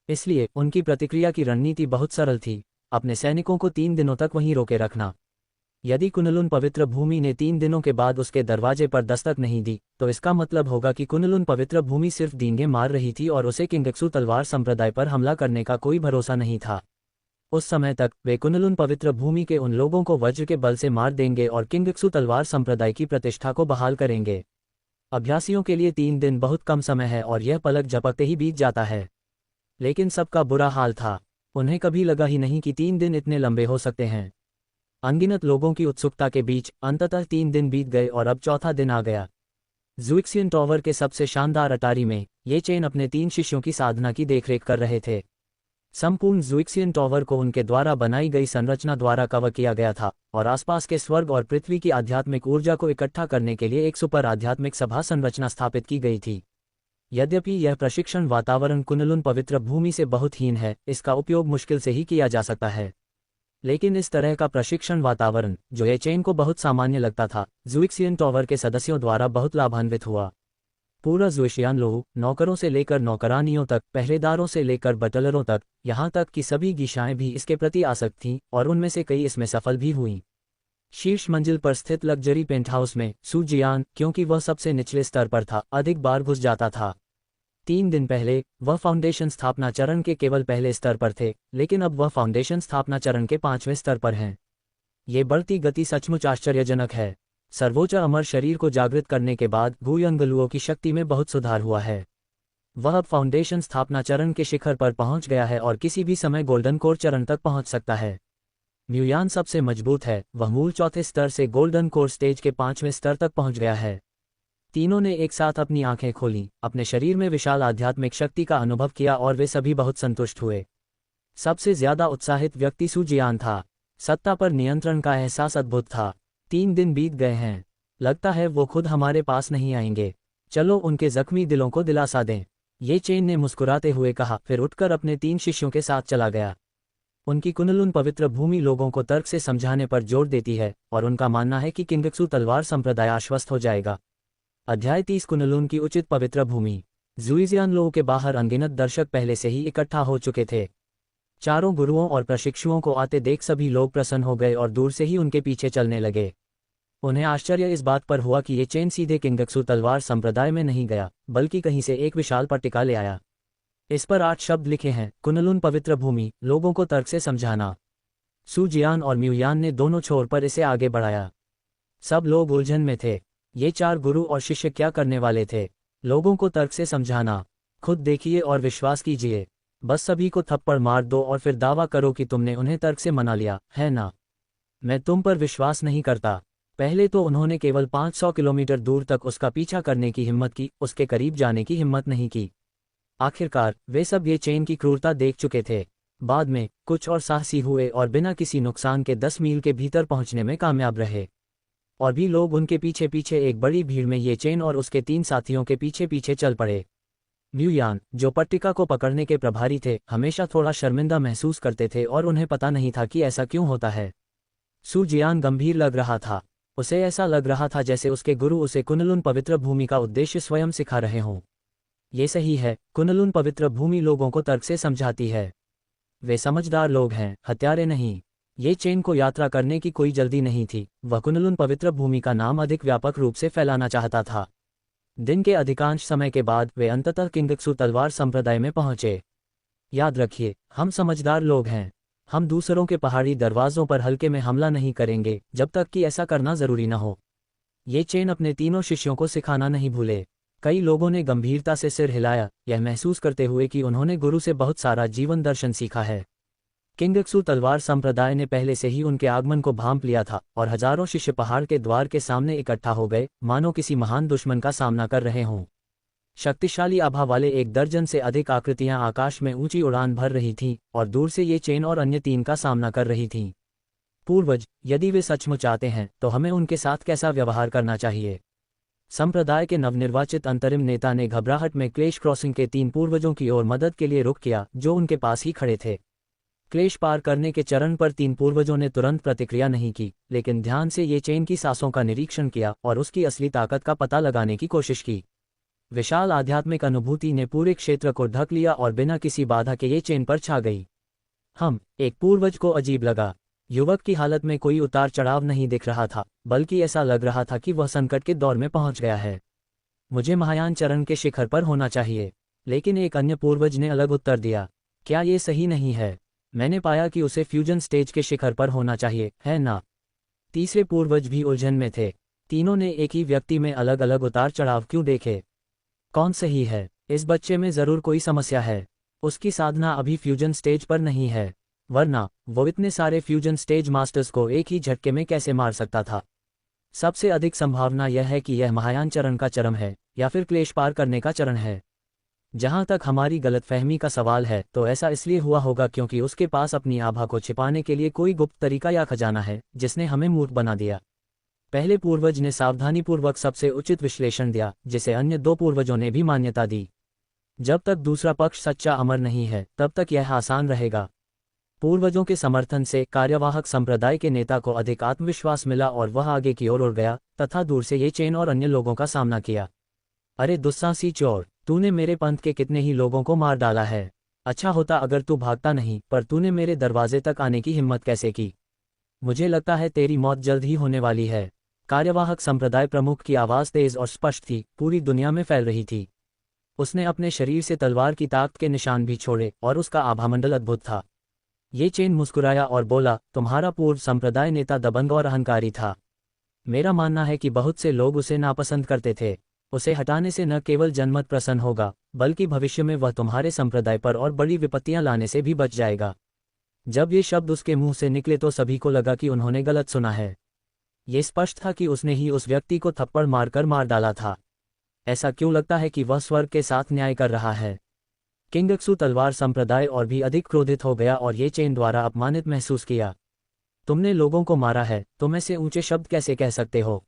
इसलिए उनकी प्रतिक्रिया की रणनीति बहुत सरल थी। अपने सैनिकों को 3 दिनों तक वहीं रोके रखना। यदि कुनलुन पवित्र भूमि ने 3 दिनों के बाद उसके दरवाजे पर दस्तक नहीं दी, तो इसका मतलब होगा कि कुनलुन पवित्र भूमि सिर्फ डींगे मार रही थी और उसे किंगक्सू तलवार संप्रदाय पर हमला करने का कोई भरोसा नहीं था। उस समय तक वे कुनलुन पवित्र भूमि के उन लोगों को वज्र के बल से मार देंगे और किंगक्सू तलवार संप्रदाय की प्रतिष्ठा को बहाल करेंगे। अभ्यासियों के लिए 3 दिन बहुत कम समय है और यह पलक झपकते ही बीत जाता है। लेकिन सबका बुरा हाल था। उन्हें कभी लगा ही नहीं कि 3 दिन इतने लंबे हो सकते हैं। अनगिनत लोगों की उत्सुकता के बीच अंततः 3 दिन बीत गए और अब चौथा दिन आ गया। ज़ुइक्सियन टॉवर के सबसे शानदार अटारी में ये चेन अपने 3 शिष्यों की साधना की देखरेख कर रहे थे। संपूर्ण ज़ुइक्सियन टॉवर को उनके द्वारा बनाई गई संरचना द्वारा कवर किया गया था और आसपास के स्वर्ग और पृथ्वी की आध्यात्मिक ऊर्जा को इकट्ठा करने के लिए एक सुपर आध्यात्मिक सभा संरचना स्थापित की गई थी। यद्यपि यह प्रशिक्षण वातावरण कुनलुन पवित्र भूमि से बहुत हीन है, इसका उपयोग मुश्किल से ही किया जा सकता है। लेकिन इस तरह का प्रशिक्षण वातावरण, जो ये चेन को बहुत सामान्य लगता था, ज़ुइक्सियन टॉवर के सदस्यों द्वारा बहुत लाभान्वित हुआ। पूरा ज़ुइशियान लोग, नौकरों से लेकर नौकरानियों तक, पहरेदारों से लेकर बटलरों तक, यहाँ तक कि सभी गिशाएं भी इसके प्रति आसक्त थीं और उनमें से कई इसमें सफल भी हुईं। शीर्ष मंजिल पर स्थित लग्जरी पेंटहाउस में सू जियान, क्योंकि वह सबसे निचले स्तर पर था, अधिक बार घुस जाता था। 3 दिन पहले वह फाउंडेशन स्थापना चरण के केवल पहले स्तर पर थे, लेकिन अब वह फाउंडेशन स्थापना चरण के 5वें स्तर पर हैं। ये बढ़ती गति सचमुच आश्चर्यजनक है। सर्वोच्च अमर शरीर को जागृत करने के बाद गुयंगलुओं की शक्ति में बहुत सुधार हुआ है। वह अब फाउंडेशन स्थापना चरण के शिखर पर पहुंच गया है और किसी भी समय गोल्डन कोर चरण तक पहुंच सकता है। म्यूयान सबसे मजबूत है, वह मूल 4थे स्तर से गोल्डन कोर स्टेज के 5वें स्तर तक पहुंच गया है। तीनों ने एक साथ अपनी आंखें खोलीं, अपने शरीर में विशाल आध्यात्मिक शक्ति का अनुभव किया और वे सभी बहुत संतुष्ट हुए। सबसे ज्यादा उत्साहित व्यक्ति सू जियान था। सत्ता पर नियंत्रण का एहसास अद्भुत था। 3 दिन बीत गए हैं, लगता है वो खुद हमारे पास नहीं आएंगे। चलो उनके जख्मी दिलों को दिलासा दें, ये चेन ने मुस्कुराते हुए कहा, फिर उठकर अपने 3 शिष्यों के साथ चला गया। उनकी कुनलुन पवित्र भूमि लोगों को तर्क से समझाने पर जोर देती है और उनका मानना है कि किंगक्सू तलवार संप्रदाय आश्वस्त हो जाएगा। अध्याय 30 कुनलुन की उचित पवित्र भूमि। ज़ुइजियान लो के बाहर अनगिनत दर्शक पहले से ही इकट्ठा हो चुके थे। चारों गुरुओं और प्रशिक्षुओं को आते देख सभी लोग प्रसन्न हो गए और दूर से ही उनके पीछे चलने लगे। उन्हें आश्चर्य इस बात पर हुआ कि ये चेन सीधे किंगक्सू तलवार संप्रदाय में नहीं गया, बल्कि कहीं से एक विशाल पट्टिका ले आया। इस पर 8 शब्द लिखे हैं, कुनलुन पवित्र भूमि, लोगों को तर्क से समझाना। सू जियान और म्यूयान ने दोनों छोर पर इसे आगे बढ़ाया। सब लोग उलझन में थे। ये 4 गुरु और शिष्य क्या करने वाले थे? लोगों को तर्क से समझाना। खुद देखिए और विश्वास कीजिए। बस सभी को थप्पड़ मार दो और फिर दावा करो कि तुमने उन्हें तर्क से मना लिया, है ना? मैं तुम पर विश्वास नहीं करता। पहले तो उन्होंने केवल 500 किलोमीटर दूर तक उसका पीछा करने की हिम्मत की, उसके करीब जाने की हिम्मत नहीं की। आखिरकार वे सब ये चेन की क्रूरता देख चुके थे। बाद में कुछ और साहसी हुए और बिना किसी नुकसान के 10 मील के भीतर पहुंचने में कामयाब रहे। और भी लोग उनके पीछे पीछे एक बड़ी भीड़ में ये चेन और उसके 3 साथियों के पीछे पीछे चल पड़े। ल्यूयान, जो पट्टिका को पकड़ने के प्रभारी थे, हमेशा थोड़ा शर्मिंदा महसूस करते थे और उन्हें पता नहीं था कि ऐसा क्यों होता है। सू जियान गंभीर लग रहा था। उसे ऐसा लग रहा था जैसे उसके गुरु उसे कुनलुन पवित्र भूमि का उद्देश्य स्वयं सिखा रहे हों। ये सही है, कुनलुन पवित्र भूमि लोगों को तर्क से समझाती है। वे समझदार लोग हैं, हत्यारे नहीं। ये चेन को यात्रा करने की कोई जल्दी नहीं थी। वह कुनलुन पवित्र भूमि का नाम अधिक व्यापक रूप से फैलाना चाहता था। दिन के अधिकांश समय के बाद वे अंततः किंगक्सू तलवार संप्रदाय में पहुंचे। याद रखिए, हम समझदार लोग हैं। हम दूसरों के पहाड़ी दरवाजों पर हल्के में हमला नहीं करेंगे जब तक कि ऐसा करना जरूरी न हो। ये चेन अपने तीनों शिष्यों को सिखाना नहीं भूले। कई लोगों ने गंभीरता से सिर हिलाया, यह महसूस करते हुए कि उन्होंने गुरु से बहुत सारा जीवन दर्शन सीखा है। किंगक्सू तलवार संप्रदाय ने पहले से ही उनके आगमन को भांप लिया था और हजारों शिष्य पहाड़ के द्वार के सामने इकट्ठा हो गए, मानो किसी महान दुश्मन का सामना कर रहे हों। शक्तिशाली आभा वाले 1 दर्जन से अधिक आकृतियां आकाश में ऊंची उड़ान भर रही थीं और दूर से ये चेन और अन्य 3 का सामना कर रही थीं। पूर्वज, यदि वे सचमुच आते हैं तो हमें उनके साथ कैसा व्यवहार करना चाहिए? संप्रदाय के नवनिर्वाचित अंतरिम नेता ने घबराहट में क्लेश क्रॉसिंग के 3 पूर्वजों की ओर मदद के लिए रुख किया, जो उनके पास ही खड़े थे। क्लेश पार करने के चरण पर 3 पूर्वजों ने तुरंत प्रतिक्रिया नहीं की, लेकिन ध्यान से ये चेन की सांसों का निरीक्षण किया और उसकी असली ताकत का पता लगाने की कोशिश की। विशाल आध्यात्मिक अनुभूति ने पूरे क्षेत्र को ढक लिया और बिना किसी बाधा के ये चेन पर छा गई। एक पूर्वज को अजीब लगा। युवक की हालत में कोई उतार चढ़ाव नहीं दिख रहा था, बल्कि ऐसा लग रहा था कि वह संकट के दौर में पहुंच गया है। मुझे महायान चरण के शिखर पर होना चाहिए। लेकिन एक अन्य पूर्वज ने अलग उत्तर दिया, क्या ये सही नहीं है? मैंने पाया कि उसे फ्यूजन स्टेज के शिखर पर होना चाहिए, है ना? तीसरे पूर्वज भी उलझन में थे। तीनों ने एक ही व्यक्ति में अलग अलग उतार चढ़ाव क्यों देखे? कौन सही है? इस बच्चे में जरूर कोई समस्या है। उसकी साधना अभी फ्यूजन स्टेज पर नहीं है, वरना वो इतने सारे फ्यूजन स्टेज मास्टर्स को एक ही झटके में कैसे मार सकता था? सबसे अधिक संभावना यह है कि यह महायान चरण का चरम है या फिर क्लेश पार करने का चरण है। जहां तक हमारी गलतफहमी का सवाल है, तो ऐसा इसलिए हुआ होगा क्योंकि उसके पास अपनी आभा को छिपाने के लिए कोई गुप्त तरीका या खजाना है, जिसने हमें मूर्ख बना दिया। पहले पूर्वज ने सावधानीपूर्वक सबसे उचित विश्लेषण दिया, जिसे अन्य 2 पूर्वजों ने भी मान्यता दी। जब तक दूसरा पक्ष सच्चा अमर नहीं है, तब तक यह आसान रहेगा। पूर्वजों के समर्थन से कार्यवाहक संप्रदाय के नेता को अधिक आत्मविश्वास मिला और वह आगे की ओर उड़ गया तथा दूर से ये चेन और अन्य लोगों का सामना किया। अरे दुस्साहसी चोर, तूने मेरे पंथ के कितने ही लोगों को मार डाला है। अच्छा होता अगर तू भागता नहीं, पर तूने मेरे दरवाजे तक आने की हिम्मत कैसे की? मुझे लगता है तेरी मौत जल्द ही होने वाली है। कार्यवाहक संप्रदाय प्रमुख की आवाज़ तेज और स्पष्ट थी, पूरी दुनिया में फैल रही थी। उसने अपने शरीर से तलवार की ताकत के निशान भी छोड़े और उसका आभामंडल अद्भुत था। ये चेन मुस्कुराया और बोला, तुम्हारा पूर्व संप्रदाय नेता दबंग और अहंकारी था। मेरा मानना है कि बहुत से लोग उसे नापसंद करते थे। उसे हटाने से न केवल जनमत प्रसन्न होगा, बल्कि भविष्य में वह तुम्हारे संप्रदाय पर और बड़ी विपत्तियां लाने से भी बच जाएगा। जब ये शब्द उसके मुंह से निकले तो सभी को लगा कि उन्होंने गलत सुना है। ये स्पष्ट था कि उसने ही उस व्यक्ति को थप्पड़ मारकर मार डाला था। ऐसा क्यों लगता है कि वह स्वर्ग के साथ न्याय कर रहा है? किंगक्सू तलवार संप्रदाय और भी अधिक क्रोधित हो गया और ये चेन द्वारा अपमानित महसूस किया। तुमने लोगों को मारा है, तुम ऐसे ऊंचे शब्द कैसे कह सकते हो?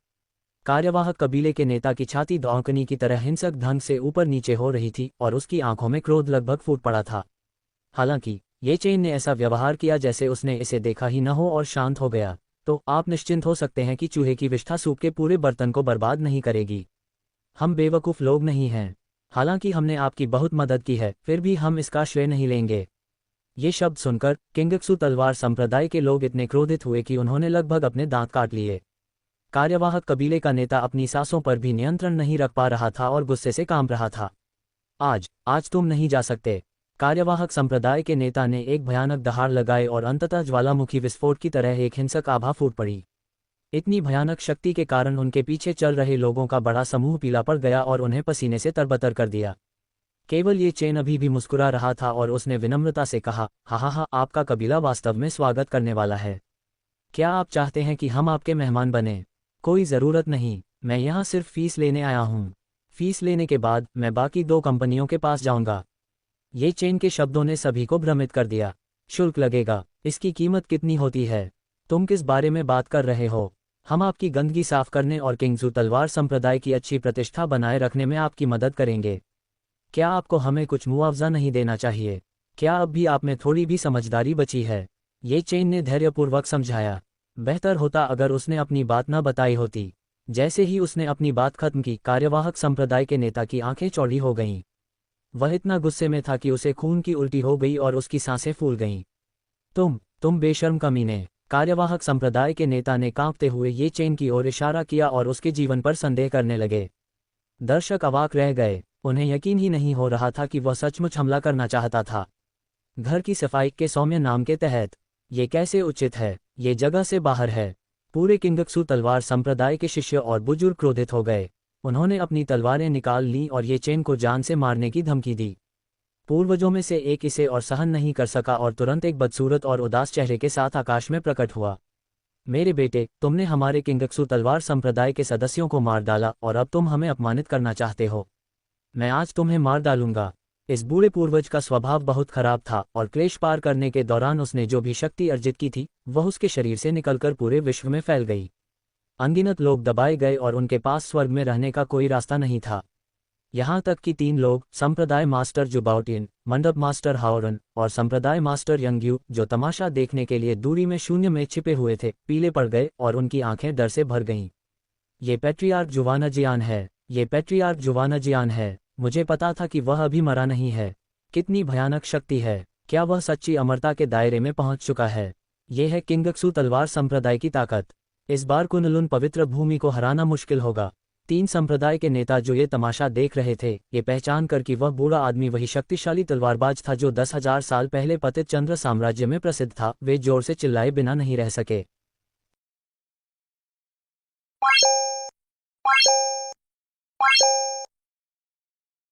कार्यवाहक कबीले के नेता की छाती दौड़कनी की तरह हिंसक ढंग से ऊपर नीचे हो रही थी और उसकी आंखों में क्रोध लगभग फूट पड़ा था। हालांकि ये चेन ने ऐसा व्यवहार किया जैसे उसने इसे देखा ही न हो और शांत हो गया। तो आप निश्चिंत हो सकते हैं कि चूहे की विष्ठा सूप के पूरे बर्तन को बर्बाद नहीं करेगी। हम बेवकूफ़ लोग नहीं हैं। हालांकि हमने आपकी बहुत मदद की है, फिर भी हम इसका श्रेय नहीं लेंगे। ये शब्द सुनकर किंगक्सू तलवार संप्रदाय के लोग इतने क्रोधित हुए कि उन्होंने लगभग अपने दांत काट लिए। कार्यवाहक कबीले का नेता अपनी सांसों पर भी नियंत्रण नहीं रख पा रहा था और गुस्से से कांप रहा था। आज तुम नहीं जा सकते। कार्यवाहक संप्रदाय के नेता ने एक भयानक दहाड़ लगाए और अंततः ज्वालामुखी विस्फोट की तरह एक हिंसक आभा फूट पड़ी। इतनी भयानक शक्ति के कारण उनके पीछे चल रहे लोगों का बड़ा समूह पीला पड़ गया और उन्हें पसीने से तरबतर कर दिया। केवल ये चेन अभी भी मुस्कुरा रहा था और उसने विनम्रता से कहा, हा, आपका कबीला वास्तव में स्वागत करने वाला है। क्या आप चाहते हैं कि हम आपके मेहमान बने? कोई ज़रूरत नहीं, मैं यहाँ सिर्फ फीस लेने आया हूँ। फीस लेने के बाद मैं बाकी 2 कंपनियों के पास जाऊँगा। ये चेन के शब्दों ने सभी को भ्रमित कर दिया। शुल्क लगेगा। इसकी कीमत कितनी होती है? तुम किस बारे में बात कर रहे हो? हम आपकी गंदगी साफ करने और किंगजू तलवार संप्रदाय की अच्छी प्रतिष्ठा बनाए रखने में आपकी मदद करेंगे। क्या आपको हमें कुछ मुआवजा नहीं देना चाहिए? क्या अब भी आप में थोड़ी भी समझदारी बची है? ये चेन ने धैर्यपूर्वक समझाया। बेहतर होता अगर उसने अपनी बात न बताई होती। जैसे ही उसने अपनी बात खत्म की, कार्यवाहक संप्रदाय के नेता की आंखें चौड़ी हो गईं। वह इतना गुस्से में था कि उसे खून की उल्टी हो गई और उसकी सांसें फूल गईं। तुम बेशर्म कमीने! कार्यवाहक संप्रदाय के नेता ने कांपते हुए ये चेन की ओर इशारा किया और उसके जीवन पर संदेह करने लगे। दर्शक अवाक रह गए। उन्हें यकीन ही नहीं हो रहा था कि वह सचमुच हमला करना चाहता था। घर की सफाई के सौम्य नाम के तहत। ये कैसे उचित है? ये जगह से बाहर है। पूरे किंगक्सू तलवार संप्रदाय के शिष्य और बुजुर्ग क्रोधित हो गए। उन्होंने अपनी तलवारें निकाल लीं और ये चेन को जान से मारने की धमकी दी। पूर्वजों में से एक इसे और सहन नहीं कर सका और तुरंत एक बदसूरत और उदास चेहरे के साथ आकाश में प्रकट हुआ। मेरे बेटे, तुमने हमारे किंगक्सू तलवार संप्रदाय के सदस्यों को मार डाला और अब तुम हमें अपमानित करना चाहते हो। मैं आज तुम्हें मार डालूंगा। इस बूढ़े पूर्वज का स्वभाव बहुत खराब था और क्लेश पार करने के दौरान उसने जो भी शक्ति अर्जित की थी वह उसके शरीर से निकलकर पूरे विश्व में फैल गई। अनगिनत लोग दबाए गए और उनके पास स्वर्ग में रहने का कोई रास्ता नहीं था। यहाँ तक कि 3 लोग, संप्रदाय मास्टर जुबाउटिन, मंडप मास्टर हाओरन और संप्रदाय मास्टर यंग्यू, जो तमाशा देखने के लिए दूरी में शून्य में छिपे हुए थे, पीले पड़ गए और उनकी आंखें डर से भर गईं। ये पैट्रियार्क जुवानाजियान है। ये पैट्रियार्क जुवानाजियान है। मुझे पता था कि वह अभी मरा नहीं है। कितनी भयानक शक्ति है! क्या वह सच्ची अमरता के दायरे में पहुंच चुका है? ये है किंगक्सू तलवार संप्रदाय की ताकत। इस बार कुनलुन पवित्र भूमि को हराना मुश्किल होगा। 3 संप्रदाय के नेता जो ये तमाशा देख रहे थे, ये पहचान कर कि वह बूढ़ा आदमी वही शक्तिशाली तलवारबाज था जो 10,000 साल पहले पतित चंद्र साम्राज्य में प्रसिद्ध था, वे जोर से चिल्लाए बिना नहीं रह सके।